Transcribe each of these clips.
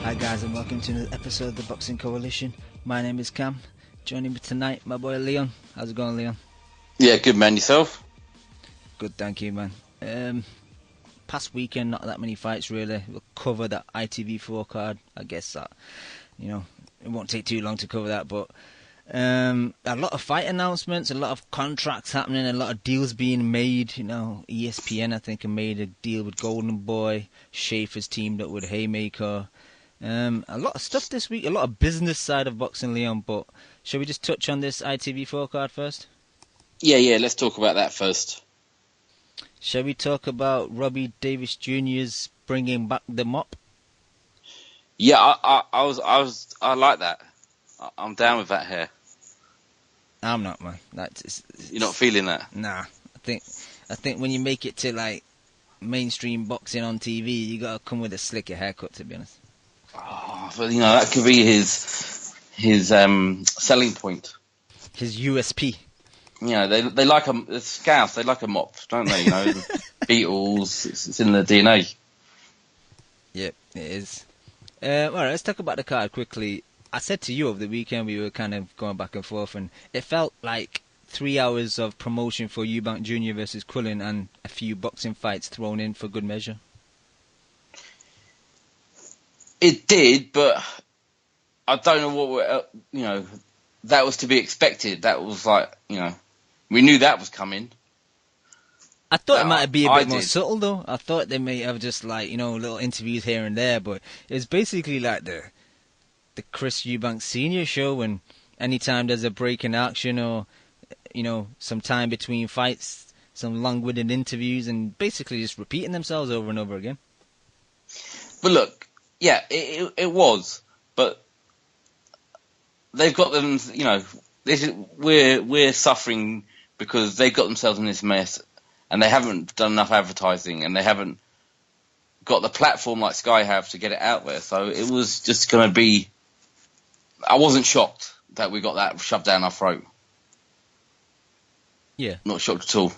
Hi guys, and welcome to another episode of the Boxing Coalition. My name is Cam. Joining me tonight, my boy Leon. How's it going, Leon? Yeah, good man. Yourself? Good, thank you, man. Past weekend, not that many fights really. We'll cover that ITV4 card. I guess that, it won't take too long to cover that, but a lot of fight announcements, a lot of contracts happening, a lot of deals being made. ESPN, I think, have made a deal with Golden Boy. Schaefer's teamed up with Haymaker. A lot of stuff this week, a lot of business side of boxing, Leon, but shall we just touch on this ITV4 card first? Yeah, let's talk about that first. Shall we talk about Robbie Davis Jr.'s bringing back the mop? Yeah, I like that. I'm down with that hair. I'm not, man. You're not feeling that? Nah, I think when you make it to like mainstream boxing on TV, you gotta come with a slicker haircut, to be honest. Oh, but that could be his selling point. His USP. They like the Scouts. They like a mop, don't they? The Beatles. It's in the DNA. Yep, it is. All right, let's talk about the card quickly. I said to you over the weekend we were kind of going back and forth, and it felt like 3 hours of promotion for Eubank Jr. versus Quillen and a few boxing fights thrown in for good measure. It did, but I don't know what that was to be expected. That was like, we knew that was coming. I thought it might be a bit more subtle, though. I thought they may have just little interviews here and there, but it's basically like the Chris Eubank Senior show, and anytime there's a break in action or some time between fights, some long-winded interviews, and basically just repeating themselves over and over again. But look, yeah, it was, but they've got them. We're suffering because they got themselves in this mess, and they haven't done enough advertising, and they haven't got the platform like Sky have to get it out there. So it was just going to be. I wasn't shocked that we got that shoved down our throat. Yeah, not shocked at all.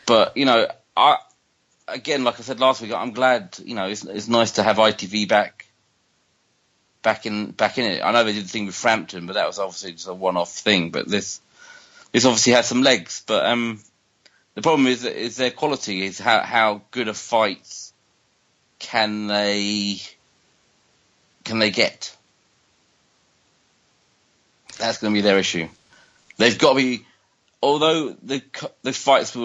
But Again, like I said last week, I'm glad. It's nice to have ITV back in it. I know they did the thing with Frampton, but that was obviously just a one-off thing. But this obviously had some legs. But the problem is their quality. Is how good of fights can they get? That's going to be their issue. They've got to be. Although the fights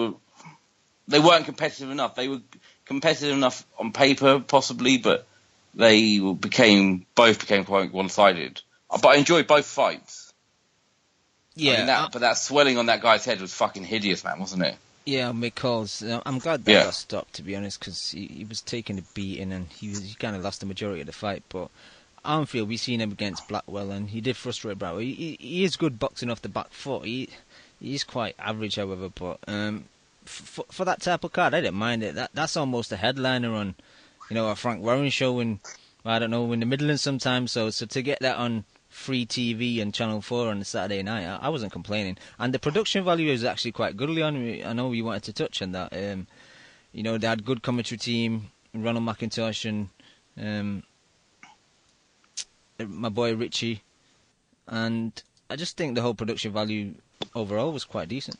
they weren't competitive enough. They were competitive enough on paper, possibly, but they became quite one-sided. But I enjoyed both fights. Yeah, but that swelling on that guy's head was fucking hideous, man, wasn't it? Yeah, because I'm glad that got stopped, to be honest, because he was taking a beating and he kind of lost the majority of the fight. But Armfield, we've seen him against Blackwell, and he did frustrate Bravo. He is good boxing off the back foot. He's quite average, however, but for that type of card, I didn't mind it. That's almost a headliner on, a Frank Warren show in the Midlands sometimes. So to get that on free TV and Channel 4 on a Saturday night, I wasn't complaining. And the production value is actually quite good, Leon. I know you wanted to touch on that. They had good commentary team, Ronald McIntosh and my boy Richie. And I just think the whole production value overall was quite decent.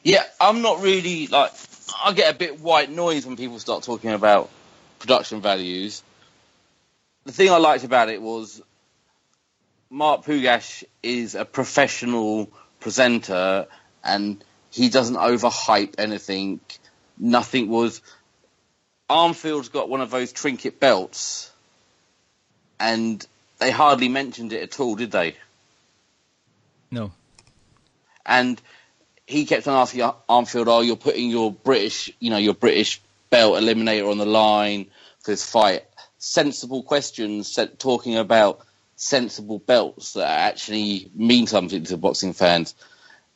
Yeah, I'm not really, I get a bit white noise when people start talking about production values. The thing I liked about it was Mark Pugash is a professional presenter, and he doesn't overhype anything. Nothing was... Armfield's got one of those trinket belts, and they hardly mentioned it at all, did they? No. And he kept on asking Armfield, you're putting your British belt eliminator on the line for this fight. Sensible questions, talking about sensible belts that actually mean something to boxing fans.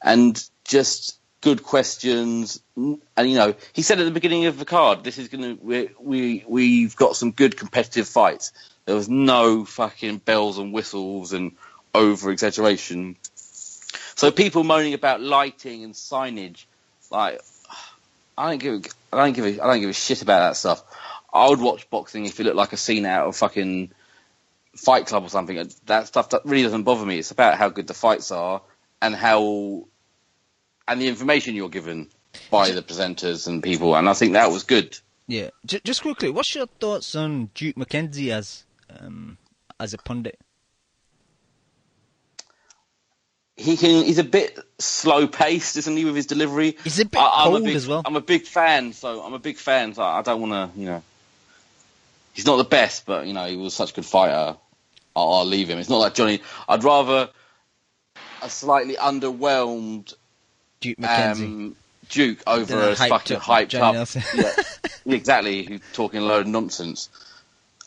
And just good questions. And, he said at the beginning of the card, this is we've got some good competitive fights. There was no fucking bells and whistles and over-exaggeration. So people moaning about lighting and signage, I don't give a shit about that stuff. I would watch boxing if it looked like a scene out of fucking Fight Club or something. That stuff that really doesn't bother me. It's about how good the fights are and the information you're given by the presenters and people. And I think that was good. Yeah. Just quickly, what's your thoughts on Duke McKenzie as a pundit? He's a bit slow paced, isn't he, with his delivery? He's a bit cold as well. I'm a big fan, so I don't want to, he's not the best, but, he was such a good fighter. I'll leave him. It's not like Johnny. I'd rather a slightly underwhelmed Duke McKenzie. Duke over a fucking hyped up. Yeah, exactly, who's talking a load of nonsense.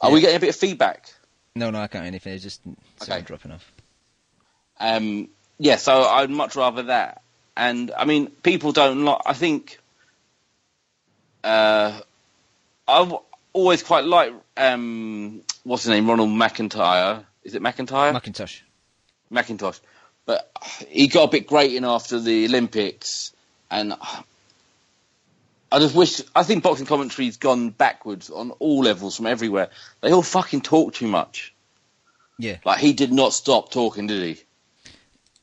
Are we getting a bit of feedback? No, I can't hear anything. It's just dropping off. Yeah, so I'd much rather that. And, I mean, people don't like... I think... I've always quite liked... what's his name? Ronald McIntyre. Is it McIntyre? McIntosh. But he got a bit grating after the Olympics. And I just wish... I think boxing commentary's gone backwards on all levels from everywhere. They all fucking talk too much. Yeah. Like, he did not stop talking, did he?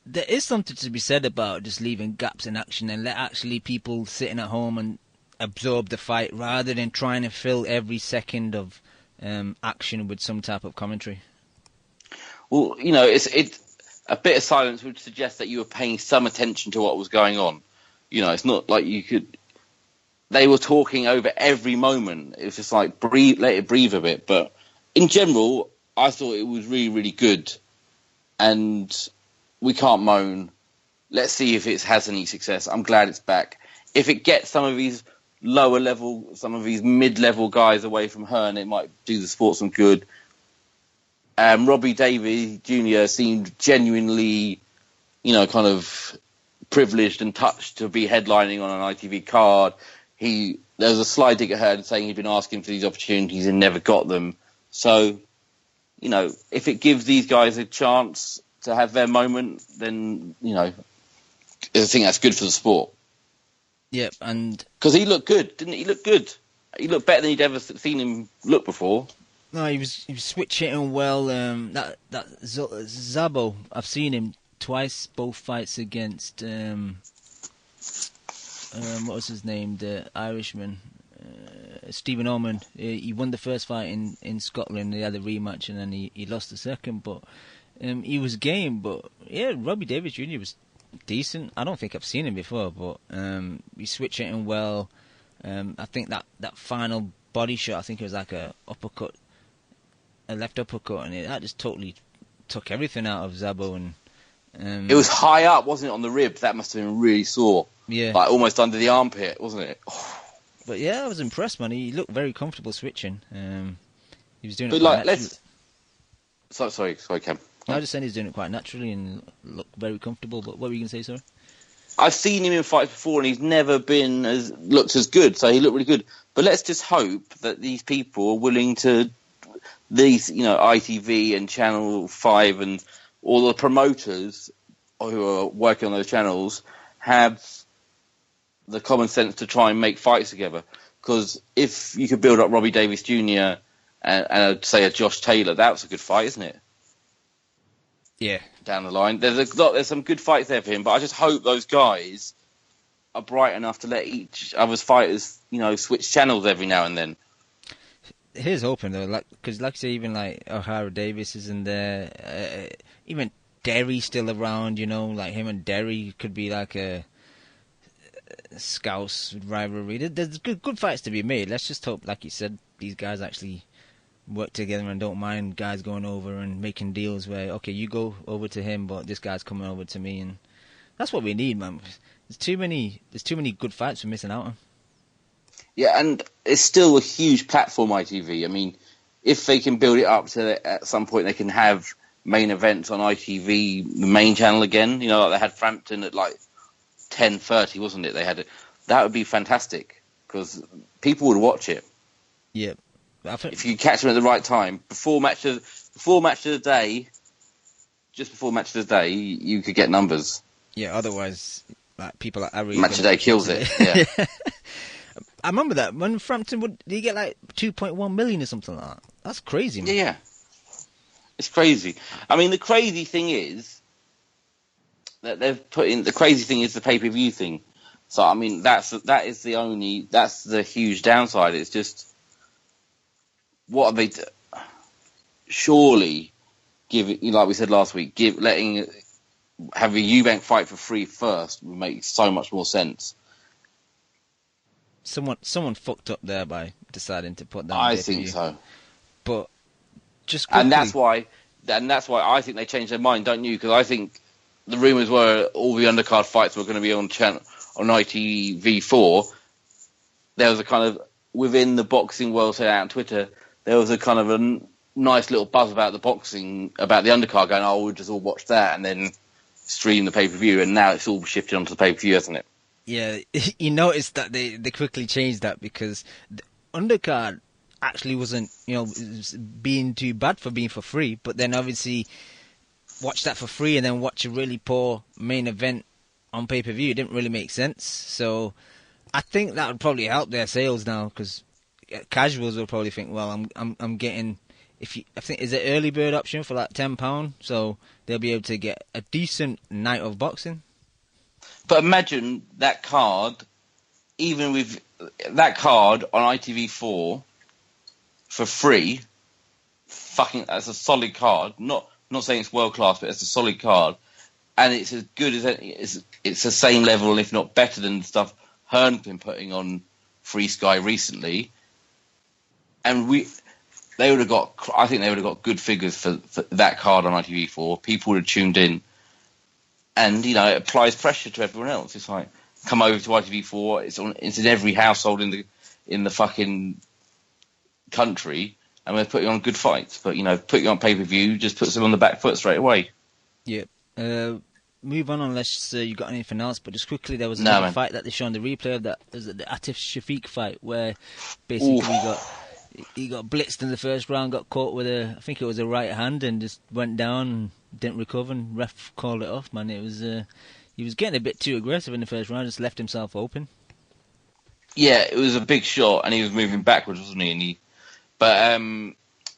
There is something to be said about just leaving gaps in action and let actually people sitting at home and absorb the fight rather than trying to fill every second of action with some type of commentary. Well, it's a bit of silence would suggest that you were paying some attention to what was going on. It's not like you could... They were talking over every moment. It was just like, let it breathe a bit. But in general, I thought it was really, really good. And... we can't moan. Let's see if it has any success. I'm glad it's back. If it gets some of these lower level, some of these mid-level guys away from Hearn, it might do the sport some good. Robbie Davies Jr. seemed genuinely, kind of privileged and touched to be headlining on an ITV card. There was a slide dig at Hearn saying he'd been asking for these opportunities and never got them. So, if it gives these guys a chance to have their moment, then, I think that's good for the sport. Yep, and... because he looked good, didn't he? He looked good. He looked better than you'd ever seen him look before. No, he was switch hitting well. That Zabo, I've seen him twice, both fights against... what was his name? The Irishman. Stephen Ormond. He won the first fight in Scotland. He had a rematch and then he lost the second, but... he was game, but yeah, Robbie Davies Jr. was decent. I don't think I've seen him before, but he switched it in well. I think that final body shot, I think it was like a left uppercut, and that just totally took everything out of Zabo. And it was high up, wasn't it, on the ribs? That must have been really sore. Yeah, like almost under the armpit, wasn't it? But yeah, I was impressed, man. He looked very comfortable switching. He was doing it. But like, sorry, Cam. I was just saying he's doing it quite naturally and looked very comfortable. But what were you going to say, sorry? I've seen him in fights before and he's never looked as good, so he looked really good. But let's just hope that these people are willing to, ITV and Channel 5 and all the promoters who are working on those channels have the common sense to try and make fights together. Because if you could build up Robbie Davies Jr. and say a Josh Taylor, that was a good fight, isn't it? Yeah, down the line. There's some good fights there for him, but I just hope those guys are bright enough to let each other's fighters, switch channels every now and then. Here's hoping though, because like you say, even like O'Hara Davis is in there, even Derry's still around. Like him and Derry could be like a Scouse rivalry. There's good fights to be made. Let's just hope, like you said, these guys actually work together and don't mind guys going over and making deals where, okay, you go over to him, but this guy's coming over to me, and that's what we need, man. There's too many good fights we're missing out on. Yeah, and it's still a huge platform, ITV. I mean, if they can build it up to at some point they can have main events on ITV, the main channel again. Like they had Frampton at like 10:30, wasn't it? That would be fantastic because people would watch it. Yeah. If you catch them at the right time, before match of the day, just before match of the day, you could get numbers. Yeah, otherwise, like people like Ari... Match of the day kills it, yeah. I remember that when Frampton did he get like 2.1 million or something like that? That's crazy, man. Yeah, it's crazy. I mean, the crazy thing is that they've put in. The crazy thing is the pay-per-view thing. So I mean, that's the huge downside. It's just what are they? Surely, like we said last week, having a Eubank fight for free first would make so much more sense. Someone fucked up there by deciding to put that. I think so. But just quickly, and that's why I think they changed their mind, don't you? Because I think the rumours were all the undercard fights were going to be on ITV4. There was a kind of within the boxing world, say out on Twitter, there was a kind of a nice little buzz about the undercard, going, "Oh, we'll just all watch that and then stream the pay-per-view." And now it's all shifted onto the pay-per-view, hasn't it? Yeah, you noticed that they quickly changed that because the undercard actually wasn't, being too bad for being for free. But then obviously watch that for free and then watch a really poor main event on pay-per-view. It didn't really make sense. So I think that would probably help their sales now because casuals will probably think, well, I'm getting, I think is it early bird option for like £10, so they'll be able to get a decent night of boxing. But imagine that card, even with that card on ITV4 for free. That's a solid card. Not saying it's world class, but it's a solid card, and it's as good as it's the same level, if not better than the stuff Hearn's been putting on Free Sky recently. And they would have got. I think they would have got good figures for that card on ITV4. People would have tuned in. And, it applies pressure to everyone else. It's like, come over to ITV4. It's in every household in the fucking country, and we're putting on good fights. But, putting on pay-per-view just puts them on the back foot straight away. Yeah. Move on unless you got anything else. But just quickly, there was another fight that they showed on the replay of that. It was the Atif Shafiq fight where basically he got blitzed in the first round, got caught with I think it was a right hand, and just went down and didn't recover, and ref called it off, man. It was he was getting a bit too aggressive in the first round, just left himself open. Yeah, it was a big shot, and he was moving backwards, wasn't he? But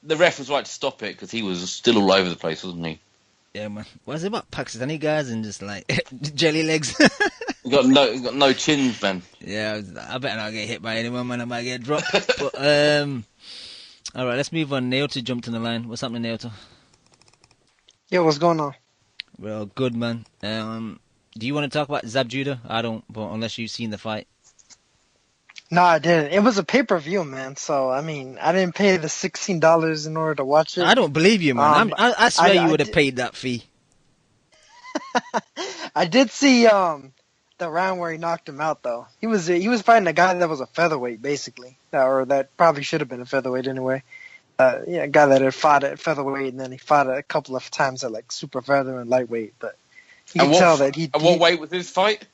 the ref was right to stop it because he was still all over the place, wasn't he? Yeah, man. What's it about Pakistani guys and just like jelly legs? He got no chins, man. Yeah, I better not get hit by anyone, man. I might get dropped. But all right, let's move on. Naoto jumped on the line. What's happening, Naoto? Yeah, what's going on? Well, good, man. Do you want to talk about Zab Judah? I don't, but unless you've seen the fight. No, I didn't. It was a pay-per-view, man. So, I mean, I didn't pay the $16 in order to watch it. I don't believe you, man. I swear you would have paid that fee. I did see the round where he knocked him out, though. He was fighting a guy that was a featherweight, basically, or that probably should have been a featherweight anyway. A guy that had fought at featherweight, and then he fought a couple of times at like super feather and lightweight. But you can tell that he. What weight was his fight?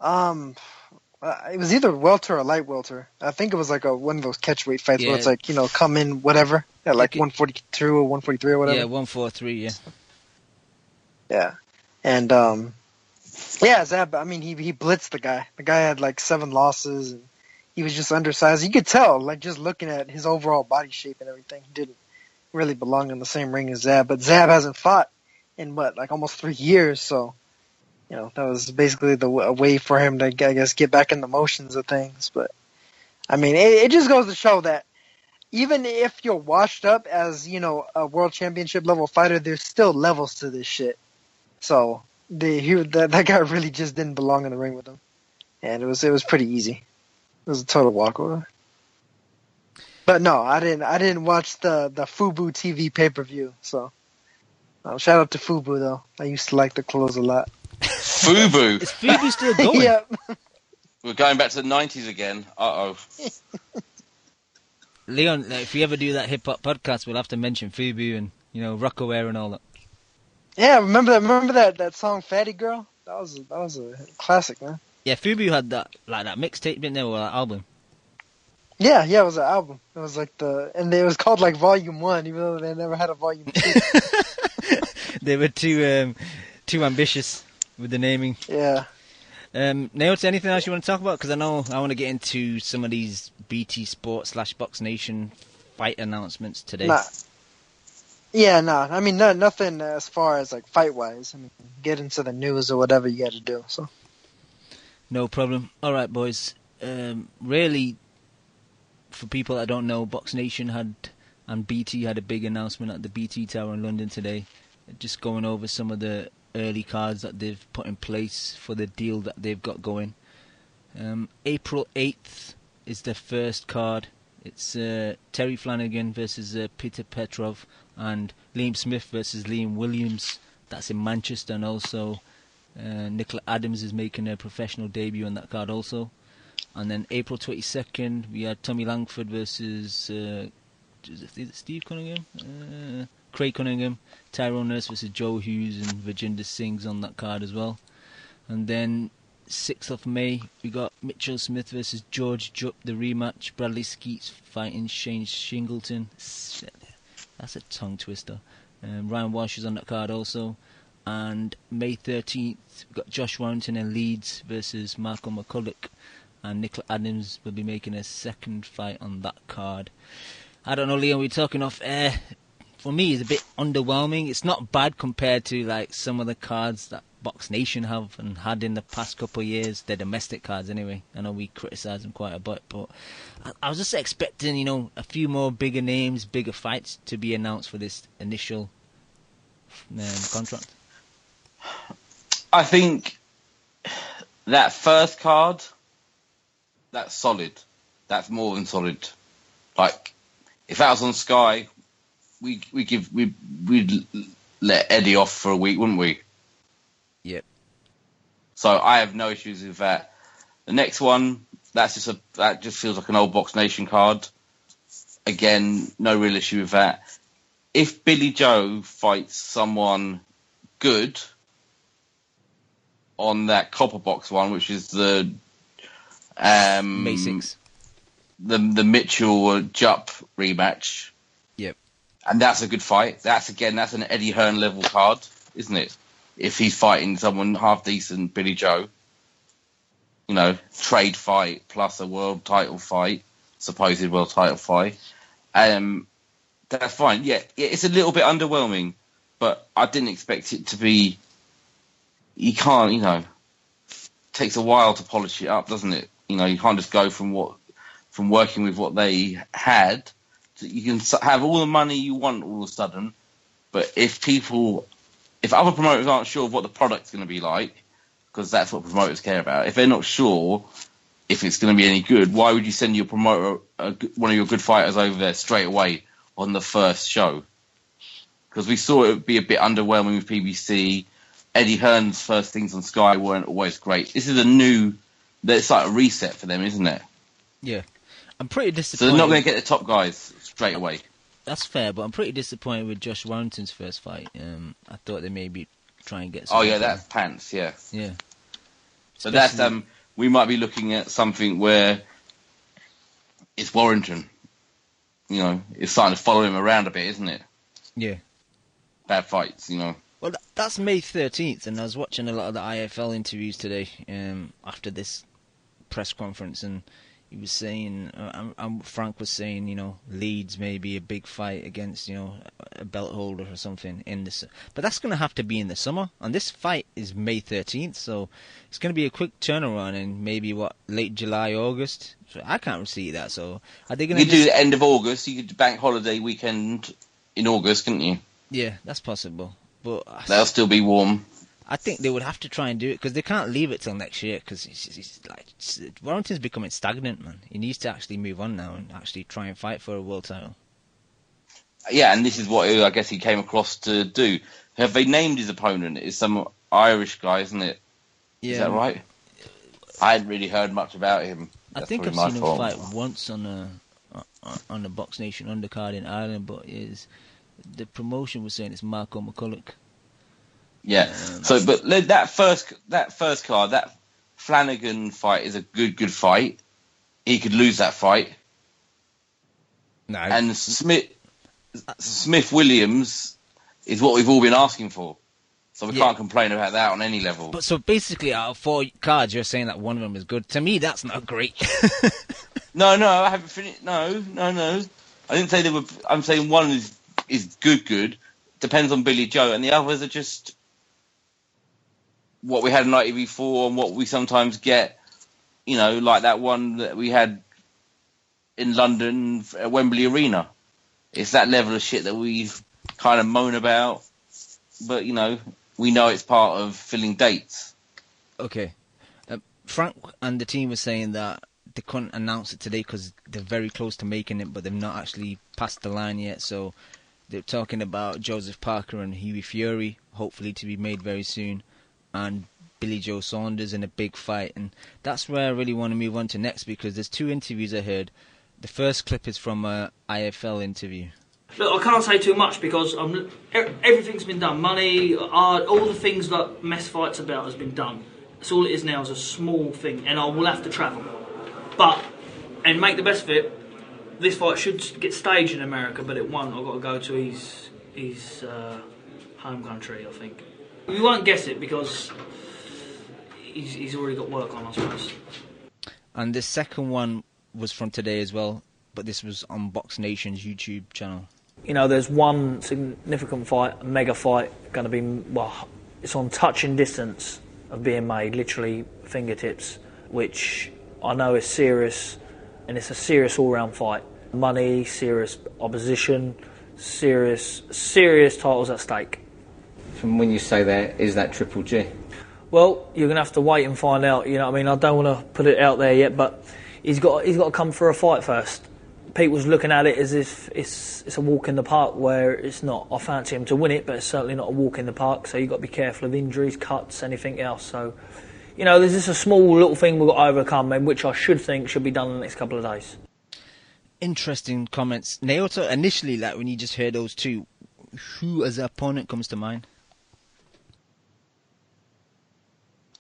It was either welter or light welter. I think it was like one of those catchweight fights where it's like come in whatever at like 142 or 143 or whatever. Yeah, 143. Yeah. Yeah, and Zab. I mean, he blitzed the guy. The guy had like 7 losses, and he was just undersized. You could tell, like just looking at his overall body shape and everything, he didn't really belong in the same ring as Zab. But Zab hasn't fought in like almost 3 years, so that was basically a way for him to, I guess, get back in the motions of things. But I mean, it just goes to show that even if you're washed up as a world championship level fighter, there's still levels to this shit. So that guy really just didn't belong in the ring with him, and it was pretty easy. It was a total walkover. But no, I didn't watch the Fubu TV pay-per-view. So shout out to Fubu though. I used to like the clothes a lot. Fubu. Is Fubu still going? Yeah. We're going back to the 90s again. Uh-oh. Leon, if we ever do that hip hop podcast, we'll have to mention Fubu and Rockaware and all that. Yeah, remember that song "Fatty Girl"? That was a classic, man. Yeah, Fubu had that mixtape, didn't they, or that album? Yeah, it was an album. It was like and it was called like Volume 1, even though they never had a Volume 2. They were too ambitious with the naming. Yeah. Nails, anything else you want to talk about? Because I know I want to get into some of these BT Sport / Box Nation fight announcements today. I mean, nothing as far as like fight wise. I mean, get into the news or whatever you got to do. So, no problem. All right, boys. Really, for people that don't know, Box Nation and BT had a big announcement at the BT Tower in London today. Just going over some of the early cards that they've put in place for the deal that they've got going. April 8th is the first card. It's Terry Flanagan versus Peter Petrov, and Liam Smith versus Liam Williams. That's in Manchester, and also Nicola Adams is making a professional debut on that card also. And then April 22nd, we had Tommy Langford versus is it Steve Cunningham? Craig Cunningham. Tyrone Nurse versus Joe Hughes, and Virginder Singh's on that card as well. And then 6th of May, we got Mitchell Smith versus George Jupp, the rematch. Bradley Skeets fighting Shane Shingleton. That's a tongue twister. Ryan Walsh is on that card also. And May 13th, we got Josh Warrington and Leeds versus Marco McCulloch. And Nicola Adams will be making a second fight on that card. I don't know, Leon, we're talking off air. For me, it's a bit underwhelming. It's not bad compared to like some of the cards that Box Nation have and had in the past couple of years. They're domestic cards anyway. I know we criticise them quite a bit, but I was just expecting, a few more bigger names, bigger fights to be announced for this initial contract. I think that first card, that's solid. That's more than solid. Like, if that was on Sky, we'd let Eddie off for a week, wouldn't we? Yep. So I have no issues with that. The next one, that just feels like an old Box Nation card. Again, no real issue with that. If Billy Joe fights someone good on that Copper Box one, which is the May 6th. the Mitchell Jupp rematch. Yep. And that's a good fight. That's an Eddie Hearn level card, isn't it? If he's fighting someone half decent, Billy Joe, trade fight plus a world title fight, supposed world title fight, that's fine. Yeah, it's a little bit underwhelming, but I didn't expect it to be. You can't, takes a while to polish it up, doesn't it? You can't just go from working with what they had. You can have all the money you want all of a sudden, but if other promoters aren't sure of what the product's going to be like, because that's what promoters care about, if they're not sure if it's going to be any good, why would you send your promoter, one of your good fighters, over there straight away on the first show? Because we saw it would be a bit underwhelming with PBC. Eddie Hearn's first things on Sky weren't always great. This is it's like a reset for them, isn't it? Yeah. I'm pretty disappointed. So they're not going to get the top guys straight away. That's fair, but I'm pretty disappointed with Josh Warrington's first fight. I thought they maybe try and get. Oh yeah, that's pants. Yeah. Yeah. So that's we might be looking at something where it's Warrington. It's starting to follow him around a bit, isn't it? Yeah. Bad fights, Well, that's May 13th, and I was watching a lot of the IFL interviews today after this press conference, and he was saying, Frank was saying, Leeds may be a big fight against, a belt holder or something in this. But that's going to have to be in the summer, and this fight is May 13th, so it's going to be a quick turnaround in maybe, late July, August? So I can't see that, so are they going to... You could do the end of August, you could bank holiday weekend in August, couldn't you? Yeah, that's possible. But they'll still be warm. I think they would have to try and do it because they can't leave it till next year because Warrington's becoming stagnant, man. He needs to actually move on now and actually try and fight for a world title. Yeah, and this is what I guess he came across to do. Have they named his opponent? It's some Irish guy, isn't it? Yeah. Is that right? I hadn't really heard much about him. I think I've seen him fight once on a Box Nation undercard in Ireland, but the promotion was saying it's Marco McCulloch. Yeah. But that first card, that Flanagan fight is a good fight. He could lose that fight. No. And Smith Williams is what we've all been asking for. So we can't complain about that on any level. But so basically, out of 4 cards, you're saying that one of them is good. To me, that's not great. No, I haven't finished. No. I didn't say they were. I'm saying one is good. Depends on Billy Joe, and the others are just what we had the night before and what we sometimes get. You know, like that one that we had in London at Wembley Arena. It's that level of shit that we kind of moan about, but you know, we know it's part of filling dates. Okay. Frank and the team were saying that they couldn't announce it today because they're very close to making it, but they've not actually passed the line yet. So they're talking about Joseph Parker and Huey Fury, hopefully to be made very soon, and Billy Joe Saunders in a big fight. And that's where I really want to move on to next, because there's 2 interviews I heard. The first clip is from a IFL interview. Look, I can't say too much because everything's been done. Money, all the things that Mess Fight's about has been done. That's all it is now, is a small thing, and I will have to travel. And make the best of it. This fight should get staged in America, but it won't. I've got to go to his home country, I think. We won't guess it because he's already got work on, I suppose. And the second one was from today as well, but this was on Box Nation's YouTube channel. You know, there's one significant fight, a mega fight, going to be, well, it's on touching distance of being made, literally fingertips, which I know is serious, and it's a serious all-round fight. Money, serious opposition, serious titles at stake. From when you say that, is that Triple G? Well, you're going to have to wait and find out. You know what I mean? I don't want to put it out there yet, but he's got to come for a fight first. People's looking at it as if it's a walk in the park, where it's not. I fancy him to win it, but it's certainly not a walk in the park, so you've got to be careful of injuries, cuts, anything else. So, you know, there's just a small little thing we've got to overcome, and which I should think should be done in the next couple of days. Interesting comments. Naoto, initially, like when you just heard those 2, who as an opponent comes to mind?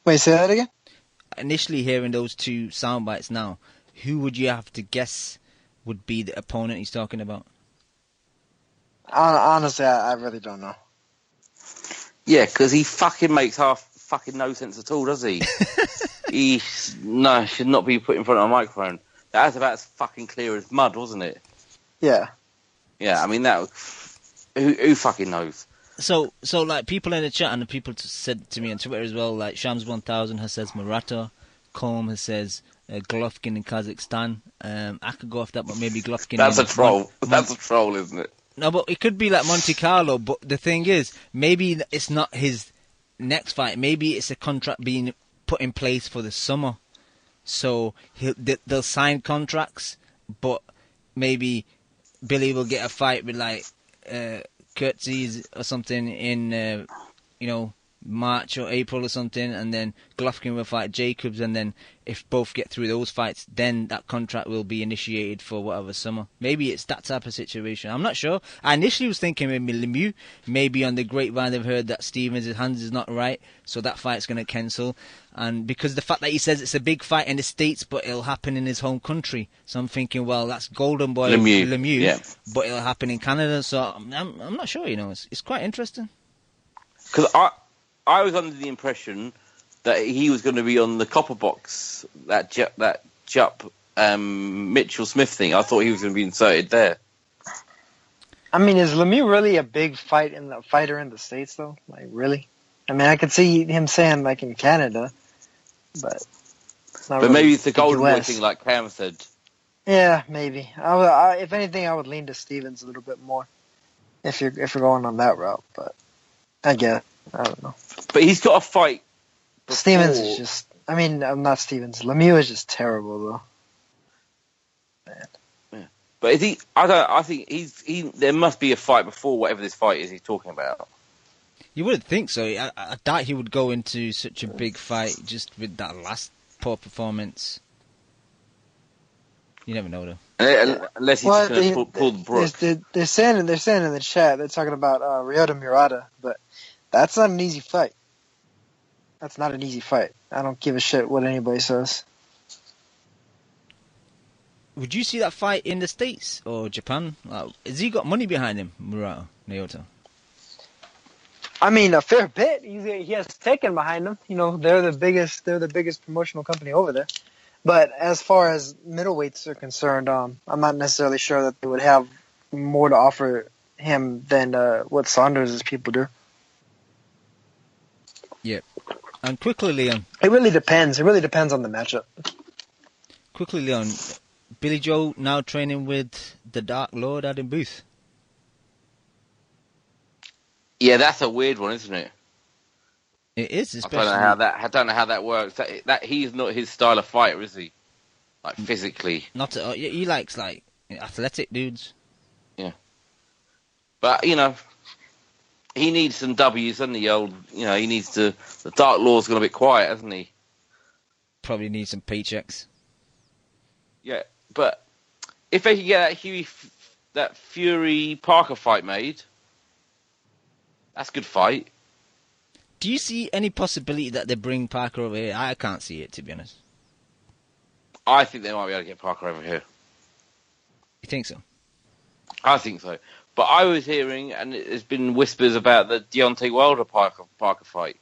Wait, say that again? Initially hearing those 2 sound bites now, who would you have to guess would be the opponent he's talking about? Honestly, I really don't know. Yeah, because he fucking makes fucking no sense at all, does he? Should not be put in front of a microphone. That was about as fucking clear as mud, wasn't it? Yeah. Yeah, I mean, who fucking knows? So like people in the chat and the people said to me on Twitter as well, like Shams1000 has says Murata, Colm has says Golovkin in Kazakhstan. I could go off that, but maybe Golovkin. That's a troll. That's a troll, isn't it? No, but it could be like Monte Carlo. But the thing is, maybe it's not his next fight. Maybe it's a contract being put in place for the summer. So they'll sign contracts, but maybe Billy will get a fight with like Kurtzes or something in March or April or something, and then Golovkin will fight Jacobs, and then if both get through those fights, then that contract will be initiated for whatever summer. Maybe it's that type of situation. I'm not sure. I initially was thinking maybe Lemieux. Maybe on the grapevine they've heard that Stevens' hands is not right, so that fight's going to cancel. And because the fact that he says it's a big fight in the States, but it'll happen in his home country, so I'm thinking, well, that's Golden Boy Lemieux, yeah. But it'll happen in Canada. So I'm not sure. It's quite interesting. Because I was under the impression that he was going to be on the Copper Box, that Jupp Mitchell Smith thing. I thought he was going to be inserted there. I mean, is Lemieux really a big fighter in the States, though? Like, really? I mean, I could see him saying, like, in Canada, but really maybe it's the Golden Boy thing, like Cam said. Yeah, maybe. If anything, I would lean to Stevens a little bit more if you're going on that route, but I guess. I don't know. But he's got a fight before. Stevens is just... I mean, not Stevens. Lemieux is just terrible, though. Man. Yeah. But is he... I think there must be a fight before whatever this fight is he's talking about. You wouldn't think so. I doubt he would go into such a big fight just with that last poor performance. You never know, though. Unless he's just going to pull the Brook. They're saying in the chat, they're talking about Ryota Murata, but that's not an easy fight. That's not an easy fight. I don't give a shit what anybody says. Would you see that fight in the States or Japan? Has he got money behind him, Murata, Naoto? I mean, a fair bit. He has Taken behind him. You know, they're the biggest promotional company over there. But as far as middleweights are concerned, I'm not necessarily sure that they would have more to offer him than what Saunders' people do. Yeah. And quickly, Leon. It really depends. It really depends on the matchup. Quickly, Leon. Billy Joe now training with the Dark Lord Adam Booth. Yeah, that's a weird one, isn't it? It is, especially. I don't know how that works. That he's not his style of fighter, is he? Like physically. Not at all. He likes like athletic dudes. Yeah. But you know, he needs some W's, doesn't he? He needs to. The Dark Lord's gone a bit quiet, hasn't he? Probably needs some paychecks. Yeah, but if they could get that Fury Parker fight made, that's a good fight. Do you see any possibility that they bring Parker over here? I can't see it, to be honest. I think they might be able to get Parker over here. You think so? I think so. But I was hearing, and there's been whispers about the Deontay Wilder Parker fight.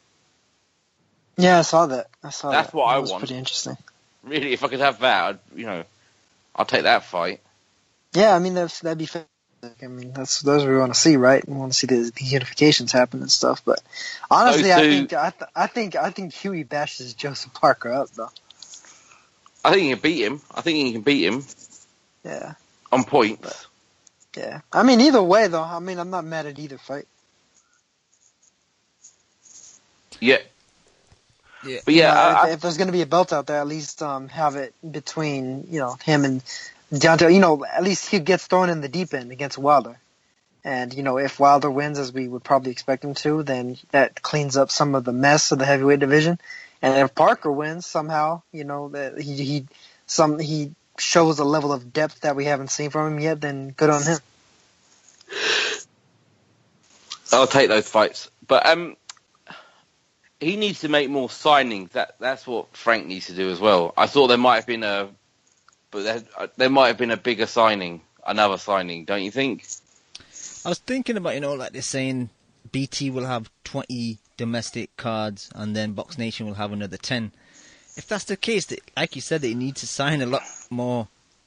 Yeah, I saw that. That's what I want. That was pretty interesting. Really, if I could have that, I'll take that fight. Yeah, I mean that'd be fantastic. I mean those we want to see, right? We want to see the unifications happen and stuff. But honestly, I think Huey bashes Joseph Parker up though. I think he can beat him. Yeah. On points. But, yeah. I mean, either way though. I mean, I'm not mad at either fight. Yeah. Yeah. But yeah, if there's going to be a belt out there, at least have it between him and Deontay. At least he gets thrown in the deep end against Wilder. And if Wilder wins, as we would probably expect him to, then that cleans up some of the mess of the heavyweight division. And if Parker wins somehow, that he shows a level of depth that we haven't seen from him yet, then good on him. I'll take those fights, but he needs to make more signings. That's what Frank needs to do as well. I thought there might have been a bigger signing, another signing. Don't you think? I was thinking about like they're saying BT will have 20 domestic cards and then Box Nation will have another 10. If that's the case, like you said, they need to sign a lot more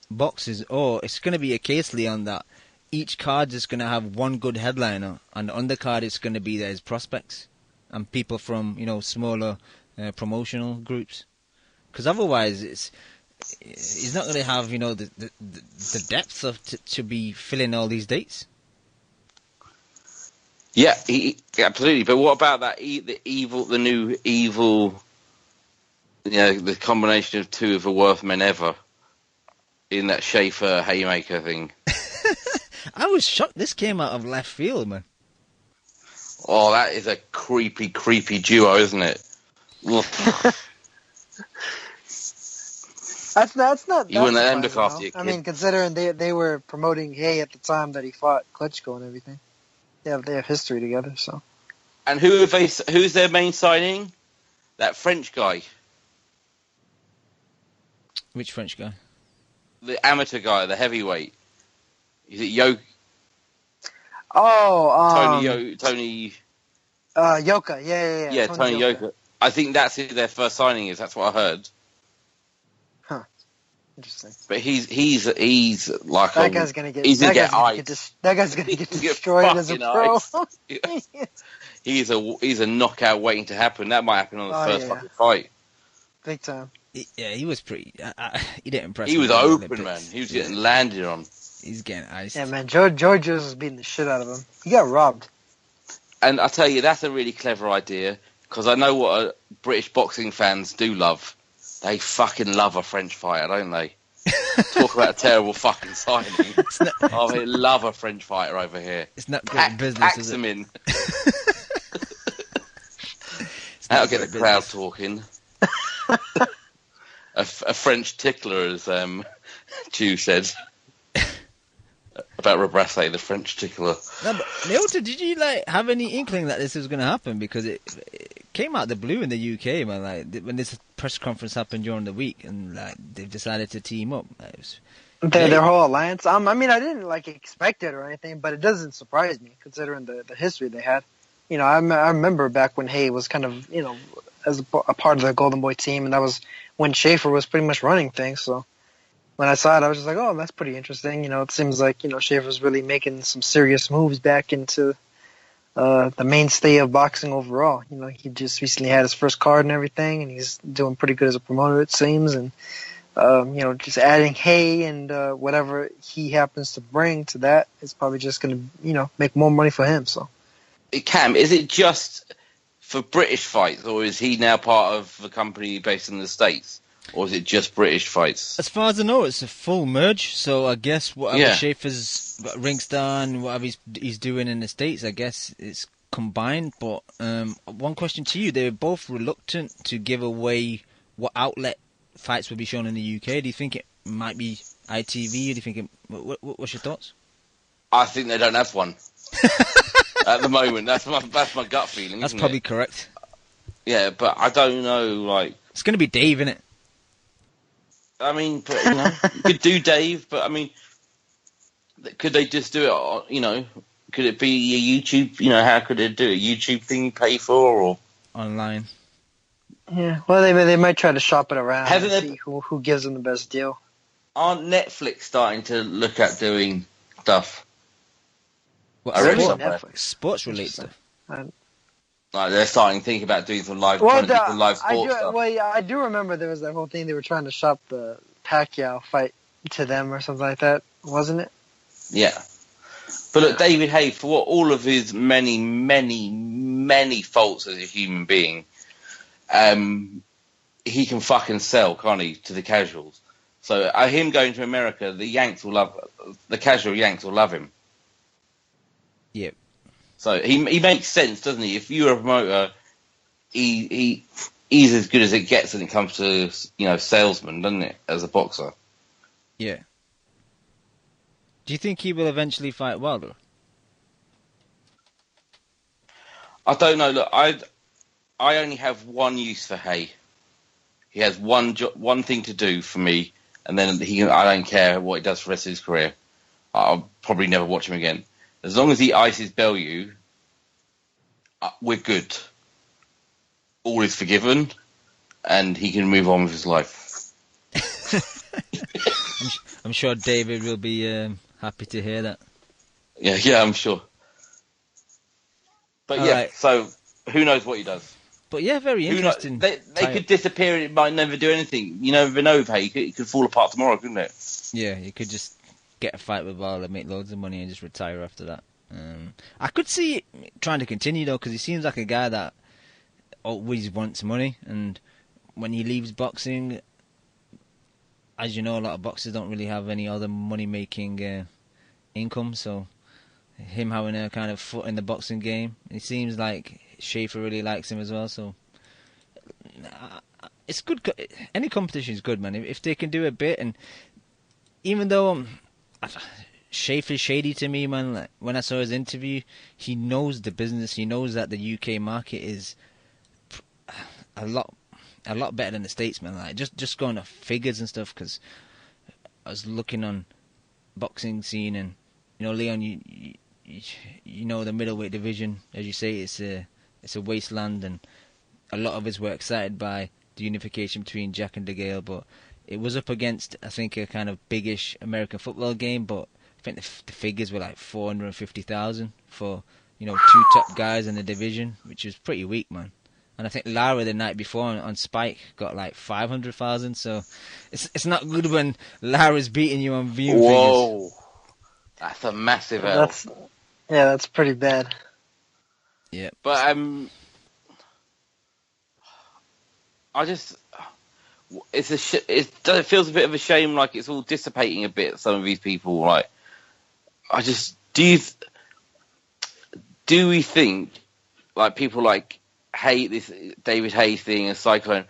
boxes, or it's going to be a case, Leon, that each card is going to have one good headliner, and the undercard is going to be his prospects and people from smaller promotional groups. Because otherwise, he's not going to have the depth to be filling all these dates. Yeah, absolutely. But what about that? The new evil. The combination of two of the worst men ever in that Schaefer Haymaker thing. I was shocked this came out of left field, man. Oh, that is a creepy, creepy duo, isn't it? That's not. You wouldn't let them look after you, kid. I mean, considering they were promoting Hay at the time that he fought Klitschko and everything. They have history together, so. And who's their main signing? That French guy. Which French guy? The amateur guy, the heavyweight. Is it Yo? Oh, Tony. Yoka, yeah. Yeah, Tony Yoka. I think that's who their first signing is. That's what I heard. Huh. Interesting. But he's like that guy's gonna get. He's gonna get ice. That guy's gonna get destroyed as a pro. He's a knockout waiting to happen. That might happen on the first fucking fight. Big time. He was pretty. He didn't impress me. He was open, man. He was getting landed on. He's getting iced. Yeah, man. George was beating the shit out of him. He got robbed. And I tell you, that's a really clever idea, because I know what British boxing fans do love. They fucking love a French fighter, don't they? Talk about a terrible fucking signing. They love a French fighter over here. It's not good business, is it? Them in. That'll get the crowd talking. A French tickler, as Chu said. About Rabrasse, the French tickler. No, but Leota, did you have any inkling that this was going to happen? Because it came out the blue in the UK, man. When this press conference happened during the week, and they've decided to team up. Their whole alliance. I mean, I didn't expect it or anything, but it doesn't surprise me considering the history they had. I remember back when Hay was kind of, as a part of the Golden Boy team, and that was when Schaefer was pretty much running things. So when I saw it, I was just like, oh, that's pretty interesting. It seems like, Schaefer's really making some serious moves back into the mainstay of boxing overall. He just recently had his first card and everything, and he's doing pretty good as a promoter, it seems. And just adding Hay and whatever he happens to bring to that is probably just going to, make more money for him. So, Cam, is it just for British fights, or is he now part of a company based in the States, or is it just British fights? As far as I know, it's a full merge. So I guess whatever Schaefer's got Ringstar and whatever he's doing in the States, I guess it's combined. But one question to you: they're both reluctant to give away what outlet fights will be shown in the UK. Do you think it might be ITV? Do you think what's your thoughts? I think they don't have one at the moment. That's my gut feeling. That's probably correct. Yeah, but I don't know. It's going to be Dave, isn't it? I mean, you could do Dave, but I mean, could they just do it? Could it be a YouTube? How could they do a YouTube thing you pay for or online? Yeah, well, they might try to shop it around and see who gives them the best deal. Aren't Netflix starting to look at doing stuff? Sports related stuff. They're starting to think about doing some live sports stuff. I do remember there was that whole thing they were trying to shop the Pacquiao fight to them or something like that, wasn't it? Yeah. But look, David Hay, for all of his many, many, many faults as a human being, he can fucking sell, can't he, to the casuals. So him going to America, the casual Yanks will love him. Yeah. So he makes sense, doesn't he? If you're a promoter, he's as good as it gets when it comes to salesman, doesn't it? As a boxer. Yeah. Do you think he will eventually fight Wilder? I don't know. Look, I only have one use for Hay. He has one thing to do for me, and then I don't care what he does for the rest of his career. I'll probably never watch him again. As long as he ices Bellew, we're good. All is forgiven, and he can move on with his life. I'm sure David will be happy to hear that. Yeah, I'm sure. But right. So who knows what he does? But yeah, very interesting. They could disappear and it might never do anything. You never know, hey, it could fall apart tomorrow, couldn't it? Yeah, you could just get a fight with Wilder, make loads of money and just retire after that. I could see it trying to continue though, because he seems like a guy that always wants money, and when he leaves boxing, as you know, a lot of boxers don't really have any other money-making income, so him having a kind of foot in the boxing game, it seems like Schaefer really likes him as well, so it's good. Any competition is good, man, if they can do a bit. And even though Schaefer's shady to me, man, like, when I saw his interview, he knows the business, he knows that the UK market is a lot better than the States, man. Like just going off figures and stuff, because I was looking on boxing scene, and Leon, you know the middleweight division, as you say, it's a wasteland, and a lot of us were excited by the unification between Jack and DeGale, but it was up against, I think, a kind of biggish American football game, but I think the figures were like 450,000 for two top guys in the division, which is pretty weak, man. And I think Lara the night before on Spike got like 500,000, so it's not good when Lara's beating you on viewing figures. Whoa, that's a massive L. That's pretty bad. Yeah, but it feels a bit of a shame, like it's all dissipating a bit. Some of these people, like, do we think like people like this David Hay thing and Cyclone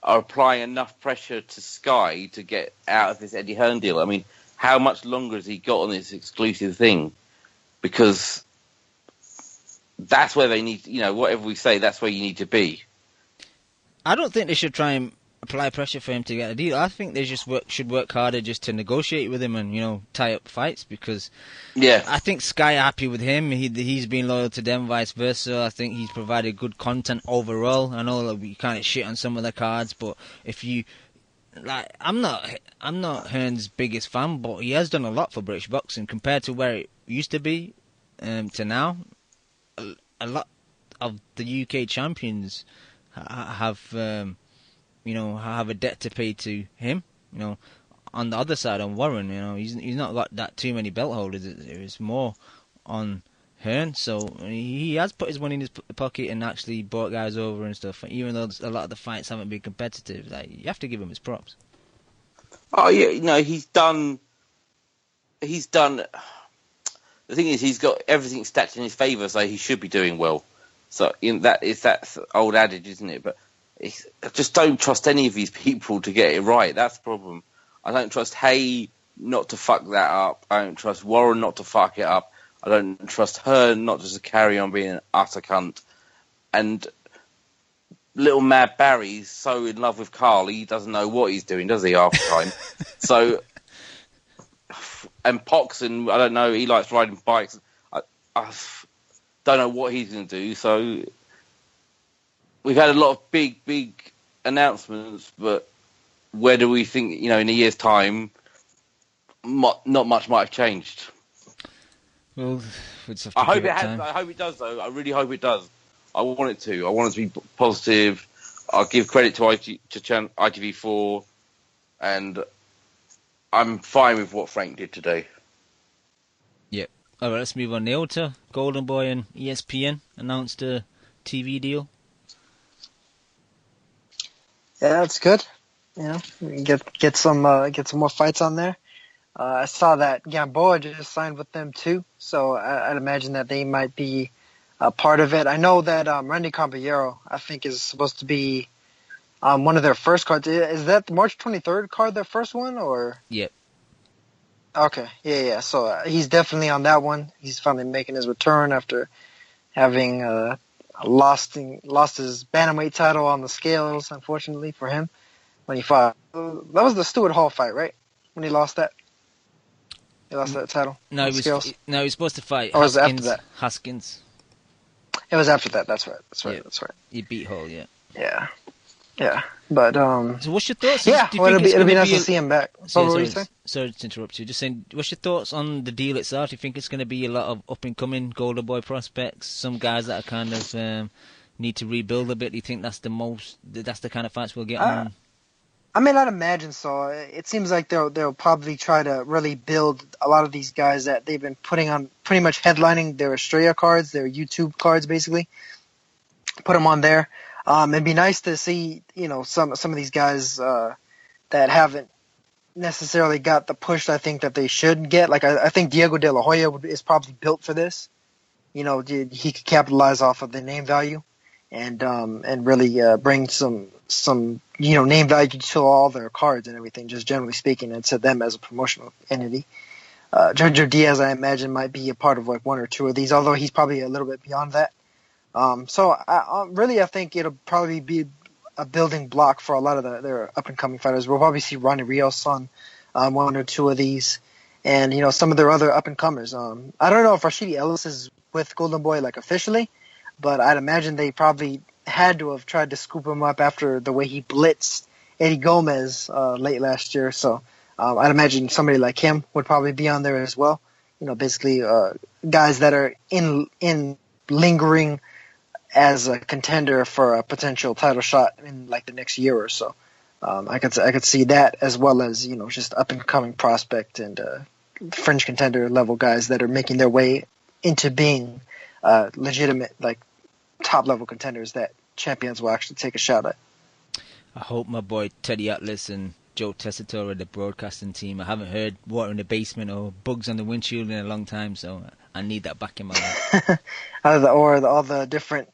are applying enough pressure to Sky to get out of this Eddie Hearn deal? I mean, how much longer has he got on this exclusive thing? Because that's where they need, whatever we say, that's where you need to be. I don't think they should try and apply pressure for him to get a deal. I think they just should work harder just to negotiate with him and tie up fights, because I think Sky are happy with him. He's been loyal to them, vice versa. I think he's provided good content overall. I know that we kind of shit on some of the cards, but if you I'm not Hearn's biggest fan, but he has done a lot for British boxing compared to where it used to be to now. A lot of the UK champions have have a debt to pay to him. On the other side, on Warren, he's not got that too many belt holders. It's more on Hearn. So he has put his money in his pocket and actually brought guys over and stuff. Even though a lot of the fights haven't been competitive, you have to give him his props. Oh yeah, he's done. The thing is, he's got everything stacked in his favour, so he should be doing well. So that's old adage, isn't it? But I just don't trust any of these people to get it right. That's the problem. I don't trust Hay not to fuck that up. I don't trust Warren not to fuck it up. I don't trust her not just to carry on being an utter cunt. And little Mad Barry's so in love with Carl, he doesn't know what he's doing, does he, half the time? So, and Poxon, I don't know, he likes riding bikes. I don't know what he's going to do. So, we've had a lot of big announcements, but where do we think, in a year's time, not much might have changed? Well, I hope it has. I hope it does, though. I really hope it does. I want it to. I want it to be positive. I'll give credit to ITV4, and I'm fine with what Frank did today. Yep. All right, let's move on now to Golden Boy and ESPN announced a TV deal. Yeah, that's good. Get some more fights on there. I saw that Gamboa just signed with them too, so I'd imagine that they might be a part of it. I know that Randy Caballero, I think, is supposed to be one of their first cards. Is that the March 23rd card, their first one, or? Yep. Okay, yeah. So he's definitely on that one. He's finally making his return after having lost his bantamweight title on the scales, unfortunately for him, when he fought. That was the Stuart Hall fight, right? When he lost that. He lost that title. No, he was supposed to fight Haskins. Was it after that? Haskins. It was after that. That's right. Yep. That's right. He beat Hall, yeah. Yeah. But so what's your thoughts? Yeah, it'll be nice to see him back. Sorry to interrupt you. Just saying, what's your thoughts on the deal itself? Do you think it's going to be a lot of up and coming Golden Boy prospects? Some guys that are kind of need to rebuild a bit. Do you think that's the kind of fights we'll get on? I mean, I'd imagine so. It seems like they'll probably try to really build a lot of these guys that they've been putting on, pretty much headlining their Australia cards, their YouTube cards, basically. Put them on there. It'd be nice to see, some of these guys that haven't necessarily got the push I think that they should get. Like I think Diego De La Hoya is probably built for this. He could capitalize off of the name value and really bring some name value to all their cards and everything, just generally speaking, and to them as a promotional entity. Jojo Diaz, I imagine, might be a part of like one or two of these, although he's probably a little bit beyond that. So I think it'll probably be a building block for a lot of their up and coming fighters. We'll probably see Ronnie Rios on one or two of these, and some of their other up and comers. I don't know if Rashidi Ellis is with Golden Boy like officially, but I'd imagine they probably had to have tried to scoop him up after the way he blitzed Eddie Gomez late last year. So I'd imagine somebody like him would probably be on there as well. Basically guys that are in lingering as a contender for a potential title shot in like the next year or so. I could see that, as well as just up and coming prospect and fringe contender level guys that are making their way into being legitimate like top level contenders that champions will actually take a shot at. I hope my boy Teddy Atlas and Joe Tessitore, the broadcasting team. I haven't heard water in the basement or bugs on the windshield in a long time, so I need that back in my life. All the different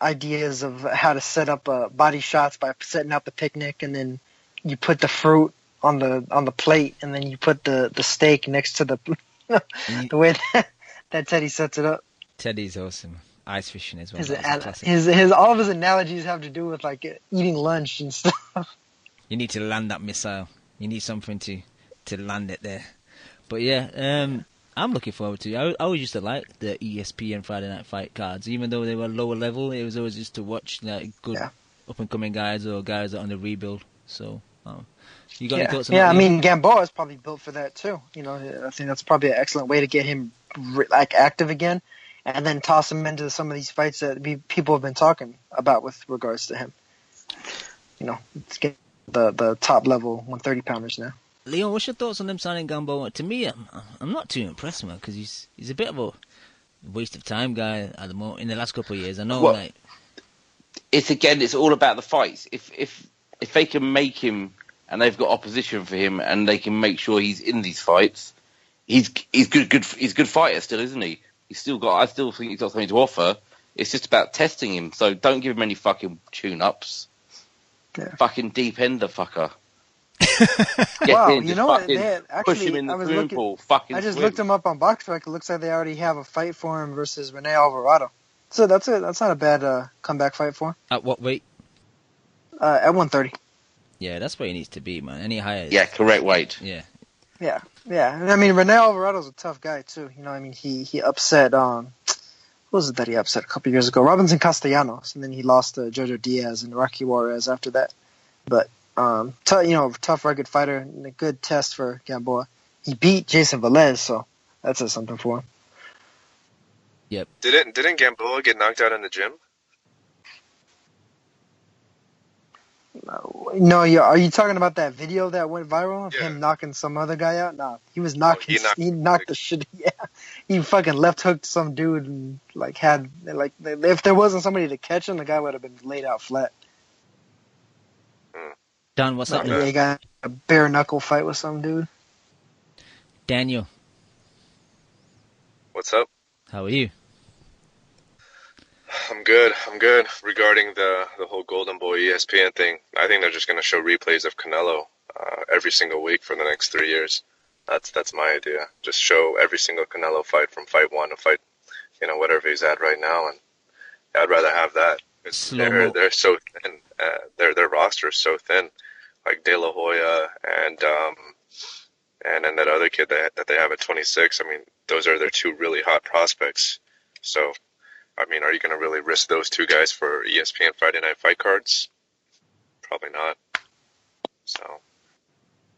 ideas of how to set up body shots by setting up the picnic, and then you put the fruit on the plate, and then you put the steak next to the the way that Teddy sets it up. Teddy's awesome. Ice fishing as well. His all of his analogies have to do with like eating lunch and stuff. You need to land that missile. You need something to land it there. But yeah, I'm looking forward to it. I always used to like the ESPN Friday Night Fight cards, even though they were lower level. It was always just to watch like good up and coming guys or guys that are on the rebuild. So, you got any thoughts on that? Yeah, I mean, Gamboa is probably built for that too. You know, I think that's probably an excellent way to get him like active again, and then toss him into some of these fights that people have been talking about with regards to him. You know, it's getting the top level 130 pounders now. Leon, what's your thoughts on them signing Gamboa? To me, I'm not too impressed, man, because he's a bit of a waste of time guy at the moment. In the last couple of years, I know. Well, it's all about the fights. If they can make him, and they've got opposition for him, and they can make sure he's in these fights, he's good. He's a good fighter still, isn't he? I still think he's got something to offer. It's just about testing him. So don't give him any fucking tune-ups. Yeah. Fucking deep end the fucker. Wow, you know what? Push him in the swimming pool. I just looked him up on BoxRec. It looks like they already have a fight for him versus Rene Alvarado. So that's not a bad comeback fight for him. At what weight? At 130. Yeah, that's where he needs to be, man. Any higher? Yeah, correct weight. Yeah. And I mean, Rene Alvarado's a tough guy too. You know, I mean, he upset what was it that he upset a couple years ago? Robinson Castellanos, and then he lost to Jojo Diaz and Rocky Juarez after that. But tough, rugged fighter, and a good test for Gamboa. He beat Jason Velez, so that says something for him. Yep. Didn't Gamboa get knocked out in the gym? No, are you talking about that video that went viral of him knocking some other guy out? No, he was knocking. He knocked the shit. Yeah, he fucking left hooked some dude and if there wasn't somebody to catch him, the guy would have been laid out flat. Dan, what's up? Yeah, he got a bare knuckle fight with some dude. Daniel, what's up? How are you? I'm good. Regarding the whole Golden Boy ESPN thing, I think they're just going to show replays of Canelo every single week for the next 3 years. That's my idea. Just show every single Canelo fight from fight 1 to fight, whatever he's at right now, and I'd rather have that. They're so thin. Their roster is so thin, like De La Hoya and then that other kid that they have at 26. I mean, those are their two really hot prospects. So, I mean, are you going to really risk those two guys for ESPN Friday Night Fight cards? Probably not.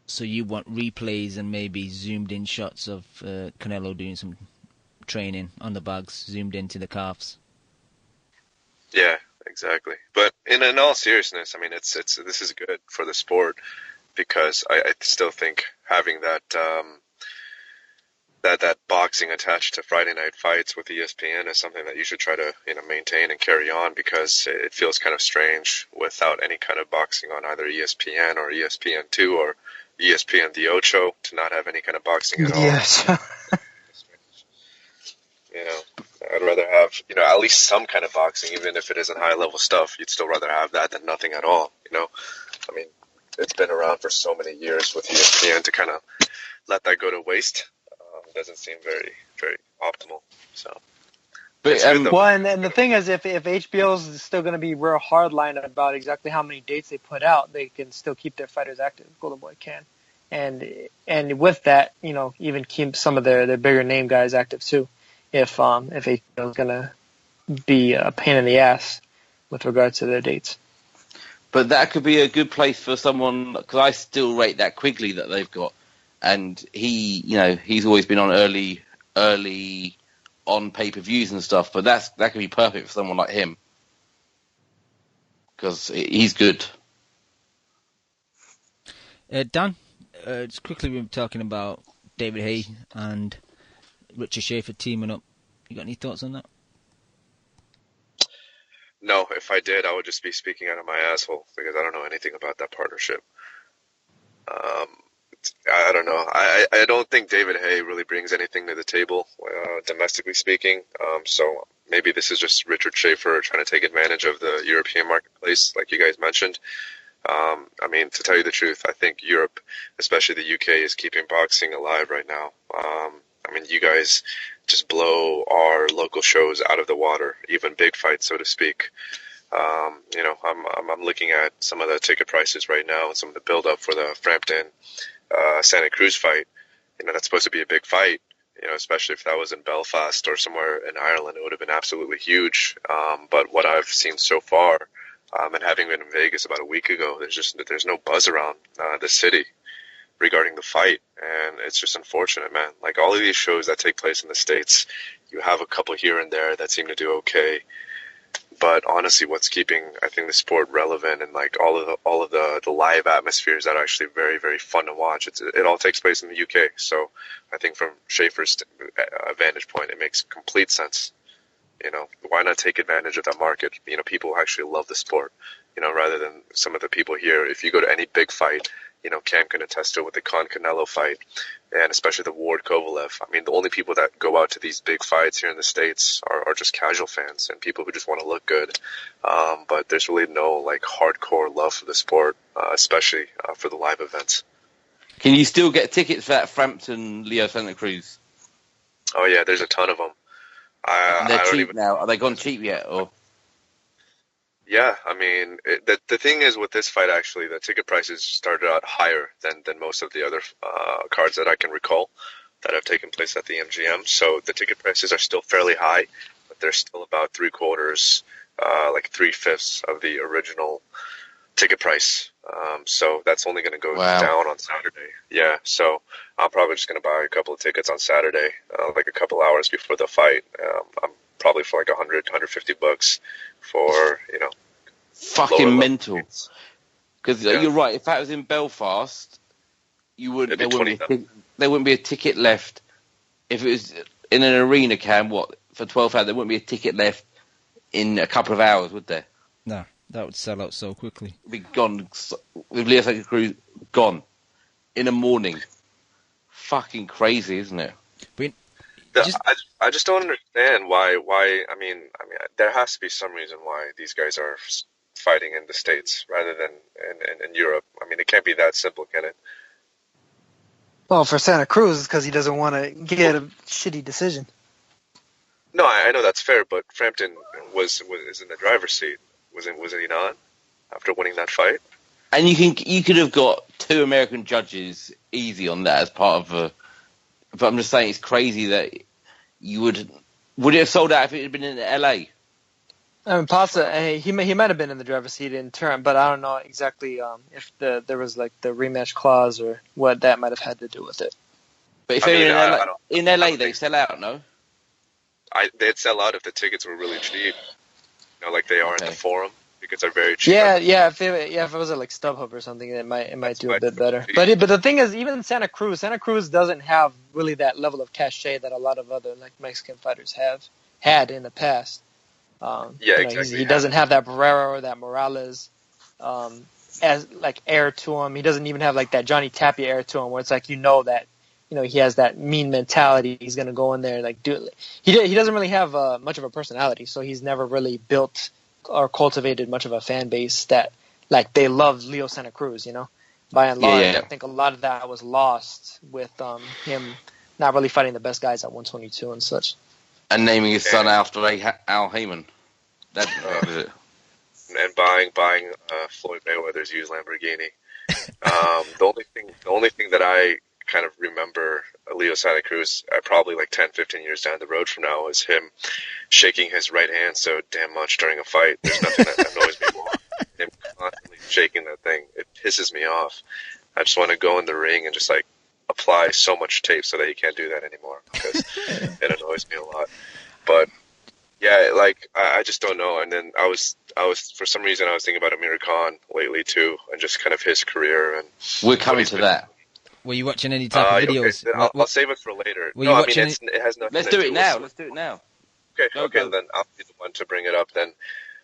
So you want replays and maybe zoomed in shots of Canelo doing some training on the bags, zoomed into the calves. Yeah, exactly. But in all seriousness, I mean, this is good for the sport, because I still think having that boxing attached to Friday night fights with ESPN is something that you should try to maintain and carry on, because it feels kind of strange without any kind of boxing on either ESPN or ESPN2 or ESPN The Ocho to not have any kind of boxing at all. Yes. I'd rather have at least some kind of boxing, even if it isn't high level stuff. You'd still rather have that than nothing at all. I mean, it's been around for so many years with ESPN to kind of let that go to waste. Doesn't seem very, very optimal. So, but and the thing is, if HBO is still going to be real hardline about exactly how many dates they put out, they can still keep their fighters active. Golden Boy can, and with that, even keep some of their bigger name guys active too. If HBO is going to be a pain in the ass with regards to their dates. But that could be a good place for someone, because I still rate that Quigley that they've got. And he's always been on early on pay-per-views and stuff, but that could be perfect for someone like him, because he's good. Dan, just quickly, we were talking about David Haye and Richard Schaefer teaming up. You got any thoughts on that? No, if I did, I would just be speaking out of my asshole, because I don't know anything about that partnership. I don't know. I don't think David Haye really brings anything to the table, domestically speaking. So maybe this is just Richard Schaefer trying to take advantage of the European marketplace, like you guys mentioned. I mean, to tell you the truth, I think Europe, especially the UK, is keeping boxing alive right now. I mean, you guys just blow our local shows out of the water, even big fights, so to speak. I'm looking at some of the ticket prices right now and some of the build up for the Frampton SantaCruz fight. That's supposed to be a big fight. Especially if that was in Belfast or somewhere in Ireland, it would have been absolutely huge. But what I've seen so far, and having been in Vegas about a week ago, there's no buzz around the city regarding the fight, and it's just unfortunate, man. Like all of these shows that take place in the States, you have a couple here and there that seem to do okay. But honestly, what's keeping, I think, the sport relevant and like all of the live atmospheres that are actually very, very fun to watch. It all takes place in the UK. So I think from Schaefer's vantage point, it makes complete sense. Why not take advantage of that market? People who actually love the sport, rather than some of the people here. If you go to any big fight, Cam can attest to it with the Canelo fight, and especially the Ward Kovalev. I mean, the only people that go out to these big fights here in the States are just casual fans and people who just want to look good. But there's really no like hardcore love for the sport, especially for the live events. Can you still get tickets for that Frampton Leo SantaCruz? Oh yeah, there's a ton of them. They're cheap now. Are they gone cheap yet? Or yeah, I mean, the thing is with this fight, actually, the ticket prices started out higher than most of the other cards that I can recall that have taken place at the MGM. So the ticket prices are still fairly high, but they're still about 3/4, like 3/5 of the original ticket price. So that's only going to go down on Saturday. Yeah, so I'm probably just going to buy a couple of tickets on Saturday, like a couple hours before the fight. I'm probably for like $100-$150 for fucking mental. Because you're right. If that was in Belfast, there wouldn't be a ticket left. If it was in an arena, for 12 hours, there wouldn't be a ticket left in a couple of hours, would there? No, that would sell out so quickly. Be gone with Leo SantaCruz gone in the morning. Fucking crazy, isn't it? I just don't understand why. I mean, there has to be some reason why these guys are fighting in the States rather than in Europe. I mean, it can't be that simple, can it? Well, for Santa Cruz, it's because he doesn't want to get a shitty decision. No, I know that's fair, but Frampton was in the driver's seat. Wasn't he not after winning that fight? And you could have got 2 American judges easy on that as part of a. But I'm just saying it's crazy that you would it have sold out if it had been in LA? I mean, possibly he might have been in the driver's seat in turn, but I don't know exactly if there was like the rematch clause or what that might have had to do with it. But if they were in LA, they'd sell out, no? They'd sell out if the tickets were really cheap, like they are in the Forum. Tickets are very cheap. Yeah. If it was like StubHub or something, it might do a bit better. But the thing is, even Santa Cruz doesn't have really that level of cachet that a lot of other like Mexican fighters have had in the past. Exactly. He doesn't have that Barrera or that Morales as like air to him. He doesn't even have like that Johnny Tapia air to him, where it's like that he has that mean mentality. He's gonna go in there and like do it. He doesn't really have much of a personality, so he's never really built or cultivated much of a fan base that like they love Leo SantaCruz, by and large. I think a lot of that was lost with him not really fighting the best guys at 122 and such. And naming his son after Al Heyman. That's it. And buying Floyd Mayweather's used Lamborghini. The only thing that I kind of remember Leo SantaCruz probably like 10-15 years down the road from now is him shaking his right hand so damn much during a fight. There's nothing that annoys me more. Him constantly shaking that thing. It pisses me off. I just want to go in the ring and just like apply so much tape so that he can't do that anymore because it annoys me a lot. But yeah, like I just don't know. And then I was for some reason I was thinking about Amir Khan lately too, and just kind of his career. And we're coming to that. Were you watching any type of videos? Okay, I'll save it for later. It has nothing. Let's do it now. Let's do it now. Okay. Then I'll be the one to bring it up. Then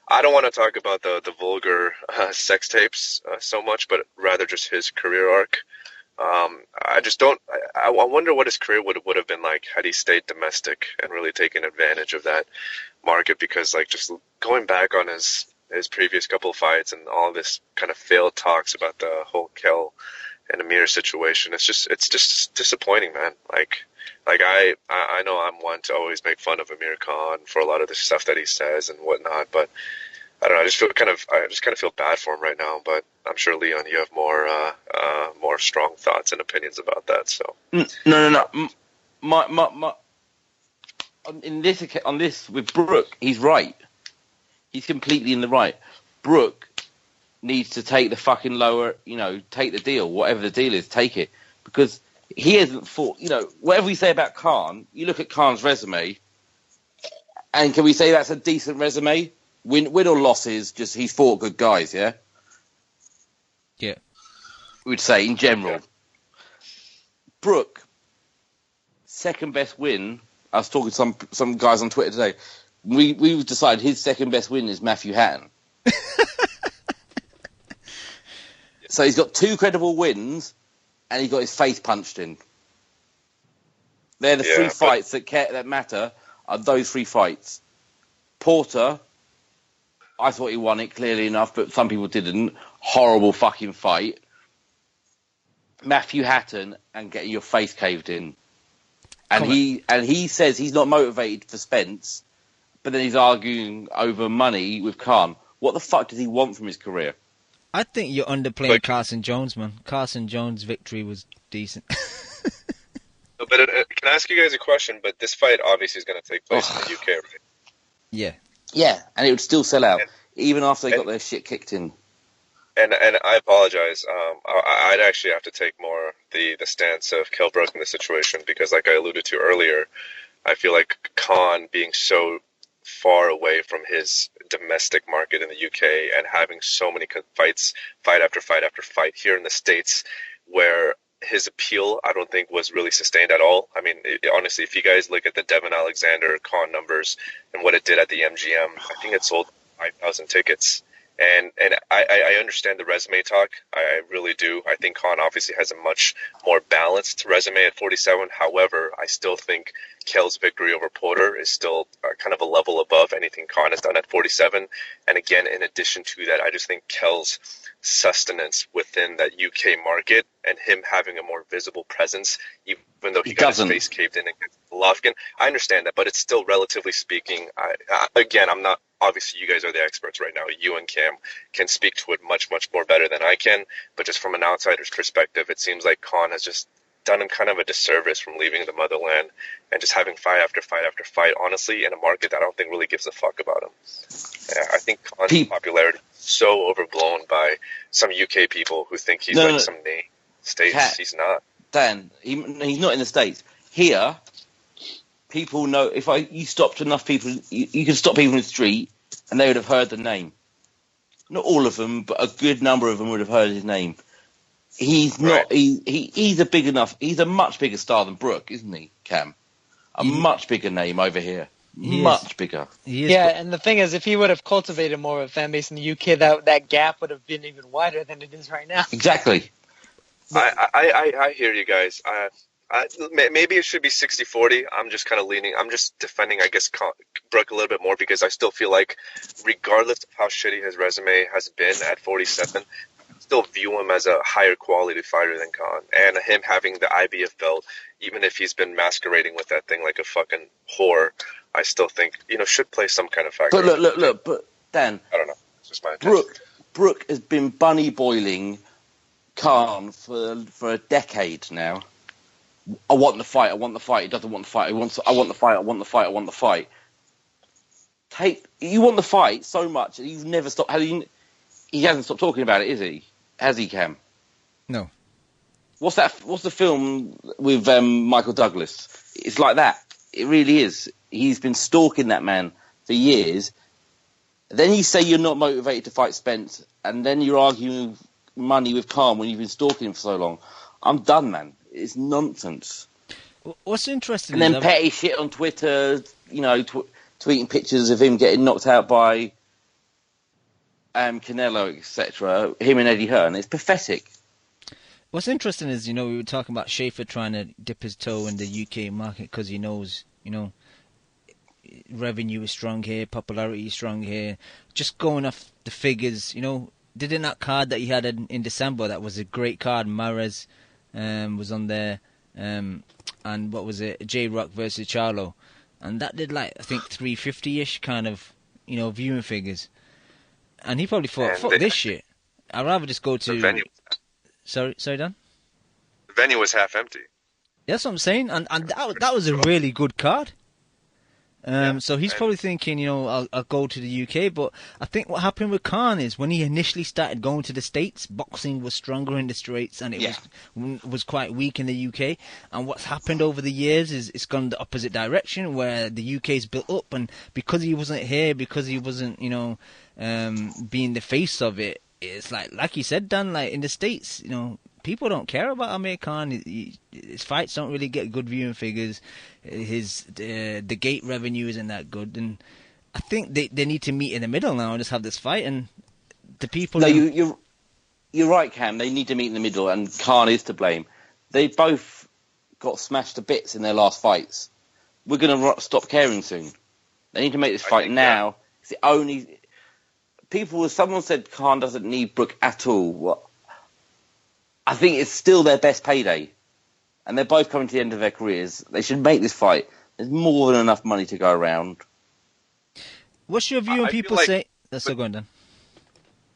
I don't want to talk about the vulgar sex tapes so much, but rather just his career arc. I just don't. I wonder what his career would have been like had he stayed domestic and really taken advantage of that market. Because like just going back on his previous couple of fights and all this kind of failed talks about the whole Kell and Amir situation, it's just disappointing, man. Like I know I'm one to always make fun of Amir Khan for a lot of the stuff that he says and whatnot, but I don't know. I just kind of feel bad for him right now. But I'm sure, Leon, you have more strong thoughts and opinions about that. So No. My on this with Brooke, he's right. He's completely in the right. Brooke needs to take the fucking lower, take the deal, whatever the deal is, take it, because he hasn't fought. Whatever we say about Khan, you look at Khan's resume, and can we say that's a decent resume? Win or losses, just he's fought good guys, yeah? Yeah. We'd say, in general. Yeah. Brooke, second best win, I was talking to some guys on Twitter today, we've decided his second best win is Matthew Hatton. So he's got 2 credible wins, and he got his face punched in. They're the 3 fights that matter, are those 3 fights. Porter, I thought he won it clearly enough, but some people didn't. Horrible fucking fight. Matthew Hatton and getting your face caved in. And he says he's not motivated for Spence, but then he's arguing over money with Khan. What the fuck does he want from his career? I think you're underplaying Carson Jones, man. Carson Jones' victory was decent. But can I ask you guys a question? But this fight obviously is going to take place in the UK, right? Yeah. Yeah, and it would still sell out, even after they got their shit kicked in. And I apologize. I'd actually have to take more the stance of Kell Brook in this situation, because like I alluded to earlier, I feel like Khan being so far away from his domestic market in the UK and having so many fights, fight after fight after fight here in the States, where his appeal, I don't think, was really sustained at all. I mean, honestly, if you guys look at the Devin Alexander Khan numbers and what it did at the MGM, I think it sold 5,000 tickets. And I understand the resume talk. I really do. I think Khan obviously has a much more balanced resume at 47. However, I still think Kell's victory over Porter is still kind of a level above anything Khan has done at 47. And again, in addition to that, I just think Kell's sustenance within that UK market and him having a more visible presence, even though he got his face caved in against Golovkin. I understand that, but it's still, relatively speaking, I'm not, obviously you guys are the experts right now. You and Cam can speak to it much, much more better than I can, but just from an outsider's perspective, it seems like Khan has just done him kind of a disservice from leaving the motherland and just having fight after fight after fight, honestly, in a market that I don't think really gives a fuck about him. I think Khan's popularity is so overblown by some UK people who think he's some name. States, he's not. Dan, he's not in the States. Here, people know, you stopped enough people, you can stop people in the street and they would have heard the name. Not all of them, but a good number of them would have heard his name. He's not, he's a much bigger star than Brooke, isn't he, Cam? Much bigger name over here. Much bigger. Yeah, and the thing is, if he would have cultivated more of a fan base in the UK, that gap would have been even wider than it is right now. Exactly. I hear you guys. Maybe it should be 60-40. I'm just kind of leaning. I'm just defending, I guess, Brooke a little bit more, because I still feel like, regardless of how shitty his resume has been at 47, I still view him as a higher quality fighter than Khan. And him having the IBF belt, even if he's been masquerading with that thing like a fucking whore, I still think, should play some kind of factor. But look, but Dan, I don't know. It's just my opinion. Brooke has been bunny boiling Khan for a decade now. I want the fight. He doesn't want the fight. I want the fight. You want the fight so much that you've never stopped. He hasn't stopped talking about it, is he? Has he, Cam? No. What's the film with Michael Douglas? It's like that. It really is. He's been stalking that man for years. Then you say you're not motivated to fight Spence, and then you're arguing money with Khan when you've been stalking him for so long. I'm done, man. It's nonsense. What's interesting, and then petty shit on Twitter, tweeting pictures of him getting knocked out by Canelo, etc. Him and Eddie Hearn. It's pathetic. What's interesting is, we were talking about Schaefer trying to dip his toe in the UK market because he knows, revenue is strong here, popularity is strong here. Just going off the figures, didn't that card that he had in December, that was a great card. Mares was on there, and what was it? J-Rock versus Charlo, and that did I think 350-ish kind of, viewing figures. And he probably thought, fuck this shit. I'd rather just go to... The venue. Sorry, Dan? The venue was half empty. That's what I'm saying. And that was a really good card. So he's probably thinking, I'll go to the UK. But I think what happened with Khan is when he initially started going to the States, boxing was stronger in the States and it was quite weak in the UK. And what's happened over the years is it's gone the opposite direction, where the UK's built up, and because he wasn't here, because he wasn't, being the face of it, it's like you said, Dan, like in the States, people don't care about Amir Khan. His fights don't really get good viewing figures. The gate revenue isn't that good, and I think they need to meet in the middle now and just have this fight. And the people. No, you're right, Cam. They need to meet in the middle, and Khan is to blame. They both got smashed to bits in their last fights. We're going to stop caring soon. They need to make this fight now. It's the only. Someone said Khan doesn't need Brook at all. Well, I think it's still their best payday. And they're both coming to the end of their careers. They should make this fight. There's more than enough money to go around. What's your view on people say... Let's go on, Dan.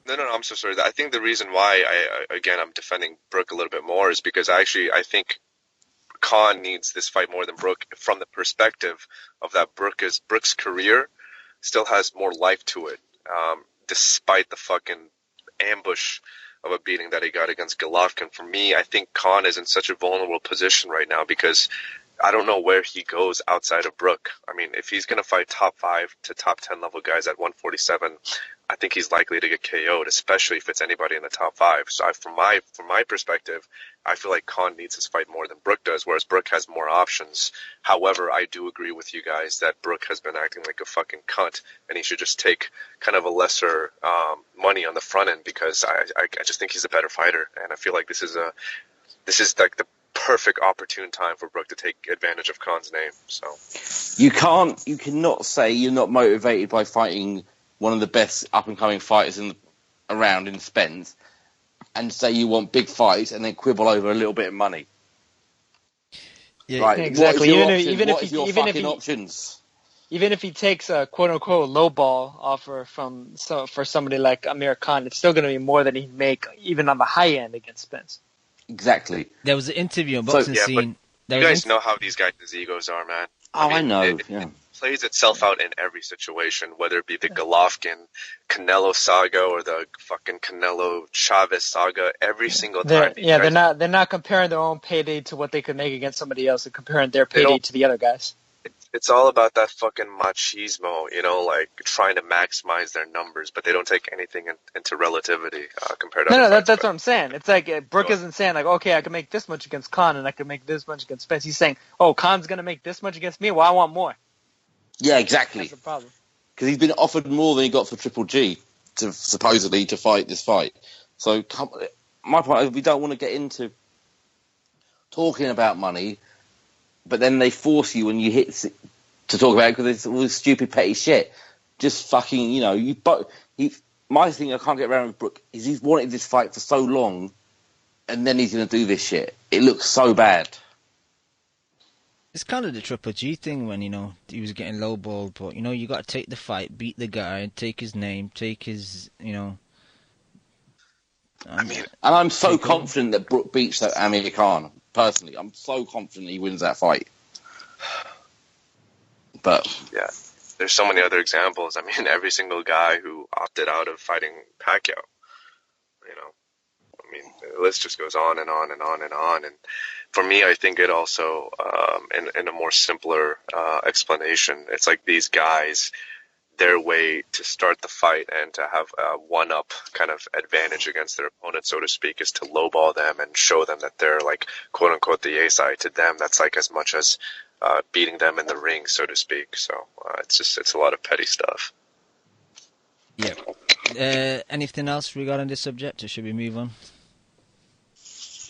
No, I'm so sorry. I think the reason why, I'm defending Brook a little bit more is because I think Khan needs this fight more than Brook from the perspective of that Brook's career still has more life to it. Despite the fucking ambush of a beating that he got against Golovkin. For me, I think Khan is in such a vulnerable position right now because I don't know where he goes outside of Brook. I mean, if he's going to fight top 5 to top 10 level guys at 147, I think he's likely to get KO'd, especially if it's anybody in the top 5. So from my perspective, I feel like Khan needs his fight more than Brook does, whereas Brook has more options. However, I do agree with you guys that Brook has been acting like a fucking cunt, and he should just take kind of a lesser money on the front end because I just think he's a better fighter, and I feel like this is like the perfect opportune time for Brook to take advantage of Khan's name. So you cannot say you're not motivated by fighting one of the best up-and-coming fighters around in Spence, and say you want big fights and then quibble over a little bit of money. Yeah, right. Exactly. Even if he takes a quote-unquote low-ball offer for somebody like Amir Khan, it's still going to be more than he'd make even on the high end against Spence. Exactly. There was an interview on Boxing Scene. You guys know how these guys' egos are, man. I know. It plays itself out in every situation, whether it be the Golovkin, Canelo saga, or the fucking Canelo Chavez saga. Every single time. They're not comparing their own payday to what they could make against somebody else. They're comparing their payday to the other guys. It's all about that fucking machismo, like trying to maximize their numbers, but they don't take anything into relativity compared to. That's what I'm saying. It's like Brook isn't saying like, okay, I can make this much against Khan and I can make this much against Spence. He's saying, oh, Khan's gonna make this much against me. Well, I want more. Yeah, exactly. That's the problem. Because he's been offered more than he got for Triple G supposedly to fight this fight. So my point is, we don't want to get into talking about money. But then they force you when you hit to talk about it because it's all this stupid petty shit. Just fucking, my thing I can't get around with Brook is he's wanted this fight for so long, and then he's going to do this shit. It looks so bad. It's kind of the Triple G thing when, he was getting lowballed, but, you got to take the fight, beat the guy, take his name, take his, And I'm so confident that Brook beats that Amir Khan. Personally, I'm so confident he wins that fight. But yeah, there's so many other examples. I mean, every single guy who opted out of fighting Pacquiao. The list just goes on and on and on and on. And for me, I think it also, in a more simpler explanation, it's like these guys, their way to start the fight and to have a one-up kind of advantage against their opponent, so to speak, is to lowball them and show them that they're like quote-unquote the A-side. To them, that's like as much as beating them in the ring, so to speak. So it's a lot of petty stuff. Yeah. Anything else regarding this subject, or should we move on?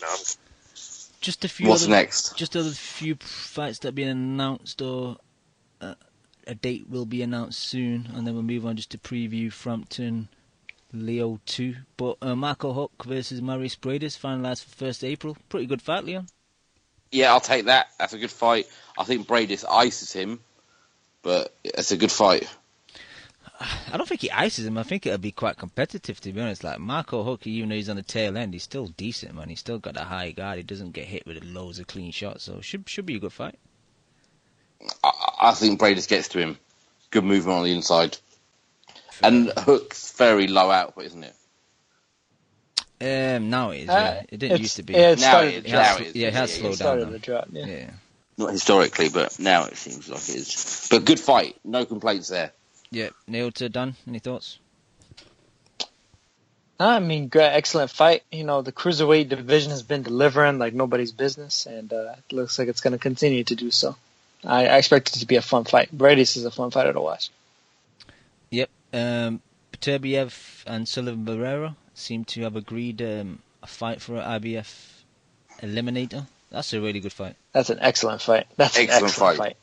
No. Just a few. What's next? Just other few fights that have been announced, or a date will be announced soon, and then we'll move on just to preview Frampton Leo 2. But Marco Huck versus Maurice Bradis finalised for 1st April. Pretty good fight, Leon. Yeah, I'll take that. That's a good fight. I think Bradis ices him, but it's a good fight. I don't think he ices him. I think it'll be quite competitive, to be honest. Like Marco Huck, even though he's on the tail end, he's still decent, man. He's still got a high guard. He doesn't get hit with loads of clean shots, so should be a good fight. I think Bradis gets to him. Good movement on the inside. And Hook's very low output, isn't it? Now it is. Yeah. It didn't used to be. Yeah, it has slowed down. To drop, yeah. Not historically, but now it seems like it is. But good fight. No complaints there. Yeah. Nailed to done. Any thoughts? I mean, great, excellent fight. The cruiserweight division has been delivering like nobody's business, and it looks like it's going to continue to do so. I expect it to be a fun fight. Bradis is a fun fighter to watch. Yep. Beterbiev and Sullivan Barrera seem to have agreed a fight for an IBF eliminator. That's a really good fight. That's an excellent fight. That's an excellent fight.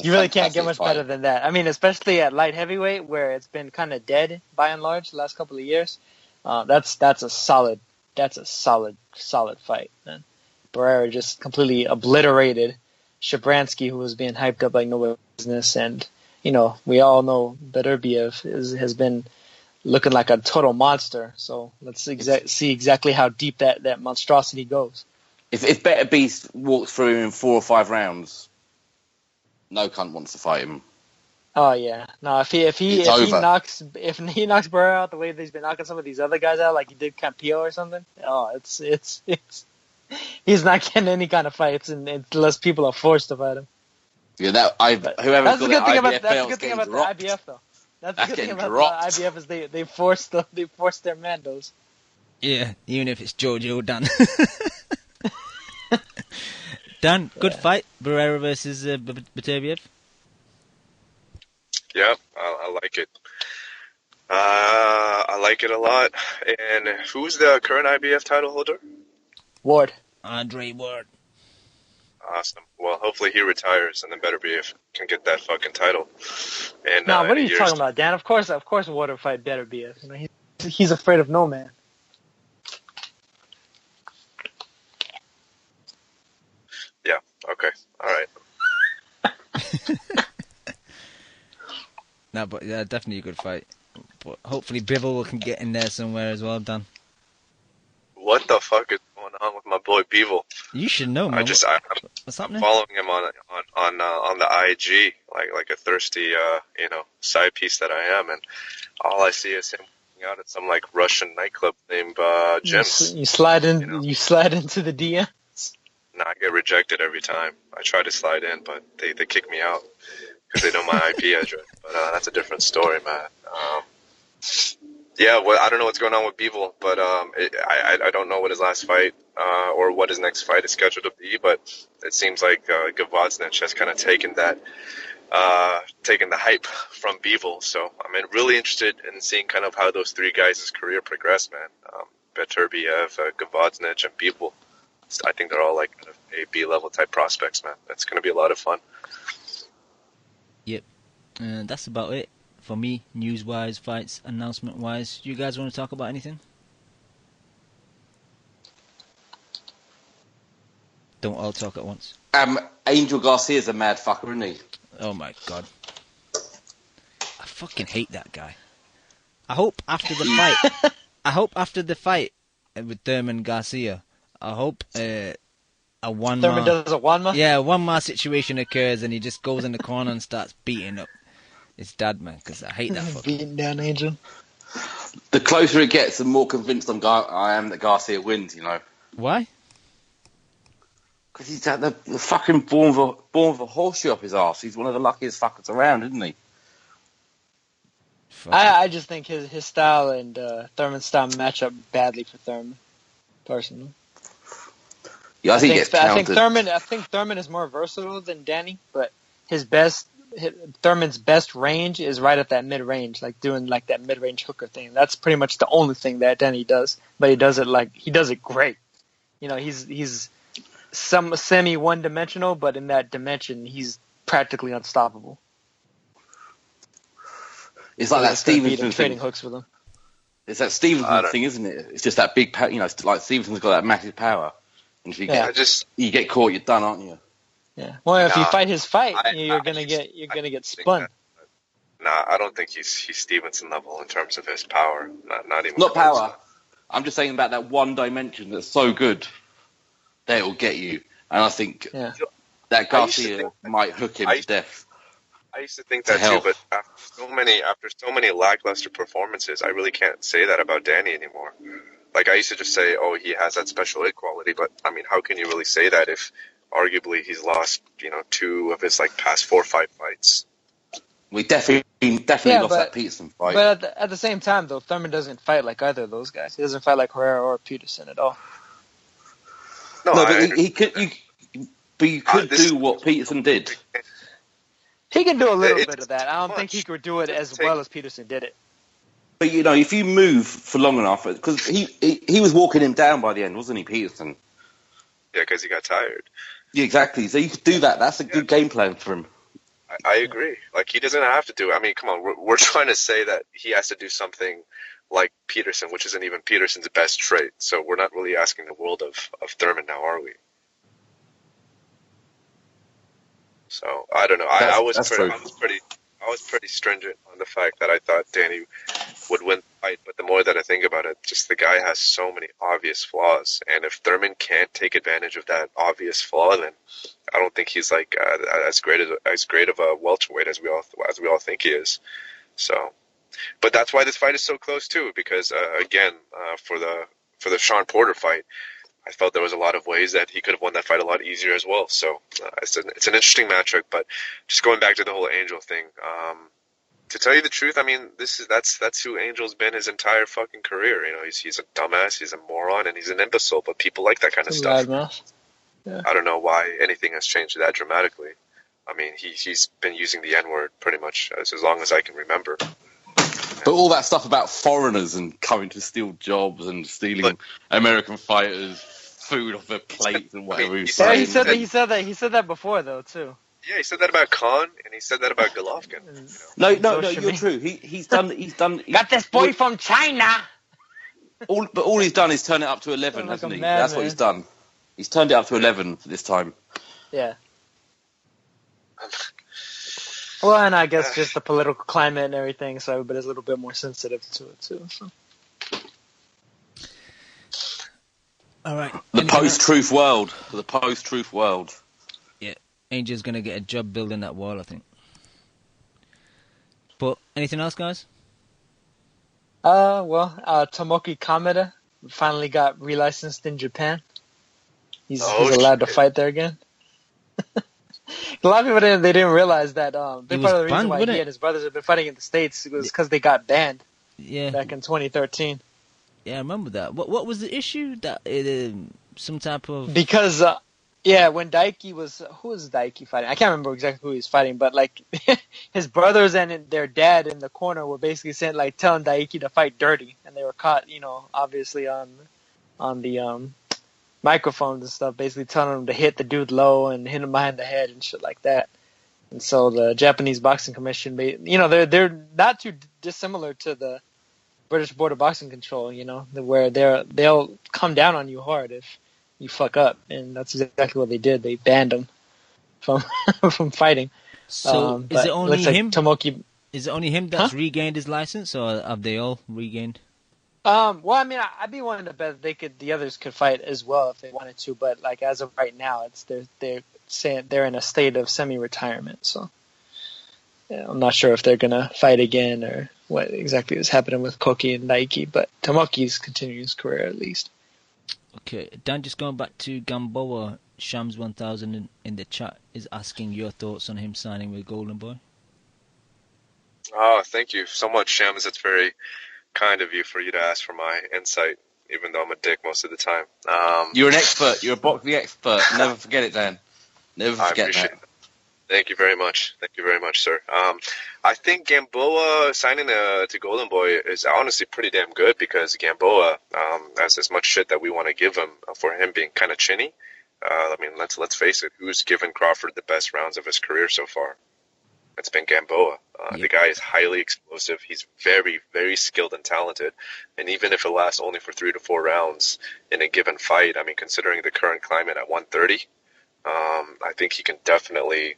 You really can't get much better than that. I mean, especially at light heavyweight, where it's been kind of dead by and large the last couple of years. That's a solid fight. Man. Barrera just completely obliterated Shabransky, who was being hyped up like nobody's business, and we all know Beterbiev has been looking like a total monster. So let's see exactly how deep that monstrosity goes. If Beterbiev walks through in 4 or 5 rounds, no cunt wants to fight him. Oh yeah, no. If he knocks Barrera out the way that he's been knocking some of these other guys out, like he did Campillo or something, it's he's not getting any kind of fights unless people are forced to fight him. Yeah, that's the good thing about the IBF though. That's the good thing about the IBF is they force their mandos. Yeah, even if it's Jojo Dan. Dan, good fight. Barrera versus Beterbiev. Yeah, I like it. I like it a lot. And who's the current IBF title holder? Ward. Andre Ward. Awesome. Well, hopefully he retires, and then Beterbiev can get that fucking title. And what are you talking about, Dan? Of course, Ward will fight Beterbiev. He's afraid of no man. Yeah. Okay. All right. No, but yeah, definitely a good fight. But hopefully Bivol can get in there somewhere as well, Dan. What the fuck is going on with my boy Bivol? You should know, man. What's happening? Following him on the IG, like a thirsty side piece that I am, and all I see is him out at some like Russian nightclub named Jim's. You slide in. You slide into the DM. Nah, I get rejected every time. I try to slide in, but they kick me out because they know my IP address. But that's a different story, man. Yeah, well, I don't know what's going on with Bivol, but I don't know what his last fight or what his next fight is scheduled to be. But it seems like Gvozdyk has kind of taken the hype from Bivol. So I'm really interested in seeing kind of how those 3 guys' career progress, man. Beterbiev, Gvozdyk, and Bivol. I think they're all like kind of A, B-level type prospects, man. That's going to be a lot of fun. Yep. That's about it for me, news-wise, fights, announcement-wise. You guys want to talk about anything? Don't all talk at once. Angel Garcia's a mad fucker, isn't he? Oh my god. I fucking hate that guy. I hope after the fight with Thurman Garcia, I hope a one Thurman does a Wanma? Yeah, a Wanma situation occurs and he just goes in the corner and starts beating up his dad, man, because I hate that fucker. Beating down Angel. The closer it gets, the more convinced I am that Garcia wins, Why? Because he's at the fucking born with a horseshoe up his arse. He's one of the luckiest fuckers around, isn't he? I just think his style and Thurman's style match up badly for Thurman, personally. Yeah, I think Thurman is more versatile than Danny, but Thurman's best range is right at that mid range, like doing like that mid range hooker thing. That's pretty much the only thing that Danny does, but he does it great. He's some semi one dimensional, but in that dimension, he's practically unstoppable. It's like that Stevenson trading hooks with him. It's that Stevenson thing, isn't it? It's just that big power. Like Stevenson's got that massive power. And if you get caught, you're done, aren't you? Yeah. Well, if you fight his fight, you're gonna get spun. I don't think he's Stevenson level in terms of his power. Not even Not close. power. I'm just saying about that one dimension that's so good that it will get you. And I think that Garcia might hook him to death. I used to think that too, but after so many lackluster performances, I really can't say that about Danny anymore. Like, I used to just say, oh, he has that special hit quality, but I mean, how can you really say that if arguably he's lost, 2 of his past 4 or 5 fights? We definitely lost that Peterson fight. But at the same time, though, Thurman doesn't fight like either of those guys. He doesn't fight like Herrera or Peterson at all. No, but he could. But you could do what Peterson did. He can do a little bit of that. I don't think he could do it as well as Peterson did it. But if you move for long enough, because he was walking him down by the end, wasn't he, Peterson? Yeah, because he got tired. Yeah, exactly. So you could do that. That's a good game plan for him. I agree. Like, he doesn't have to do it. I mean, come on. We're trying to say that he has to do something like Peterson, which isn't even Peterson's best trait. So we're not really asking the world of Thurman now, are we? So I don't know. I was pretty stringent on the fact that I thought Danny would win the fight, but the more that I think about it, just the guy has so many obvious flaws, and if Thurman can't take advantage of that obvious flaw, then I don't think he's as great of a welterweight as we all think he is. So, but that's why this fight is so close too, because for the Sean Porter fight, I felt there was a lot of ways that he could have won that fight a lot easier as well. So it's an interesting matchup. But just going back to the whole Angel thing, to tell you the truth, I mean, that's who Angel's been his entire fucking career. He's a dumbass, he's a moron, and he's an imbecile. But people like that kind of stuff. Yeah. I don't know why anything has changed that dramatically. I mean, he's been using the N-word pretty much as long as I can remember. But all that stuff about foreigners and coming to steal jobs and stealing American fighters' food off their plates and whatever he said. He said that before though too. Yeah, he said that about Khan and he said that about Golovkin. No, you're true. He's done. Got this boy from China. All he's done is turn it up to 11, hasn't he? That's what he's done. He's turned it up to 11 this time. Yeah. Well, and I guess just the political climate and everything, so everybody's a little bit more sensitive to it too. So. All right. The post-truth world. Yeah, Angel's gonna get a job building that wall, I think. But anything else, guys? Tomoki Kameda finally got relicensed in Japan. He's allowed to fight there again. A lot of people didn't realize that big part of the reason why he and his brothers have been fighting in the States was because they got banned back in 2013. Yeah, I remember that. What was the issue? That some type of... Because, when Daiki was... Who was Daiki fighting? I can't remember exactly who he was fighting, but his brothers and their dad in the corner were basically saying, telling Daiki to fight dirty. And they were caught, obviously on the... microphones and stuff, basically telling him to hit the dude low and hit him behind the head and shit like that. And so the Japanese Boxing Commission, they're not too dissimilar to the British Board of Boxing Control, where they'll come down on you hard if you fuck up, and that's exactly what they did. They banned him from from fighting. So is it only him? Tomoki... Is it only him that's regained his license, or have they all regained? Well, I mean, I'd be willing to bet the others could fight as well if they wanted to, but as of right now, they're saying they're in a state of semi-retirement. So, I'm not sure if they're gonna fight again or what exactly is happening with Koki and Daiki, but Tomoki's continuing his career at least. Okay, Dan, just going back to Gamboa, Shams 1000 in the chat is asking your thoughts on him signing with Golden Boy. Oh, thank you so much, Shams. It's very kind of you for you to ask for my insight, even though I'm a dick most of the time. You're an expert. You're a boxing expert. Never forget it, Dan. Never forget that. It. Thank you very much. Thank you very much, sir. I think Gamboa signing to Golden Boy is honestly pretty damn good because Gamboa has as much shit that we want to give him for him being kind of chinny. I mean, let's face it. Who's given Crawford the best rounds of his career so far? It's been Gamboa. The guy is highly explosive. He's very, very skilled and talented. And even if it lasts only for 3 to 4 rounds in a given fight, I mean, considering the current climate at 130, I think he can definitely,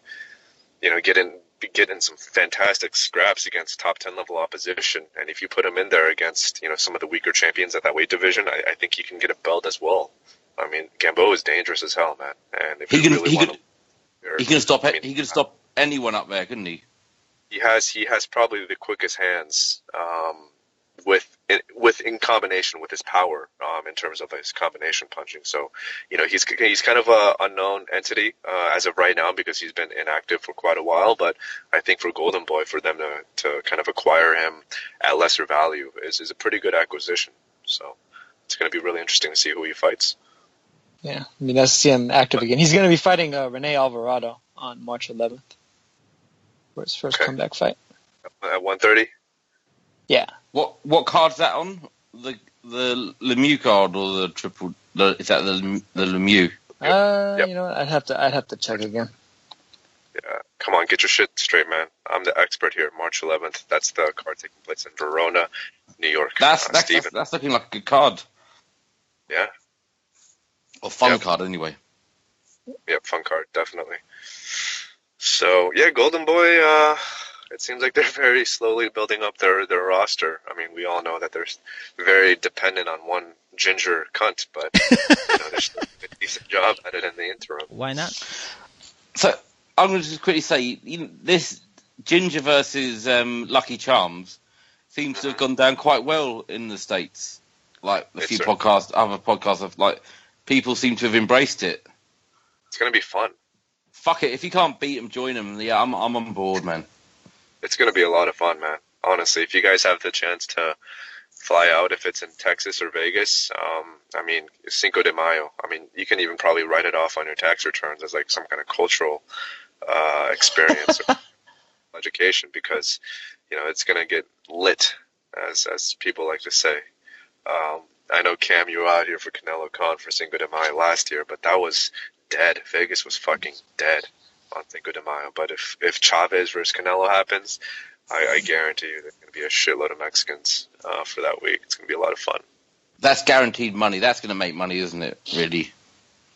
get in be getting some fantastic scraps against top 10 level opposition. And if you put him in there against, some of the weaker champions at that weight division, I think he can get a belt as well. I mean, Gamboa is dangerous as hell, man. And if he can stop anyone up there, couldn't he? He has probably the quickest hands, in combination with his power, in terms of his combination punching. So, he's kind of a unknown entity as of right now because he's been inactive for quite a while. But I think for Golden Boy, for them to kind of acquire him at lesser value is a pretty good acquisition. So it's going to be really interesting to see who he fights. Yeah, I mean, that's see him active again. He's going to be fighting Rene Alvarado on March 11th for his first comeback fight. At 130? Yeah. What card's that on? The Lemieux card or the triple? Is that the Lemieux? Yep. You know what? I'd have to check again. Yeah, come on, get your shit straight, man. I'm the expert here. March 11th. That's the card taking place in Verona, New York. That's looking like a good card. Yeah. Or fun card, anyway. Yep, fun card, definitely. So, yeah, Golden Boy, it seems like they're very slowly building up their roster. I mean, we all know that they're very dependent on one ginger cunt, but they're still doing a decent job at it in the interim. Why not? So, I'm going to just quickly say, this Ginger versus Lucky Charms seems to have gone down quite well in the States. Like, other podcasts have, like, people seem to have embraced it. It's going to be fun. Fuck it. If you can't beat them, join them. Yeah, I'm on board, man. It's going to be a lot of fun, man. Honestly, if you guys have the chance to fly out, if it's in Texas or Vegas, I mean, Cinco de Mayo. I mean, you can even probably write it off on your tax returns as like some kind of cultural experience or education because, it's going to get lit, as people like to say. I know, Cam, you were out here for Canelo Con for Cinco de Mayo last year, but that was dead. Vegas was fucking dead on Cinco de Mayo. But if Chavez versus Canelo happens, I guarantee you there's going to be a shitload of Mexicans for that week. It's going to be a lot of fun. That's guaranteed money. That's going to make money, isn't it? Really?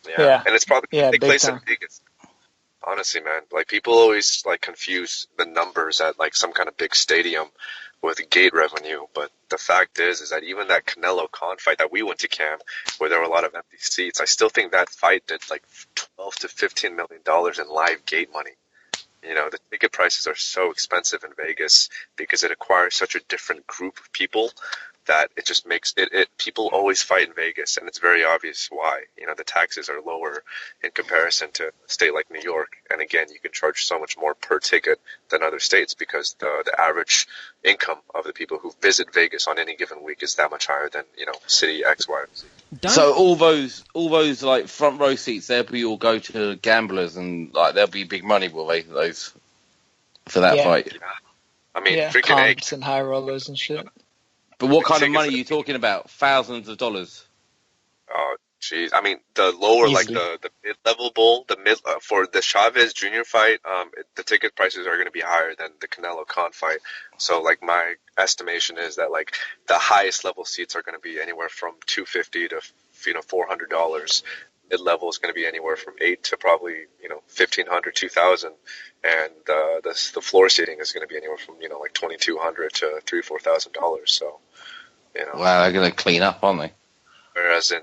Yeah. And it's probably a big place time. in Vegas. Honestly, man, like people always like confuse the numbers at like some kind of big stadium with gate revenue, but the fact is that even that Canelo Con fight that we went to, Cam, where there were a lot of empty seats, I still think that fight did like $12 to $15 million in live gate money. The ticket prices are so expensive in Vegas because it acquires such a different group of people that it just makes it people always fight in Vegas, and it's very obvious why. The taxes are lower in comparison to a state like New York, and again, you can charge so much more per ticket than other states because the average income of the people who visit Vegas on any given week is that much higher than city X, Y, and Z. So all those like front row seats, they'll be all go to gamblers, and like there'll be big money, will they? Those for that fight. Yeah. I mean, freaking comps and high rollers and shit. But what kind of money are you talking about? Thousands of dollars? Oh, jeez. I mean, the lower, Easily. like the mid-level bowl, for the Chavez Jr. fight, the ticket prices are going to be higher than the Canelo Con fight. So, like, my estimation is that, like, the highest level seats are going to be anywhere from $250 to, $400. Mid-level is going to be anywhere from $800 to probably, $1,500, $2,000. And the floor seating is going to be anywhere from, like $2,200 to $3,000 to $4,000. So, Wow, they're going to clean up, aren't they? Whereas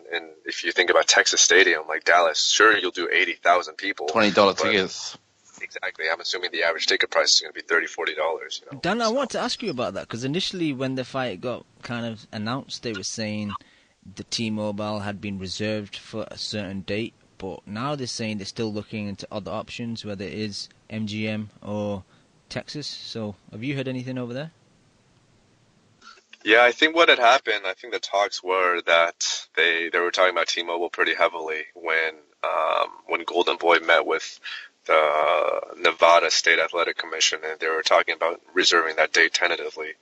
if you think about Texas Stadium, like Dallas, sure, you'll do 80,000 people. $20 tickets. Exactly. I'm assuming the average ticket price is going to be $30, $40. Dan, I want to ask you about that because initially when the fight got kind of announced, they were saying the T-Mobile had been reserved for a certain date, but now they're saying they're still looking into other options, whether it is MGM or Texas. So have you heard anything over there? Yeah, I think what had happened, I think the talks were that they were talking about T-Mobile pretty heavily when Golden Boy met with the Nevada State Athletic Commission, and they were talking about reserving that date tentatively.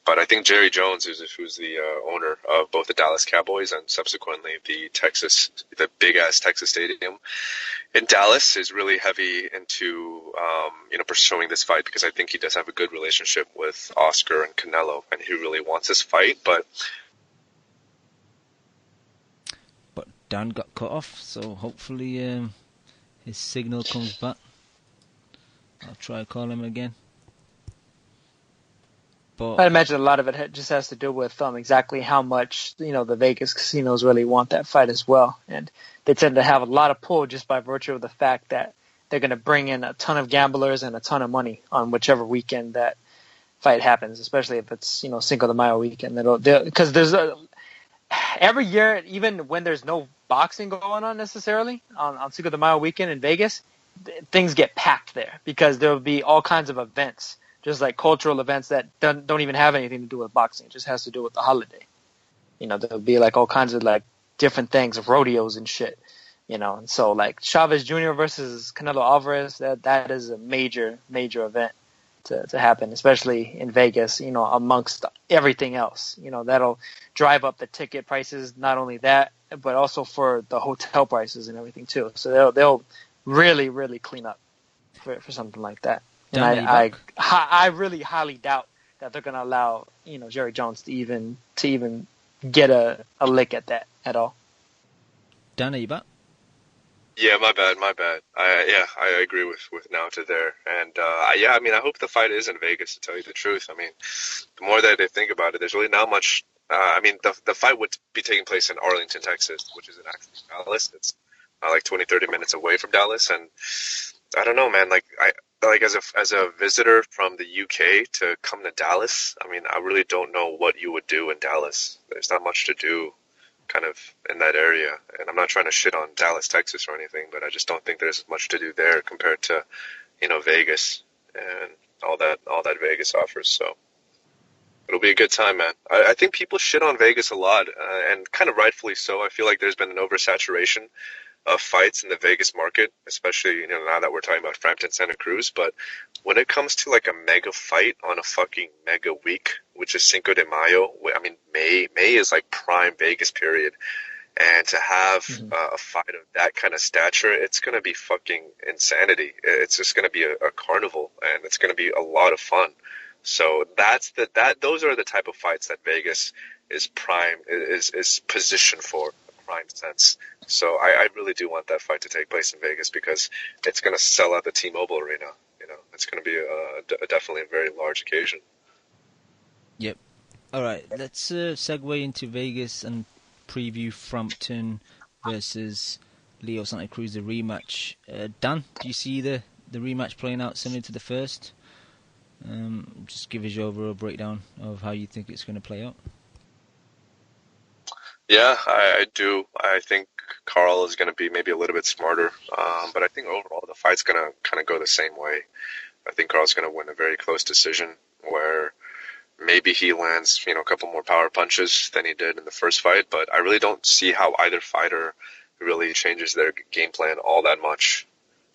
But I think Jerry Jones, who's the owner of both the Dallas Cowboys and subsequently the big-ass Texas Stadium in Dallas, is really heavy into pursuing this fight because I think he does have a good relationship with Oscar and Canelo, and he really wants this fight. But Dan got cut off, so hopefully his signal comes back. I'll try to call him again. But I imagine a lot of it just has to do with exactly how much the Vegas casinos really want that fight as well, and they tend to have a lot of pull just by virtue of the fact that they're going to bring in a ton of gamblers and a ton of money on whichever weekend that fight happens, especially if it's Cinco de Mayo weekend. Because there's every year, even when there's no boxing going on necessarily on Cinco de Mayo weekend in Vegas, things get packed there because there will be all kinds of events. Just like cultural events that don't even have anything to do with boxing. It just has to do with the holiday. There'll be like all kinds of like different things, rodeos and shit. And so like Chavez Jr. versus Canelo Alvarez, that is a major event to happen, especially in Vegas, amongst everything else. That'll drive up the ticket prices, not only that, but also for the hotel prices and everything too. So they'll really clean up for something like that. And I really highly doubt that they're going to allow Jerry Jones to even get a lick at that at all. Dan, are you back? Yeah, my bad. I agree with Nauta there, and I hope the fight is in Vegas. To tell you the truth, the more that they think about it, there's really not much. The fight would be taking place in Arlington, Texas, which isn't actually Dallas. It's like 20-30 minutes away from Dallas, and I don't know, man. As a visitor from the UK to come to Dallas, I really don't know what you would do in Dallas. There's not much to do kind of in that area. And I'm not trying to shit on Dallas, Texas or anything, but I just don't think there's much to do there compared to, Vegas and all that Vegas offers. So it'll be a good time, man. I think people shit on Vegas a lot, and kind of rightfully so. I feel like there's been an oversaturation of fights in the Vegas market, especially now that we're talking about Frampton, Santa Cruz. But when it comes to like a mega fight on a fucking mega week, which is Cinco de Mayo, May is like prime Vegas period, and to have a fight of that kind of stature, it's gonna be fucking insanity. It's just gonna be a carnival, and it's gonna be a lot of fun. So those are the type of fights that Vegas is positioned for. Sense. So I really do want that fight to take place in Vegas because it's going to sell out the T-Mobile Arena. It's going to be definitely a very large occasion. Yep. All right, let's segue into Vegas and preview Frampton versus Leo SantaCruz, the rematch. Dan, do you see the rematch playing out similar to the first? Just give us your overall breakdown of how you think it's going to play out. Yeah, I do. I think Carl is going to be maybe a little bit smarter, but I think overall the fight's going to kind of go the same way. I think Carl's going to win a very close decision where maybe he lands, a couple more power punches than he did in the first fight, but I really don't see how either fighter really changes their game plan all that much.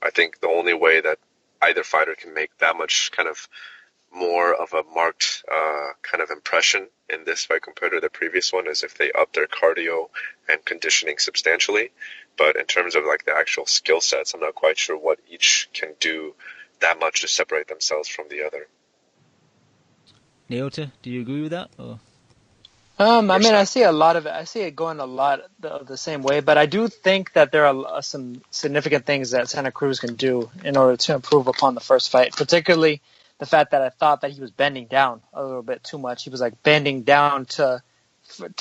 I think the only way that either fighter can make that much kind of more of a marked kind of impression in this fight compared to the previous one is if they up their cardio and conditioning substantially. But in terms of like the actual skill sets, I'm not quite sure what each can do that much to separate themselves from the other. Naota, do you agree with that? Or? I see it going a lot the same way, but I do think that there are some significant things that Santa Cruz can do in order to improve upon the first fight, particularly the fact that I thought that he was bending down a little bit too much. He was like bending down to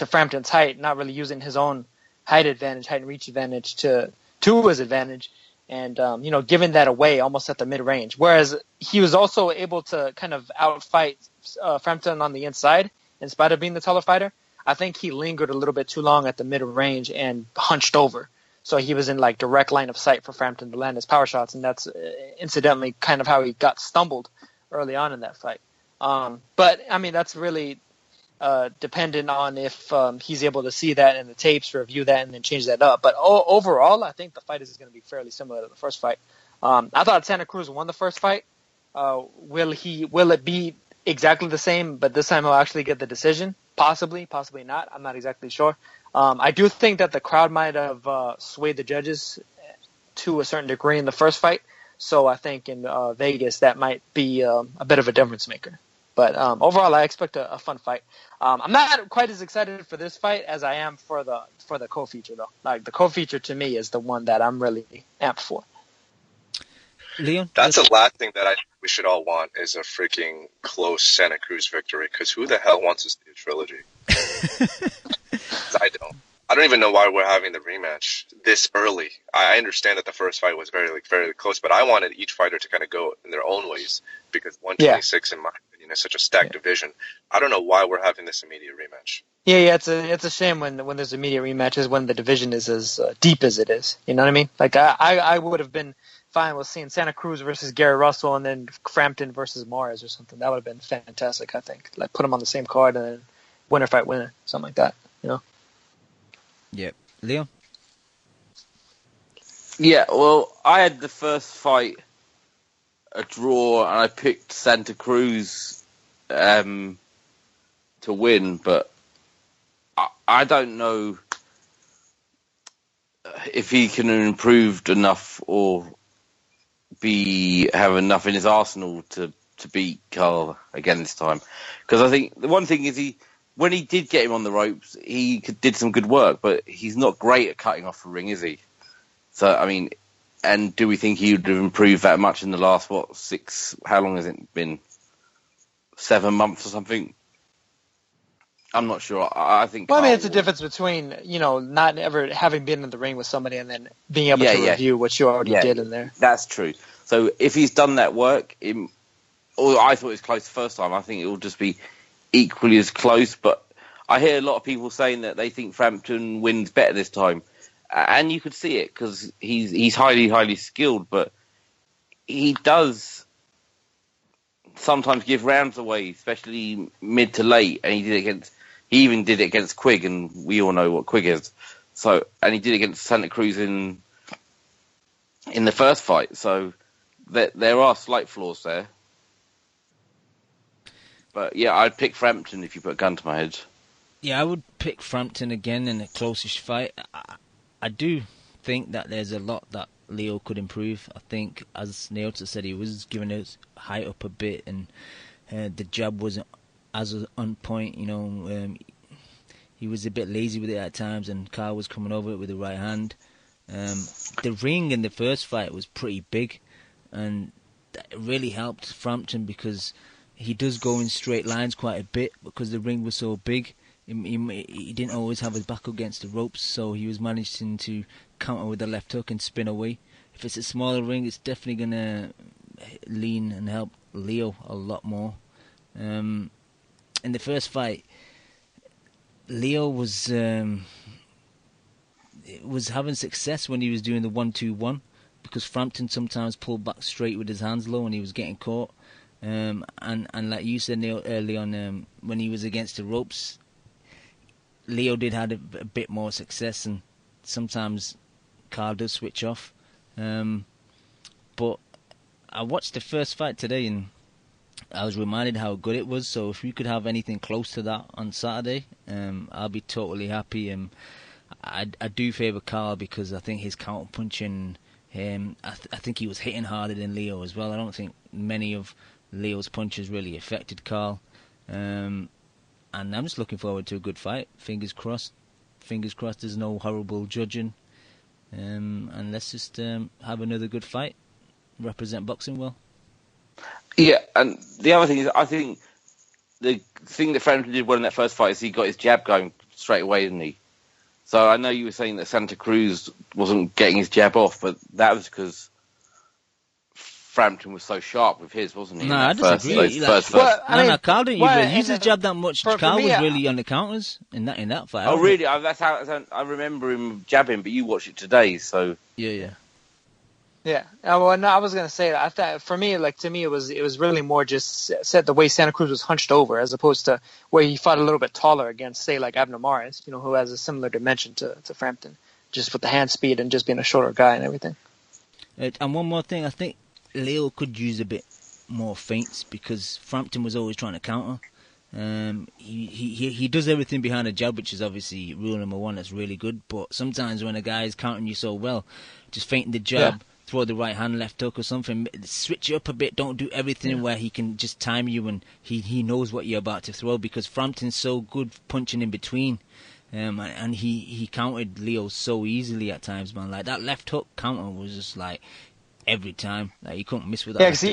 Frampton's height, not really using his own height and reach advantage to his advantage, and giving that away almost at the mid range. Whereas he was also able to kind of outfight Frampton on the inside in spite of being the taller fighter. I think he lingered a little bit too long at the mid range and hunched over. So he was in like direct line of sight for Frampton to land his power shots, and that's incidentally kind of how he got stumbled early on in that fight. But that's really dependent on if he's able to see that in the tapes, review that, and then change that up. But overall, I think the fight is going to be fairly similar to the first fight. I thought Santa Cruz won the first fight. Will it be exactly the same, but this time he'll actually get the decision? Possibly not. I'm not exactly sure. I do think that the crowd might have swayed the judges to a certain degree in the first fight. So I think in Vegas that might be a bit of a difference maker. But overall, I expect a fun fight. I'm not quite as excited for this fight as I am for the co-feature, though. Like the co-feature to me is the one that I'm really amped for. Leon? That's the last thing that we should all want is a freaking close Santa Cruz victory. Because who the hell wants to see a trilogy? 'Cause I don't. I don't even know why we're having the rematch this early. I understand that the first fight was very close, but I wanted each fighter to kind of go in their own ways because 126, in my opinion, is such a stacked division. I don't know why we're having this immediate rematch. Yeah, it's a shame when there's immediate rematches when the division is as deep as it is. You know what I mean? Like I would have been fine with seeing Santa Cruz versus Gary Russell and then Frampton versus Morris or something. That would have been fantastic. I think like put them on the same card and then winner fight winner, something like that. You know? Yep. Leon? Yeah, well, I had the first fight a draw, and I picked Santa Cruz to win, but I don't know if he can have improved enough or have enough in his arsenal to beat Carl again this time. Because I think the one thing is when he did get him on the ropes, he did some good work, but he's not great at cutting off the ring, is he? So, I mean, and do we think he would have improved that much in the last, how long has it been? 7 months or something? I'm not sure. I think. Well, I mean, it's a difference between not ever having been in the ring with somebody and then being able to review what you already did in there. That's true. So if he's done that work, or I thought it was close the first time, I think it will just be equally as close. But I hear a lot of people saying that they think Frampton wins better this time, and you could see it because he's highly, highly skilled, but he does sometimes give rounds away, especially mid to late, and he even did it against Quigg, and we all know what Quigg is. So, and he did it against Santa Cruz in the first fight. So there are slight flaws there. But yeah, I'd pick Frampton if you put a gun to my head. Yeah, I would pick Frampton again in the closest fight. I do think that there's a lot that Leo could improve. I think, as Naota said, he was giving his height up a bit, and the jab wasn't as on point. He was a bit lazy with it at times, and Carl was coming over it with the right hand. The ring in the first fight was pretty big, and that really helped Frampton because he does go in straight lines quite a bit because the ring was so big. He didn't always have his back against the ropes, so he was managing to counter with the left hook and spin away. If it's a smaller ring, it's definitely going to lean and help Leo a lot more. In the first fight, Leo was having success when he was doing the 1-2-1 because Frampton sometimes pulled back straight with his hands low and he was getting caught. And like you said, Neil, early on, when he was against the ropes, Leo did have a bit more success, and sometimes Carl does switch off. But I watched the first fight today, and I was reminded how good it was. So if we could have anything close to that on Saturday, I'll be totally happy. I do favour Carl because I think his counter punching, I think he was hitting harder than Leo as well. I don't think many of Leo's punches really affected Carl. And I'm just looking forward to a good fight. Fingers crossed. Fingers crossed there's no horrible judging. And let's just have another good fight. Represent boxing well. Yeah, and the other thing is, I think the thing that Frampton did well in that first fight is he got his jab going straight away, didn't he? So I know you were saying that Santa Cruz wasn't getting his jab off, but that was because Frampton was so sharp with his, wasn't he? No, I disagree. Carl didn't even use his jab that much. Carl was really on the counters in that fight. Oh, really? That's how I remember him jabbing, but you watched it today, so... Yeah. Yeah. Well, no, I was gonna say that. I thought for me, to me, it was really more just said the way Santa Cruz was hunched over, as opposed to where he fought a little bit taller against, say, like Abner Mares, who has a similar dimension to Frampton, just with the hand speed and just being a shorter guy and everything. And one more thing, I think Leo could use a bit more feints because Frampton was always trying to counter. He does everything behind a jab, which is obviously rule number one. That's really good. But sometimes when a guy is countering you so well, just feinting the jab, throw the right hand, left hook or something, switch it up a bit. Don't do everything where he can just time you and he knows what you're about to throw because Frampton's so good punching in between. And he countered Leo so easily at times, man. Like that left hook counter was just like every time. Like, you couldn't miss with that. Yeah, because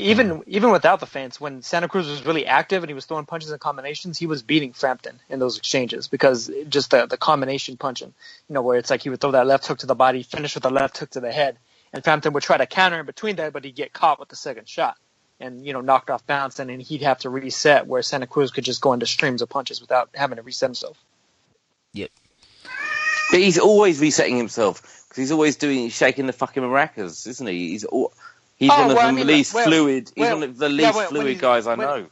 even without the fans, when Santa Cruz was really active and he was throwing punches and combinations, he was beating Frampton in those exchanges because just the combination punching, where it's like he would throw that left hook to the body, finish with a left hook to the head, and Frampton would try to counter in between that, but he'd get caught with the second shot and, knocked off balance, and then he'd have to reset where Santa Cruz could just go into streams of punches without having to reset himself. Yep. But he's always resetting himself because he's always shaking the fucking maracas, isn't he? He's one of the least fluid. He's one of the least fluid guys I know.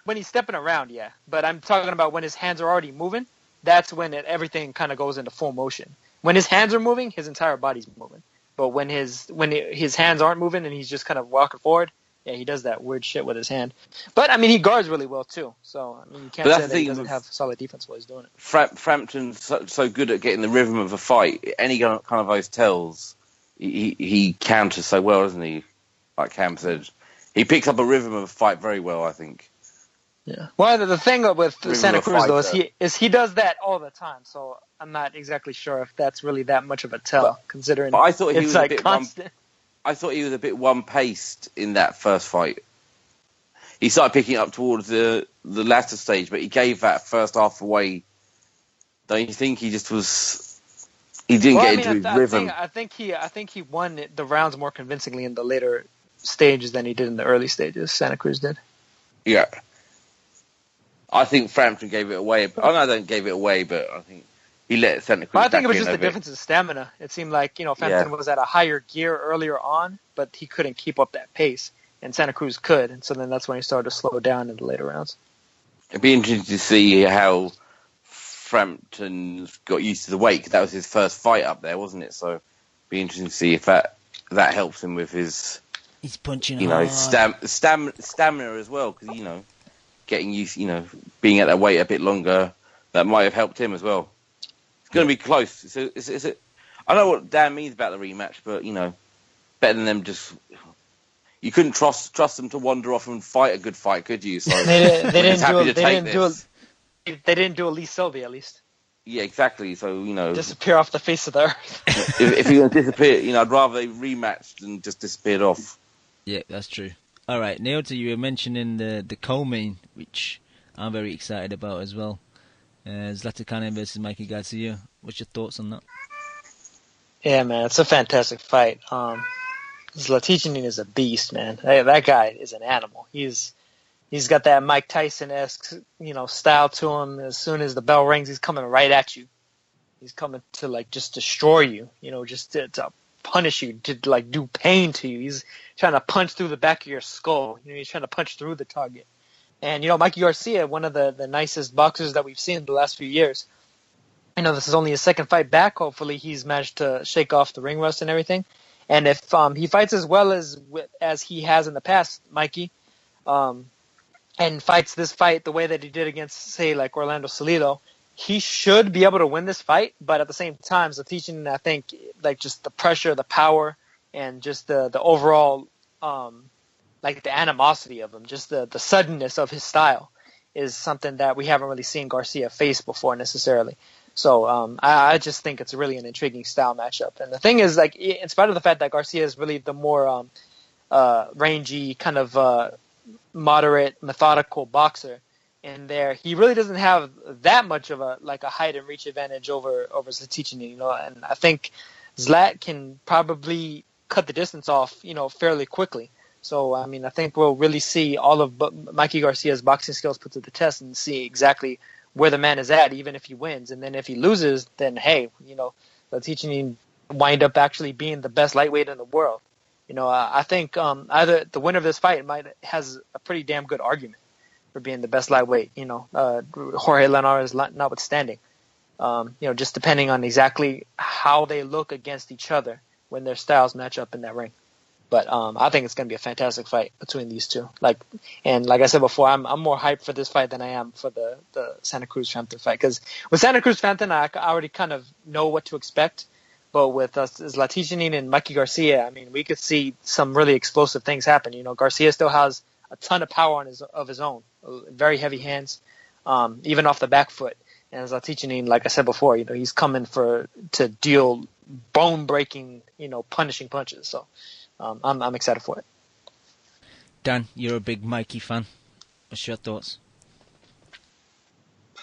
When he's stepping around, yeah. But I'm talking about when his hands are already moving. That's when everything kind of goes into full motion. When his hands are moving, his entire body's moving. But when his hands aren't moving and he's just kind of walking forward, yeah, he does that weird shit with his hand. But, I mean, he guards really well, too. So, I mean, you can't say that he doesn't have solid defense while he's doing it. Frampton's so good at getting the rhythm of a fight. Any kind of those tells, he counters so well, doesn't he? Like Cam said. He picks up a rhythm of a fight very well, I think. Yeah. Well, the thing with Santa Cruz, though, is he does that all the time. So, I'm not exactly sure if that's really that much of a tell, considering but I thought he was like constant. I thought he was a bit one-paced in that first fight. He started picking up towards the latter stage, but he gave that first half away. Don't you think he just was? He didn't get into his rhythm. I think he won the rounds more convincingly in the later stages than he did in the early stages. Santa Cruz did. Yeah, I think Frampton gave it away. I don't gave it away, but I think he let Santa Cruz. I think it was just the difference in stamina. It seemed like Frampton was at a higher gear earlier on, but he couldn't keep up that pace, and Santa Cruz could, and so then that's when he started to slow down in the later rounds. It'd be interesting to see how Frampton got used to the weight, 'cause that was his first fight up there, wasn't it? So it'd be interesting to see if that helps him with his he's punching hard. Stamina as well, because getting used, being at that weight a bit longer, that might have helped him as well. Going to be close. So is it? I know what Dan means about the rematch, but better than them just. You couldn't trust them to wander off and fight a good fight, could you? So they didn't do a Lee Selby at least. Yeah, exactly. So disappear off the face of the earth. if you're going to disappear, I'd rather they rematched than just disappeared off. Yeah, that's true. All right, Naota, you were mentioning the co-main, which I'm very excited about as well. Zlatan versus Mikey Garcia. What's your thoughts on that? Yeah, man, it's a fantastic fight. Zlatan is a beast, man. That guy is an animal. He's got that Mike Tyson-esque, style to him. As soon as the bell rings, he's coming right at you. He's coming to just destroy you. Just to punish you, to do pain to you. He's trying to punch through the back of your skull. He's trying to punch through the target. And, Mikey Garcia, one of the nicest boxers that we've seen in the last few years. This is only his second fight back. Hopefully he's managed to shake off the ring rust and everything. And if he fights as well as he has in the past, Mikey, and fights this fight the way that he did against, say, like Orlando Salido, he should be able to win this fight. But at the same time, Zlatan, I think, just the pressure, the power, and just the overall the animosity of him, just the suddenness of his style is something that we haven't really seen Garcia face before necessarily. So I just think it's really an intriguing style matchup. And the thing is, in spite of the fact that Garcia is really the more rangy, kind of moderate, methodical boxer in there, he really doesn't have that much of a height and reach advantage over Zlatan, and I think Zlat can probably cut the distance off, fairly quickly. So, I mean, I think we'll really see all of Mikey Garcia's boxing skills put to the test and see exactly where the man is at, even if he wins. And then if he loses, then, hey, Zlatan wind up actually being the best lightweight in the world. I think either the winner of this fight has a pretty damn good argument for being the best lightweight, Jorge Linares notwithstanding. Just depending on exactly how they look against each other when their styles match up in that ring. But I think it's going to be a fantastic fight between these two. Like I said before, I'm more hyped for this fight than I am for the Santa Cruz-Frampton fight. Because with Santa Cruz-Frampton, I already kind of know what to expect. But with Zlatan and Mikey Garcia, I mean, we could see some really explosive things happen. Garcia still has a ton of power of his own, very heavy hands, even off the back foot. And Zlatan, like I said before, he's coming to deal bone-breaking, punishing punches. So I'm excited for it. Dan, you're a big Mikey fan. What's your thoughts?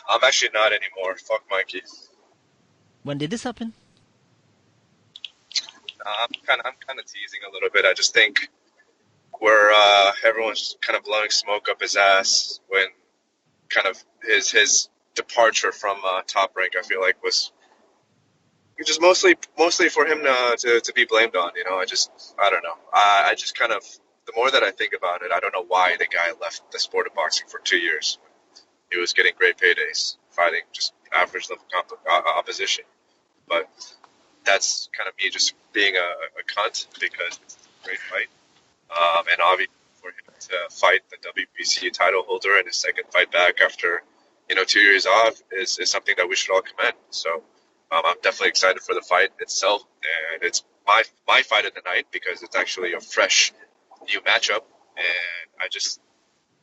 I'm actually not anymore. Fuck Mikey. When did this happen? I'm kind of teasing a little bit. I just think where everyone's kind of blowing smoke up his ass when kind of his departure from Top Rank, I feel like was just mostly for him to be blamed on. You know, I don't know. I just kind of, the more that I think about it, I don't know why the guy left the sport of boxing for 2 years. He was getting great paydays, fighting just average level opposition. But that's kind of me just being a cunt because it's a great fight. And obviously for him to fight the WBC title holder in his second fight back after, 2 years off is something that we should all commend. So I'm definitely excited for the fight itself. And it's my fight of the night because it's actually a fresh new matchup. And I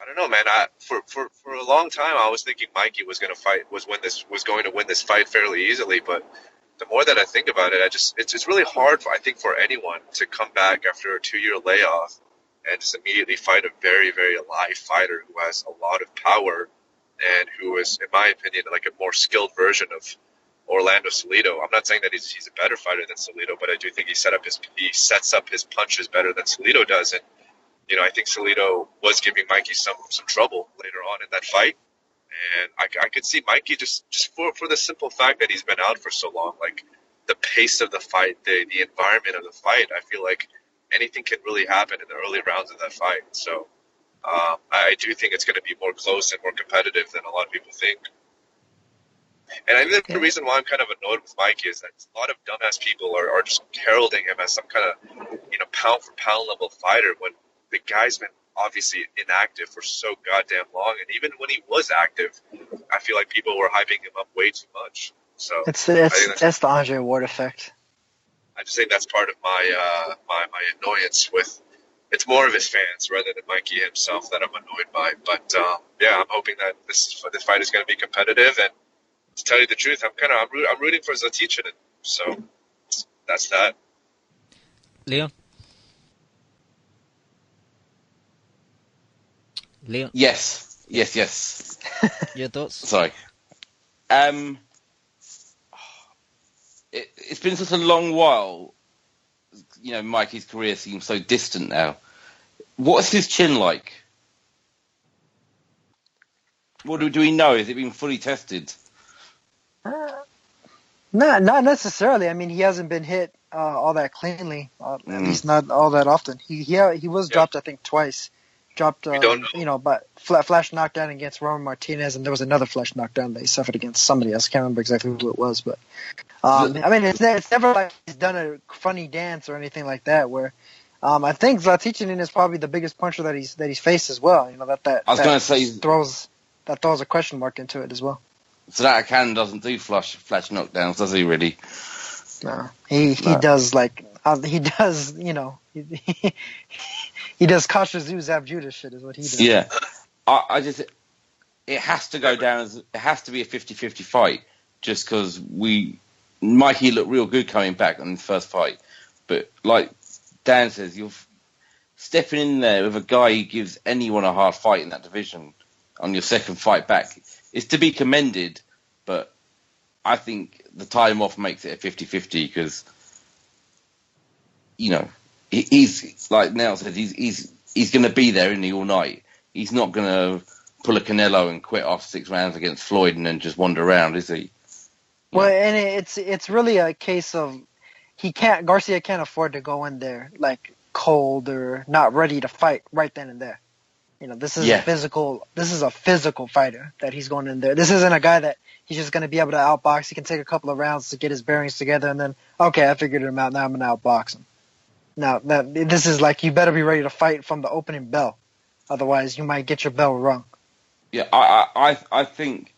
don't know, man. For a long time, I was thinking Mikey was going to win this fight fairly easily. But the more that I think about it, it's really hard, I think, for anyone to come back after a 2-year layoff and just immediately fight a very, very alive fighter who has a lot of power and who is, in my opinion, like a more skilled version of Orlando Salido. I'm not saying that he's a better fighter than Salido, but I do think he sets up his punches better than Salido does. And I think Salido was giving Mikey some trouble later on in that fight. And I could see Mikey just for the simple fact that he's been out for so long, like the pace of the fight, the environment of the fight, I feel like anything can really happen in the early rounds of that fight. So I do think it's going to be more close and more competitive than a lot of people think. And I think the reason why I'm kind of annoyed with Mikey is that a lot of dumbass people are just heralding him as some kind of, pound for pound level fighter when the guy's been obviously inactive for so goddamn long. And even when he was active, I feel like people were hyping him up way too much. So that's the Andre Ward effect. I just think that's part of my annoyance with. It's more of his fans rather than Mikey himself that I'm annoyed by. But I'm hoping that this fight is going to be competitive. And to tell you the truth, I'm rooting for Zlaticanin. So that's that. Leon. Yes. Your thoughts? Sorry. It's been such a long while. Mikey's career seems so distant now. What's his chin like? What do we know? Has it been fully tested? Not necessarily. I mean, he hasn't been hit all that cleanly, at least not all that often. He was dropped, I think, twice. Dropped, but flash knockdown against Roman Martinez, and there was another flash knockdown that he suffered against somebody else. I can't remember exactly who it was, but I mean, it's never like he's done a funny dance or anything like that. Where I think Zlaticanin is probably the biggest puncher that he's faced as well. That I was going to say throws a question mark into it as well. SantaCruz doesn't do flash knockdowns, does he? Really? No, he does he does. He does Kasha Zab Judah shit is what he does. Yeah, it has to go down it has to be a 50-50 fight just because Mikey looked real good coming back on the first fight, but like Dan says, you're stepping in there with a guy who gives anyone a hard fight in that division on your second fight back. It's to be commended, but I think the time off makes it a 50-50 because he's like Nell said, he's going to be there, isn't he, all night? He's not going to pull a Canelo and quit after 6 rounds against Floyd and then just wander around, is he? Well, and it's really a case of Garcia can't afford to go in there like cold or not ready to fight right then and there. This is a physical fighter that he's going in there. This isn't a guy that he's just going to be able to outbox. He can take a couple of rounds to get his bearings together and then, okay, I figured him out. Now I'm going to outbox him. Now, this is like you better be ready to fight from the opening bell. Otherwise, you might get your bell rung. Yeah, I think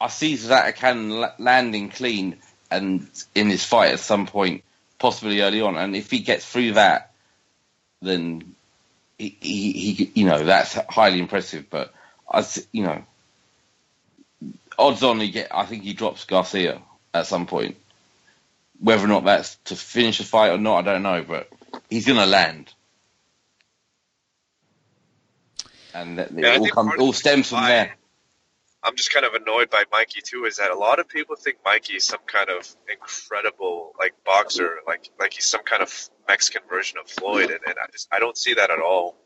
I see SantaCruz landing clean and in his fight at some point, possibly early on. And if he gets through that, then he that's highly impressive. But odds on I think he drops Garcia at some point. Whether or not that's to finish the fight or not, I don't know. But he's going to land. And it all stems from there. I'm just kind of annoyed by Mikey too. Is that a lot of people think Mikey is some kind of incredible boxer, like he's some kind of Mexican version of Floyd, and I don't see that at all.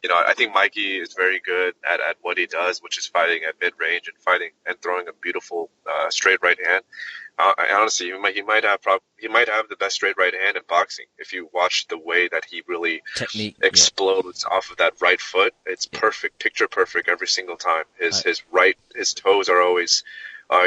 I think Mikey is very good at what he does, which is fighting at mid range and throwing a beautiful straight right hand. Honestly, he might have the best straight right hand in boxing. If you watch the way that he really explodes off of that right foot, it's perfect, picture perfect every single time. His toes are always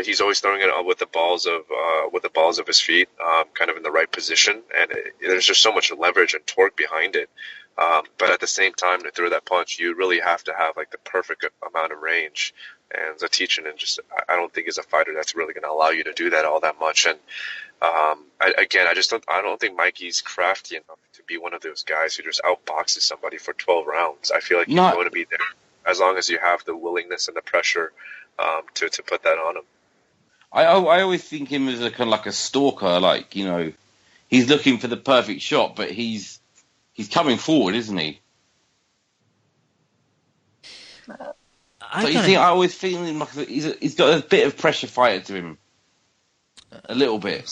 he's always throwing it with the balls of his feet, kind of in the right position, and there's just so much leverage and torque behind it. But at the same time, to throw that punch, you really have to have the perfect amount of range. And Zatichin, I don't think is a fighter that's really going to allow you to do that all that much. And I don't think Mikey's crafty enough to be one of those guys who just outboxes somebody for 12 rounds. I feel like you're going to be there as long as you have the willingness and the pressure to put that on him. I always think him as a kind of like a stalker, he's looking for the perfect shot, but he's coming forward, isn't he? I always feel him like he's got a bit of pressure fighter to him, a little bit.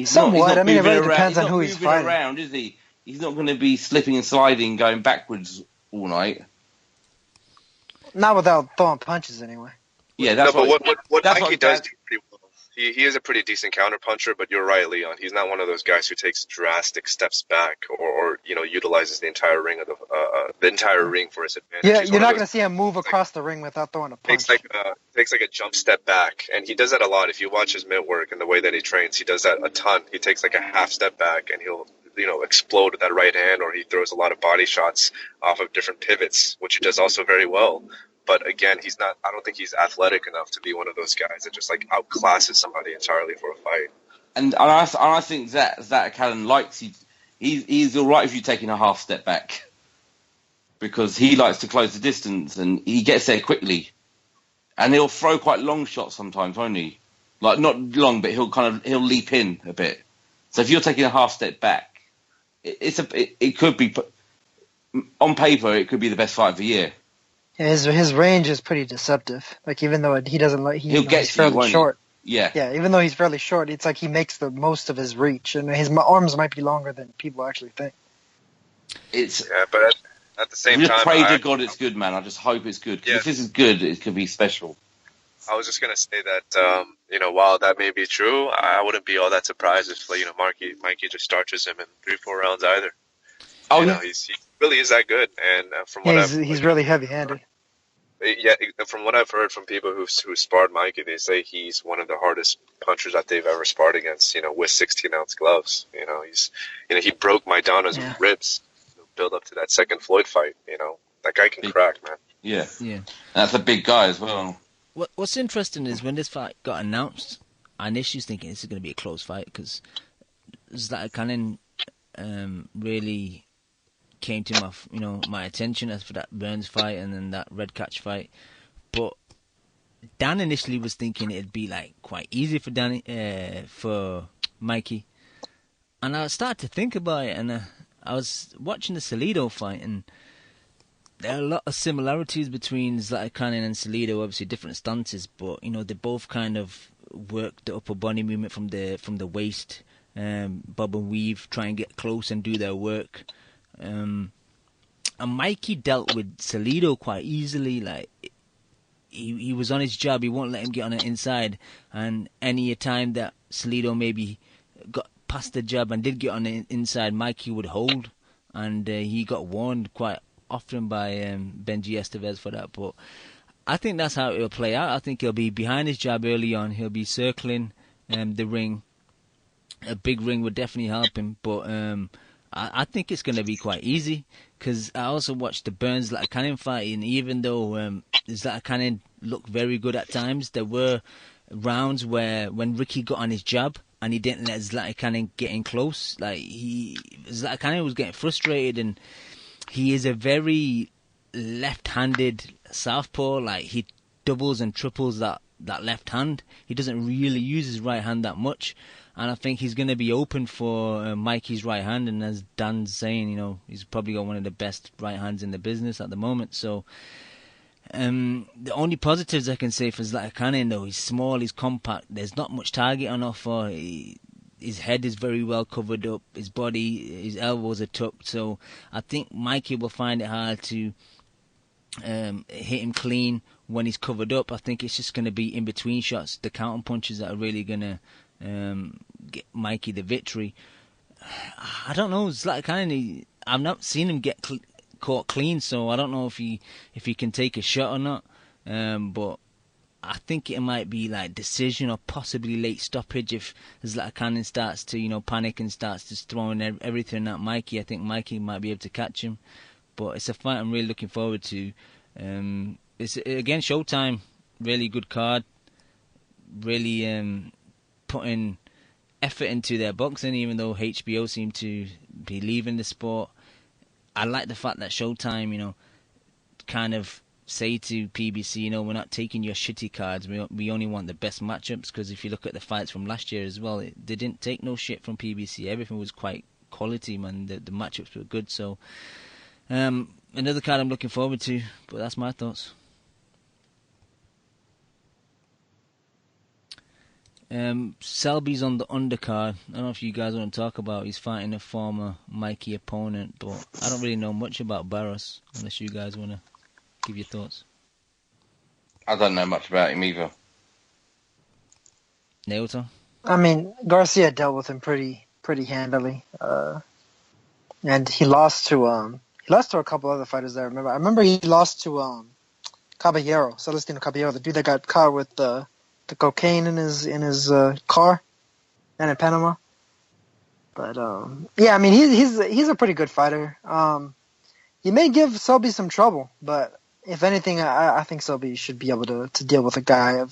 Somewhat. It really depends on who he's fighting. Around, is he? He's not going to be slipping and sliding, going backwards all night. Not without throwing punches, anyway. Yeah, that's what Mikey does do pretty well. He is a pretty decent counter puncher, but you're right, Leon. He's not one of those guys who takes drastic steps back or utilizes the entire ring of the entire ring for his advantage. Yeah, you're not going to see him move across the ring without throwing a punch. Takes a jump step back, and he does that a lot. If you watch his mitt work and the way that he trains, he does that a ton. He takes a half step back, and he'll explode with that right hand, or he throws a lot of body shots off of different pivots, which he does also very well. But again, he's not. I don't think he's athletic enough to be one of those guys that just outclasses somebody entirely for a fight. And I think that Callan likes he's all right if you're taking a half step back, because he likes to close the distance and he gets there quickly, and he'll throw quite long shots sometimes, won't he? Not long, but he'll leap in a bit. So if you're taking a half step back, it could be on paper it could be the best fight of the year. Yeah, his range is pretty deceptive. Even though he doesn't he's fairly short. Yeah. Yeah, even though he's fairly short, it's he makes the most of his reach, and his arms might be longer than people actually think. But at the same time, pray to God it's good, man. I just hope it's good. Yeah. If this is good, it could be special. I was just gonna say that while that may be true, I wouldn't be all that surprised if Mikey just starches him in 3-4 rounds either. He really is that good, and from what he's really heavy-handed. Yeah, from what I've heard from people who sparred Mikey, they say he's one of the hardest punchers that they've ever sparred against. With 16-ounce gloves. He broke Maidana's ribs, build up to that second Floyd fight. That guy can crack, man. Yeah. That's a big guy as well. What's interesting is when this fight got announced, I initially was thinking this is going to be a close fight because Zlatan really came to my attention as for that Burns fight and then that Red Catch fight. But Dan initially was thinking it'd be quite easy for Mikey, and I started to think about it, and I was watching the Salido fight, and there are a lot of similarities between Zlatan and Salido. Obviously different stances, but they both kind of work the upper body movement from the waist, bob and weave, try and get close and do their work. And Mikey dealt with Salido quite easily. He was on his job. He won't let him get on the inside. And any time that Salido maybe got past the jab and did get on the inside, Mikey would hold. And he got warned quite often by Benji Estevez for that. But I think that's how it'll play out. I think he'll be behind his jab early on. He'll be circling the ring. A big ring would definitely help him. But I think it's going to be quite easy because I also watched the Burns Zlatan fight, and even though Zlatan looked very good at times, there were rounds where when Ricky got on his jab and he didn't let Zlatan get in close, Zlatan was getting frustrated, and he is a very left-handed southpaw. He doubles and triples that left hand. He doesn't really use his right hand that much. And I think he's going to be open for Mikey's right hand. And as Dan's saying, he's probably got one of the best right hands in the business at the moment. So the only positives I can say for Zlatkanin, though, he's small, he's compact. There's not much target on offer. His head is very well covered up. His body, his elbows are tucked. So I think Mikey will find it hard to hit him clean when he's covered up. I think it's just going to be in between shots, the counter punches that are really going to get Mikey the victory. I don't know. Zlatkanin, I've not seen him get caught clean, so I don't know if he can take a shot or not. But I think it might be like decision or possibly late stoppage if Zlatkanin starts to panic and starts just throwing everything at Mikey. I think Mikey might be able to catch him. But it's a fight I'm really looking forward to. It's again Showtime, really good card. Really putting effort into their boxing, even though HBO seem to be leaving the sport. I like the fact that Showtime, kind of say to PBC, we're not taking your shitty cards. We only want the best matchups, because if you look at the fights from last year as well, they didn't take no shit from PBC. Everything was quite quality, man. The matchups were good. So another card I'm looking forward to, but that's my thoughts. Selby's on the undercard. I don't know if you guys want to talk about. He's fighting a former Mikey opponent, but I don't really know much about Barros, unless you guys want to give your thoughts. I don't know much about him either. Naoto? I mean, Garcia dealt with him pretty handily, and he lost to a couple other fighters there. I remember he lost to Celestino Caballero, the dude that got caught with the cocaine in his car and in Panama. But yeah, I mean he's a pretty good fighter. He may give Selby some trouble, but if anything, I think Selby should be able to deal with a guy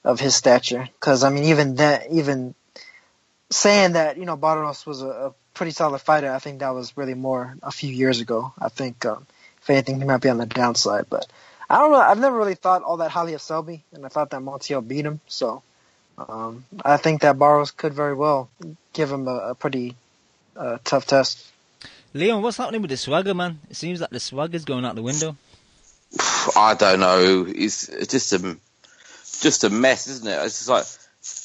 of his stature. Because I mean, even saying that Barros was a pretty solid fighter, I think that was really more a few years ago. I think if anything, he might be on the downside, but. I don't know. I've never really thought all that highly of Selby, and I thought that Montiel beat him. So I think that Barros could very well give him a pretty tough test. Leon, what's happening with the swagger, man? It seems like the swagger's going out the window. I don't know. It's just a mess, isn't it? It's just like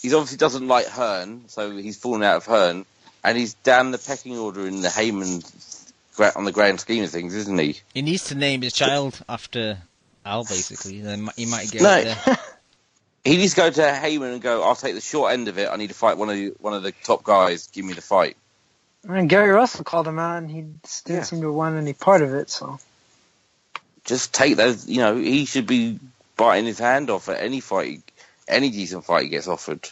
he obviously doesn't like Hearn, so he's fallen out of Hearn, and he's down the pecking order in the Heyman on the grand scheme of things, isn't he? He needs to name his child after Al, basically. Then he might get up there. He needs to go to Heyman and go, I'll take the short end of it. I need to fight one of the top guys. Give me the fight. I mean, Gary Russell called him out, and he didn't seem to want any part of it. So just take those. He should be biting his hand off at any fight, any decent fight he gets offered.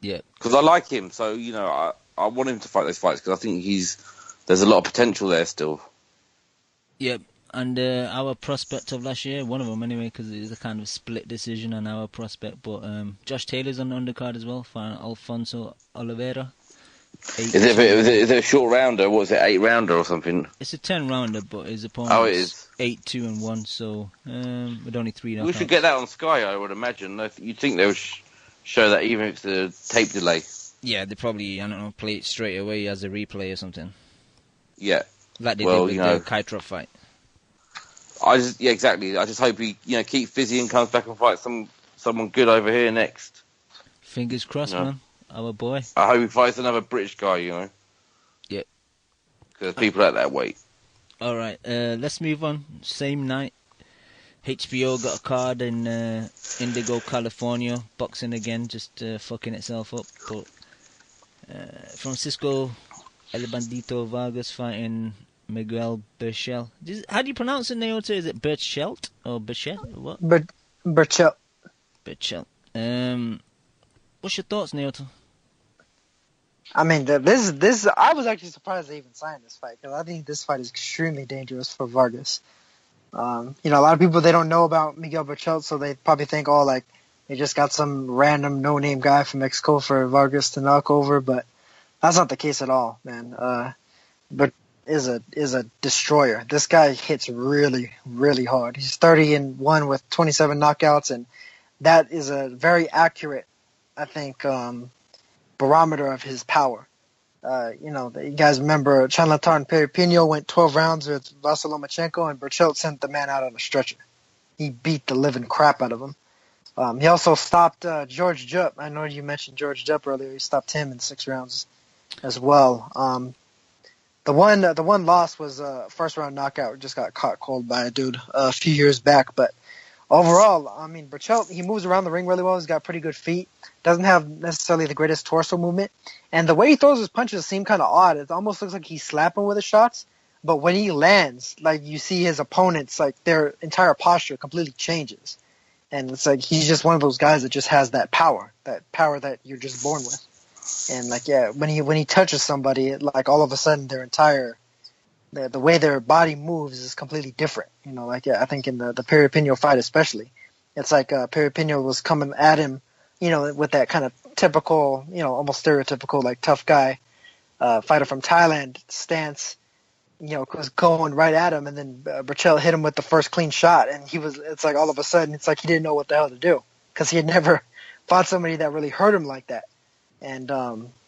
Yeah, because I like him. So I want him to fight those fights because I think there's a lot of potential there still. Yep. And our prospect of last year, one of them anyway, because it was a kind of split decision on our prospect. But Josh Taylor's on the undercard as well, for Alfonso Oliveira. Is it a short rounder? What is it, 8-rounder or something? It's a 10-rounder, but his opponent is 8-2-1, so with only 3 knockouts. We should get that on Sky, I would imagine. You'd think they would show that even if it's a tape delay. Yeah, they probably, play it straight away as a replay or something. Yeah. Like they did with the Kaitrov fight. Exactly. I just hope he, keeps busy and comes back and fights someone good over here next. Fingers crossed, man. Our boy. I hope he fights another British guy, Yep. Because people at that weight. All right, let's move on. Same night, HBO got a card in Indigo, California. Boxing again, just fucking itself up. But Francisco El Bandito Vargas fighting Miguel Berchelt. How do you pronounce it, Naoto? Is it Berchelt or Berchelt? What? Berchelt. Berchelt. What's your thoughts, Naoto? I mean, this. I was actually surprised they even signed this fight because I think this fight is extremely dangerous for Vargas. A lot of people, they don't know about Miguel Berchelt, so they probably think, they just got some random no-name guy from Mexico for Vargas to knock over, but that's not the case at all, man. But is a destroyer. This guy hits really, really hard. He's 30-1 with 27 knockouts, and that is a very accurate I think, barometer of his power. You guys remember Chanlatar and Perry Pino went 12 rounds with Vasyl Lomachenko, and Berchelt sent the man out on a stretcher. He beat the living crap out of him. He also stopped George Jupp. I know you mentioned George Jupp earlier. He stopped him in 6 rounds as well. The one loss was a first round knockout. Just got caught cold by a dude a few years back. But overall, I mean, Berchelt, he moves around the ring really well. He's got pretty good feet. Doesn't have necessarily the greatest torso movement. And the way he throws his punches seem kind of odd. It almost looks like he's slapping with his shots. But when he lands, like, you see his opponents, like, their entire posture completely changes. And it's like he's just one of those guys that just has that power that you're just born with. And, like, yeah, when he touches somebody, like, all of a sudden their entire the way their body moves is completely different. Like, yeah, I think in the Perry Pino fight especially, it's like Perry Pino was coming at him, with that kind of typical, almost stereotypical, like, tough guy fighter from Thailand stance, was going right at him, and then Berchelt hit him with the first clean shot, and it's like all of a sudden, it's like he didn't know what the hell to do, because he had never fought somebody that really hurt him like that. And,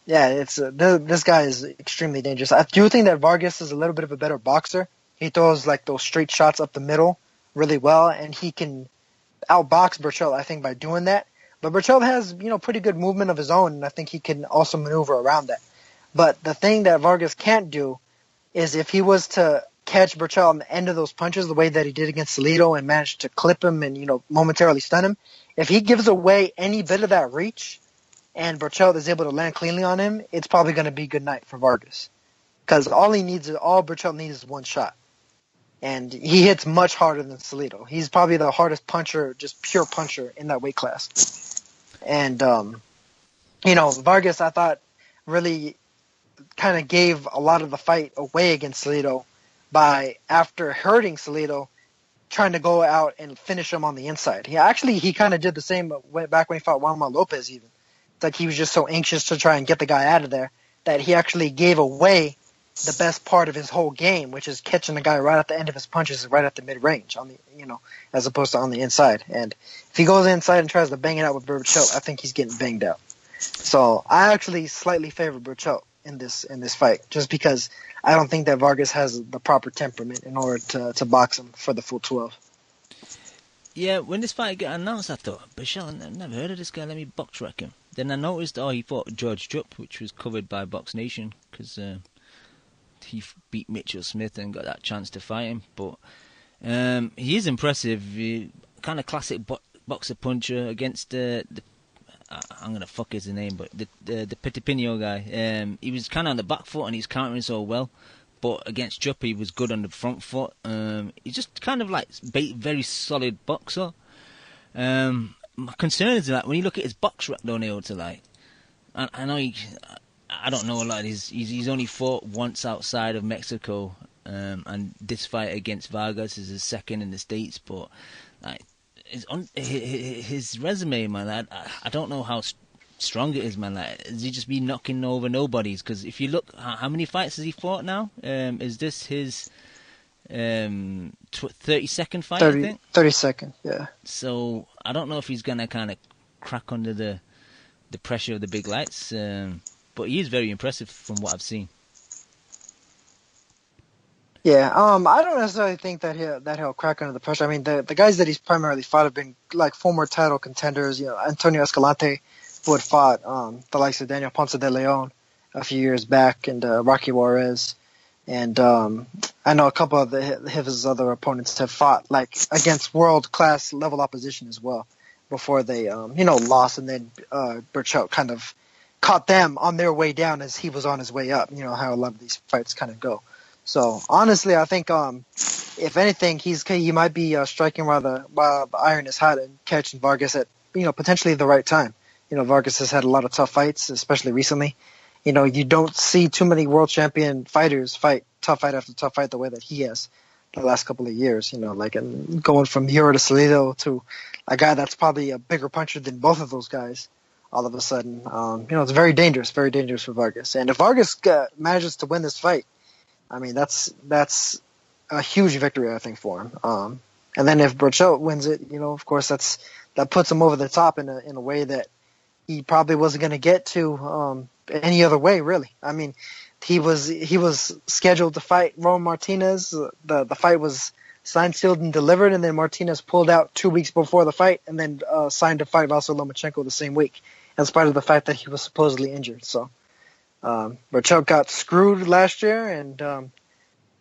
it's this guy is extremely dangerous. I do think that Vargas is a little bit of a better boxer. He throws, like, those straight shots up the middle really well, and he can outbox Berchelt, I think, by doing that. But Berchelt has, pretty good movement of his own, and I think he can also maneuver around that. But the thing that Vargas can't do is if he was to catch Berchelt on the end of those punches the way that he did against Salido and managed to clip him and, momentarily stun him, if he gives away any bit of that reach and Berchelt is able to land cleanly on him, it's probably going to be a good night for Vargas. Because all Berchelt needs is one shot. And he hits much harder than Salido. He's probably the hardest puncher, just pure puncher in that weight class. And, Vargas, I thought, really kind of gave a lot of the fight away against Salido by, after hurting Salido, trying to go out and finish him on the inside. He kind of did the same back when he fought Juanma Lopez even. It's like he was just so anxious to try and get the guy out of there that he actually gave away the best part of his whole game, which is catching the guy right at the end of his punches, right at the mid-range, as opposed to on the inside. And if he goes inside and tries to bang it out with Berchelt, I think he's getting banged out. So I actually slightly favor Berchelt in this fight, just because I don't think that Vargas has the proper temperament in order to box him for the full 12. Yeah, when this fight got announced, I thought, Berchelt, I've never heard of this guy, let me box wreck him. Then I noticed, he fought George Jupp, which was covered by Box Nation, because he beat Mitchell Smith and got that chance to fight him. But he is impressive, kind of classic boxer puncher against the I'm going to fuck his name, but the Petipino guy. He was kind of on the back foot and he's countering so well. But against Jupp, he was good on the front foot. He's just kind of like very solid boxer. My concern is that when you look at his box rep, though, Neil, I know I don't know a lot. He's only fought once outside of Mexico, and this fight against Vargas is his second in the States. But his resume, man, I don't know how strong it is, man. Has he just been knocking over nobodies? Because if you look, how many fights has he fought now? Is this his 32nd fight? 32nd, yeah. So I don't know if he's gonna kind of crack under the pressure of the big lights, but he is very impressive from what I've seen. Yeah, I don't necessarily think that he'll crack under the pressure. I mean, the guys that he's primarily fought have been like former title contenders. Antonio Escalante, who had fought the likes of Daniel Ponce de Leon a few years back, and Rocky Juarez. And I know a couple of his other opponents have fought like against world-class level opposition as well before they, lost, and then Berchelt kind of caught them on their way down as he was on his way up. You know how a lot of these fights kind of go. So honestly, I think if anything, he might be striking while the iron is hot and catching Vargas at potentially the right time. Vargas has had a lot of tough fights, especially recently. You don't see too many world champion fighters fight tough fight after tough fight the way that he has the last couple of years. And going from Hero to Salido to a guy that's probably a bigger puncher than both of those guys. All of a sudden, it's very dangerous for Vargas. And if Vargas manages to win this fight, I mean that's a huge victory, I think, for him. And then if Berchelt wins it, of course that puts him over the top in a way that he probably wasn't going to get to any other way, really. I mean, he was scheduled to fight Ron Martinez. The fight was signed, sealed, and delivered, and then Martinez pulled out 2 weeks before the fight, and then signed to fight Vasyl Lomachenko the same week, in spite of the fact that he was supposedly injured. So Berchelt got screwed last year, and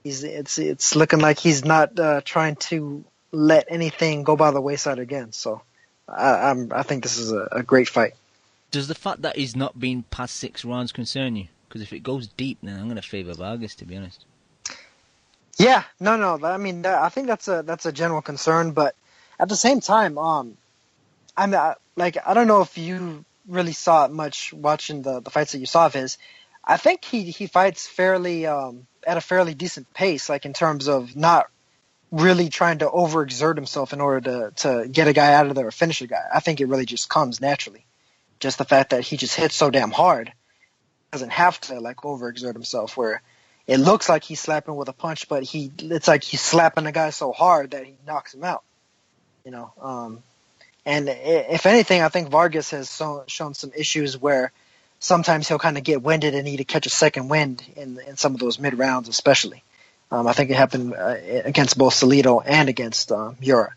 it's looking like he's not trying to let anything go by the wayside again. So I think this is a great fight. Does the fact that he's not been past 6 rounds concern you? Because if it goes deep, then I'm going to favour Vargas, to be honest. Yeah, no. I mean, I think that's a general concern, but at the same time, I don't know if you really saw it much watching the fights that you saw of his. I think he fights fairly at a fairly decent pace, like in terms of not really trying to overexert himself in order to get a guy out of there or finish a guy. I think it really just comes naturally. Just the fact that he just hits so damn hard, doesn't have to like overexert himself. Where it looks like he's slapping with a punch, but it's like he's slapping the guy so hard that he knocks him out. You know, and if anything, I think Vargas has shown some issues where sometimes he'll kind of get winded and need to catch a second wind in some of those mid rounds, especially. I think it happened against both Salido and against Miura.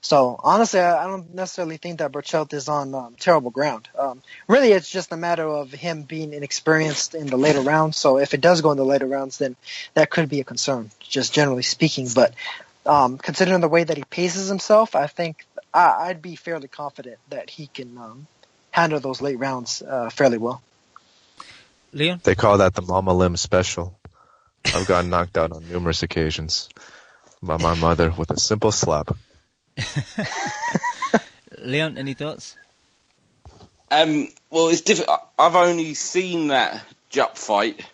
So honestly, I don't necessarily think that Berchelt is on terrible ground. Really, it's just a matter of him being inexperienced in the later rounds. So if it does go in the later rounds, then that could be a concern, just generally speaking. But considering the way that he paces himself, I think I'd be fairly confident that he can handle those late rounds fairly well. Leon? They call that the Mama Lim special. I've gotten knocked out on numerous occasions by my mother with a simple slap. Leon, any thoughts? Well, it's difficult. I've only seen that Jupp fight,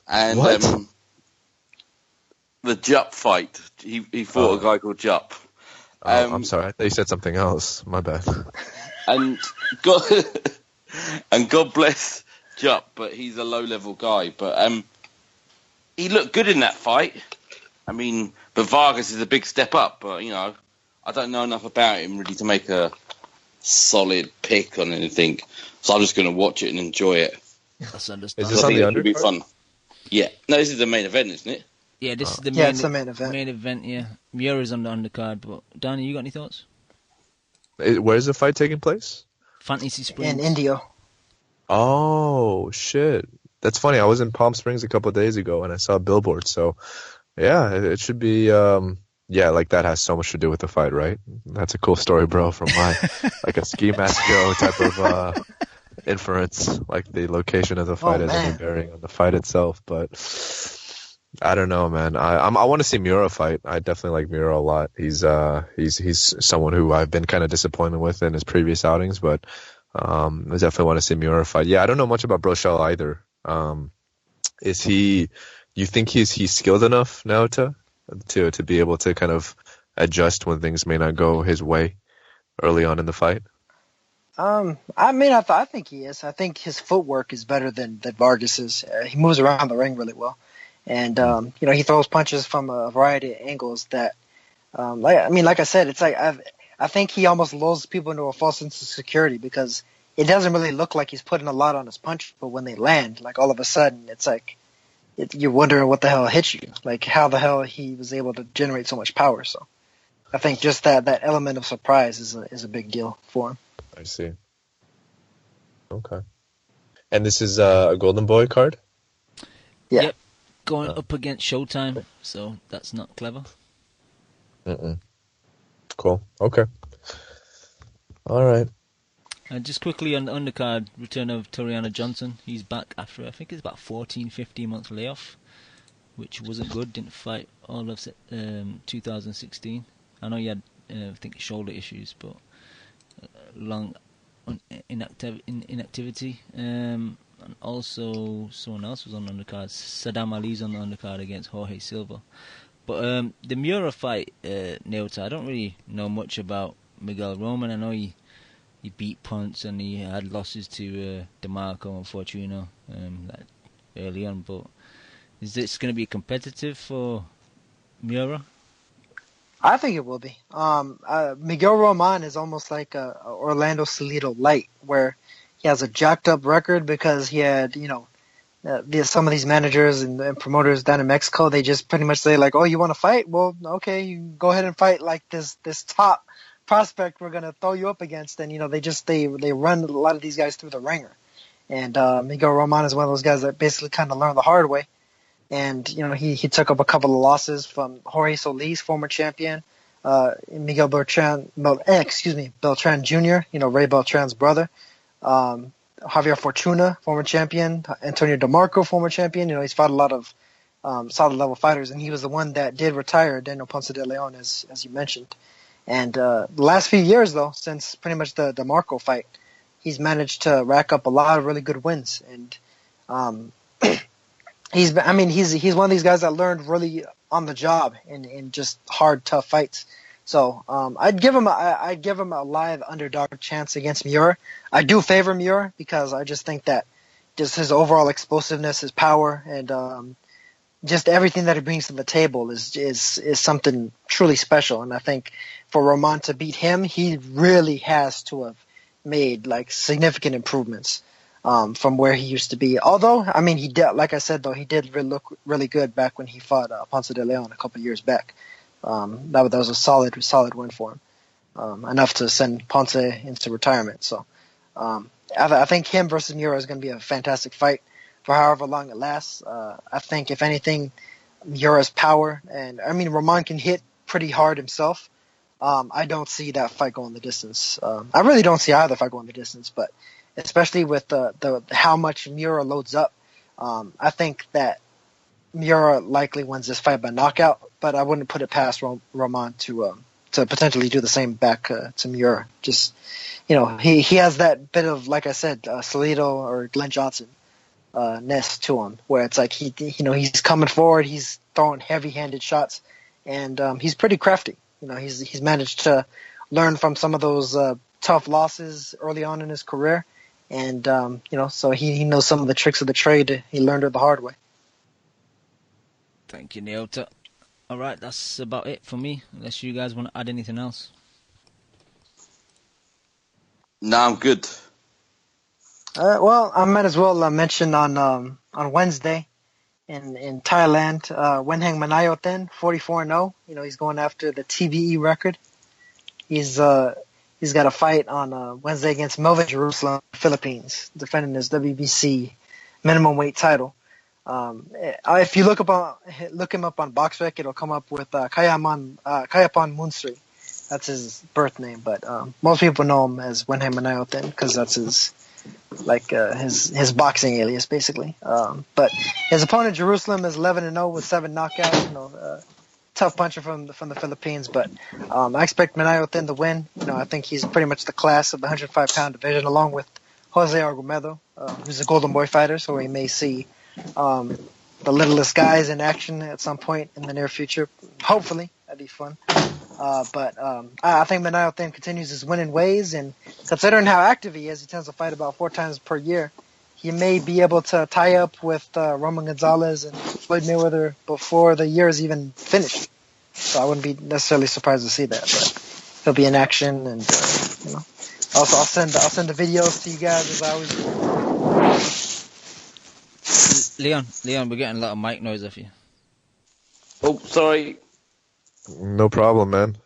and the Jupp fight. He fought a guy called Jupp. I'm sorry, I thought you said something else. My bad. And God bless Jupp, but he's a low-level guy. But he looked good in that fight. I mean, but Vargas is a big step up. But I don't know enough about him really to make a solid pick on anything. So I'm just going to watch it and enjoy it. That's understandable. Is this on the undercard? It'll be fun. Yeah. No, this is the main event, isn't it? Yeah, this is the it's the main event. Main event, yeah. Miura's on the undercard, but Danny, you got any thoughts? Where is the fight taking place? Fantasy Springs. In India. Oh, shit. That's funny. I was in Palm Springs a couple of days ago and I saw a billboard. So, yeah, it should be... like that has so much to do with the fight, right? That's a cool story, bro, from my, like a ski mask show type of inference. Like the location of the fight has any bearing on the fight itself. But I don't know, man. I want to see Miura fight. I definitely like Miura a lot. He's someone who I've been kind of disappointed with in his previous outings, but I definitely want to see Miura fight. Yeah, I don't know much about Brochel either. You think he's skilled enough now to be able to kind of adjust when things may not go his way early on in the fight? I mean, I think he is. I think his footwork is better than Vargas's. He moves around the ring really well, and he throws punches from a variety of angles. That, like I said, it's like I think he almost lulls people into a false sense of security because it doesn't really look like he's putting a lot on his punch, but when they land, like all of a sudden, it's like you're wondering what the hell hit you, like how the hell he was able to generate so much power. So I think just that element of surprise is a big deal for him. I see. Okay. And this is a Golden Boy card? Yeah. Yep. Going up against Showtime, so that's not clever. Cool. Okay. All right. Just quickly on the undercard, return of Toriano Johnson. He's back after, I think it's about 15 months layoff, which wasn't good. Didn't fight all of 2016. I know he had, I think, shoulder issues, but long inactivity. And also, someone else was on the undercard. Saddam Ali's on the undercard against Jorge Silva. But the Miura fight, Neota, I don't really know much about Miguel Roman. I know he beat Ponce and he had losses to DeMarco and Fortuno early on. But is this going to be competitive for Miura? I think it will be. Miguel Roman is almost like a Orlando Salido light, where he has a jacked up record because he had, some of these managers and promoters down in Mexico, they just pretty much say like, "Oh, you want to fight? Well, okay, you go ahead and fight like this top prospect we're gonna throw you up against." And they run a lot of these guys through the ringer. And Miguel Roman is one of those guys that basically kind of learned the hard way. And he took up a couple of losses from Jorge Solis, former champion, Miguel Beltran Jr., Ray Beltran's brother. Javier Fortuna, former champion. Antonio DeMarco, former champion. He's fought a lot of solid level fighters, and he was the one that did retire Daniel Ponce de Leon, as you mentioned. And the last few years, though, since pretty much the DeMarco fight, he's managed to rack up a lot of really good wins. And he's one of these guys that learned really on the job in just hard, tough fights. So I'd give him a live underdog chance against Miura. I do favor Miura because I just think that just his overall explosiveness, his power, and just everything that he brings to the table is something truly special. And I think for Roman to beat him, he really has to have made like significant improvements from where he used to be. Although, he did, like I said, though, he did look really good back when he fought Ponce de Leon a couple of years back. That was a solid win for him, enough to send Ponce into retirement. So I think him versus Miura is going to be a fantastic fight for however long it lasts. I think, if anything, Miura's power, and Roman can hit pretty hard himself. I don't see that fight going the distance. I really don't see either fight going the distance, but especially with the how much Miura loads up, I think that Miura likely wins this fight by knockout, but I wouldn't put it past Roman to potentially do the same back to Miura. Just, he has that bit of, like I said, Salido or Glenn Johnson ness to him, where it's like he's coming forward, he's throwing heavy-handed shots, and he's pretty crafty. He's managed to learn from some of those tough losses early on in his career, and so he knows some of the tricks of the trade. He learned it the hard way. Thank you, Neota. All right, that's about it for me, unless you guys want to add anything else. No, I'm good. Well, I might as well mention on Wednesday in Thailand, Wenheng Manayoten, 44-0. He's going after the TBE record. He's got a fight on Wednesday against Melvin Jerusalem, Philippines, defending his WBC minimum weight title. If you look him up on BoxRec, it'll come up with Kayapan Munsri. That's his birth name, but most people know him as Wenheng Manayoten because that's his boxing alias, basically. But his opponent Jerusalem is 11-0 with 7 knockouts. Tough puncher from the Philippines, but I expect Manayoten to win. I think he's pretty much the class of the 105-pound division, along with Jose Argumedo, who's a Golden Boy fighter, so we may see the littlest guys in action at some point in the near future. Hopefully, that'd be fun. But I think Manayoten continues his winning ways, and considering how active he is, he tends to fight about 4 times per year. He may be able to tie up with Roman Gonzalez and Floyd Mayweather before the year is even finished. So I wouldn't be necessarily surprised to see that, but he'll be in action, and Also, I'll send the videos to you guys as I always do. Leon, we're getting a lot of mic noise off you. Oh, sorry. No problem, man.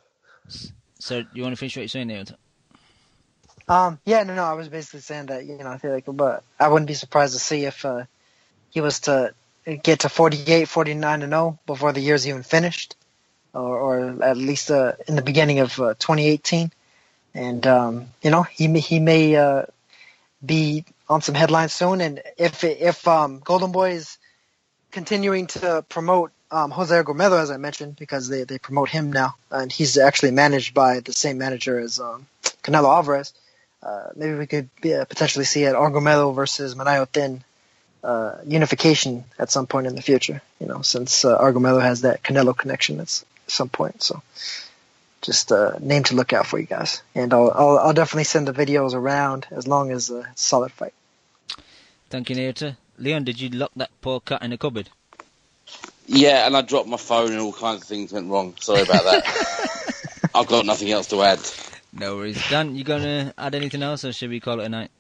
So, you want to finish what you're saying, Leon? No, I was basically saying that, I feel like, but I wouldn't be surprised to see if he was to get to 48, 49-0 before the year's even finished, or at least in the beginning of 2018. And, he may be on some headlines soon. And if Golden Boy is continuing to promote Jose Argumedo, as I mentioned, because they promote him now, and he's actually managed by the same manager as Canelo Alvarez, maybe we could potentially see an Argumedo versus Manayoten unification at some point in the future, since Argumedo has that Canelo connection at some point. So just a name to look out for you guys. And I'll definitely send the videos around as long as a solid fight. Thank you, Neota. Leon, did you lock that poor cat in a cupboard? Yeah, and I dropped my phone and all kinds of things went wrong. Sorry about that. I've got nothing else to add. No worries. Dan, you gonna add anything else, or should we call it a night?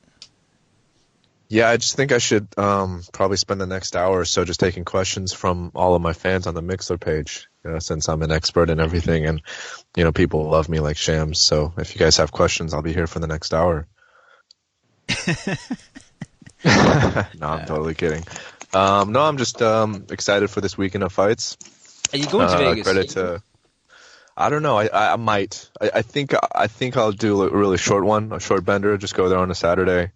Yeah, I just think I should probably spend the next hour or so just taking questions from all of my fans on the Mixler page, since I'm an expert in everything, and people love me like Shams. So if you guys have questions, I'll be here for the next hour. No, I'm totally kidding. No, I'm just excited for this weekend of fights. Are you going to Vegas? Credit to. I don't know. I might. I think I'll do a really short one, a short bender. Just go there on a Saturday.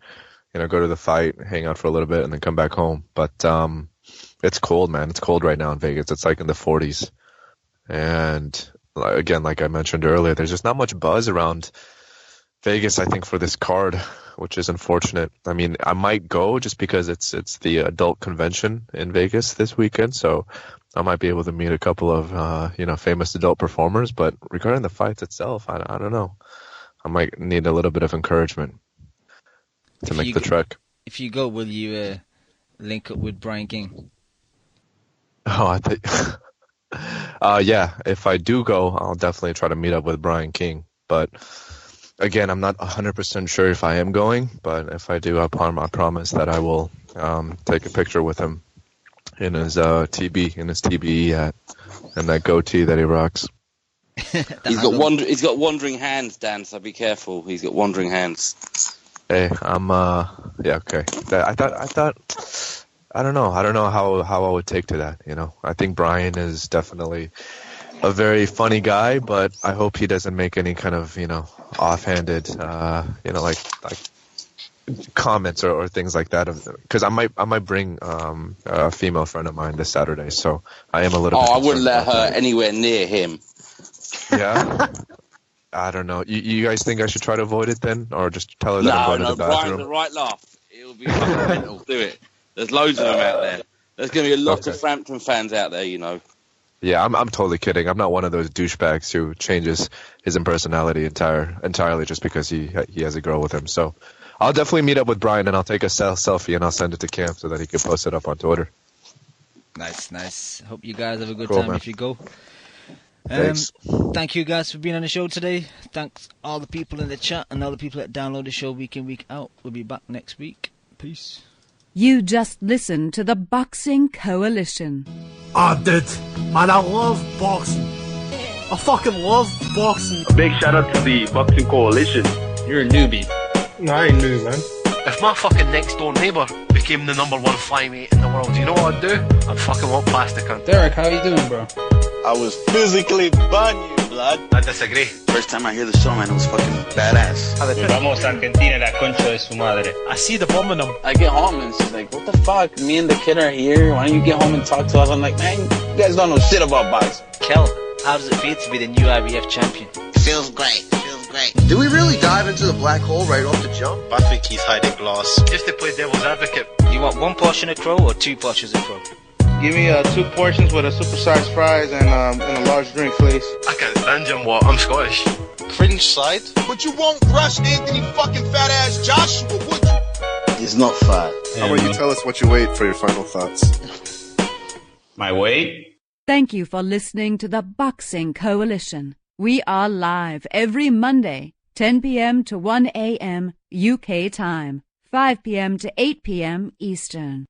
Go to the fight, hang out for a little bit, and then come back home. But it's cold, man. It's cold right now in Vegas. It's like in the 40s. And again, like I mentioned earlier, there's just not much buzz around Vegas, I think, for this card, which is unfortunate. I mean, I might go just because it's the adult convention in Vegas this weekend, so I might be able to meet a couple of famous adult performers. But regarding the fights itself, I don't know. I might need a little bit of encouragement to make the trek. If you go, will you link up with Brian King? Oh, I think. Yeah, if I do go, I'll definitely try to meet up with Brian King. But again, I'm not 100% sure if I am going. But if I do, I promise that I will take a picture with him in his TBE hat and that goatee that he rocks. He's got wandering hands, Dan. So be careful. He's got wandering hands. Hey, I'm yeah, okay. I thought I don't know how I would take to that, I think Brian is definitely a very funny guy, but I hope he doesn't make any kind of, offhanded like comments or things like that, because I might bring a female friend of mine this Saturday, so I am a little bit I wouldn't let her anywhere near him. Yeah. I don't know. You guys think I should try to avoid it then, or just tell her that I'm going to the bathroom? Brian's the right laugh. It'll be fucking mental. Do it. There's loads of them out there. There's going to be a lot of Frampton fans out there, Yeah, I'm totally kidding. I'm not one of those douchebags who changes his personality entirely just because he has a girl with him. So I'll definitely meet up with Brian, and I'll take a selfie and I'll send it to Cam so that he can post it up on Twitter. Nice. Hope you guys have a good Cool, time, man. if you go. Thanks. Thank you guys for being on the show today. Thanks all the people in the chat and all the people that download the show week in, week out. We'll be back next week. Peace. You just listened to the Boxing Coalition. Dude, man, I love boxing. I fucking love boxing. A big shout out to the Boxing Coalition. You're a newbie. No, I ain't new, man. If my fucking next door neighbour became the #1 flyweight in the world, you know what I'd do? I'd fucking walk past the cunt. Derek, how you doing, bro? I was physically banging, blood. I disagree. First time I hear the song, man, it was fucking badass. Vamos a Argentina, la concha de su madre. I see the bomb in them. I get home and she's like, what the fuck? Me and the kid are here. Why don't you get home and talk to us? I'm like, man, you guys don't know shit about boxing. Kel, how does it feel to be the new IBF champion? Feels great. Did we really dive into the black hole right off the jump? I think he's hiding glass. Just to play devil's advocate. You want one portion of crow or two portions of crow? Give me 2 portions with a supersized fries and a large drink, please. I can't stand him, what? I'm Scottish. Cringe side? But you won't rush Anthony fucking fat ass Joshua, would you? He's not fat. How about you tell us what you weighed for your final thoughts? My weight? Thank you for listening to the Boxing Coalition. We are live every Monday, 10 p.m. to 1 a.m. UK time, 5 p.m. to 8 p.m. Eastern.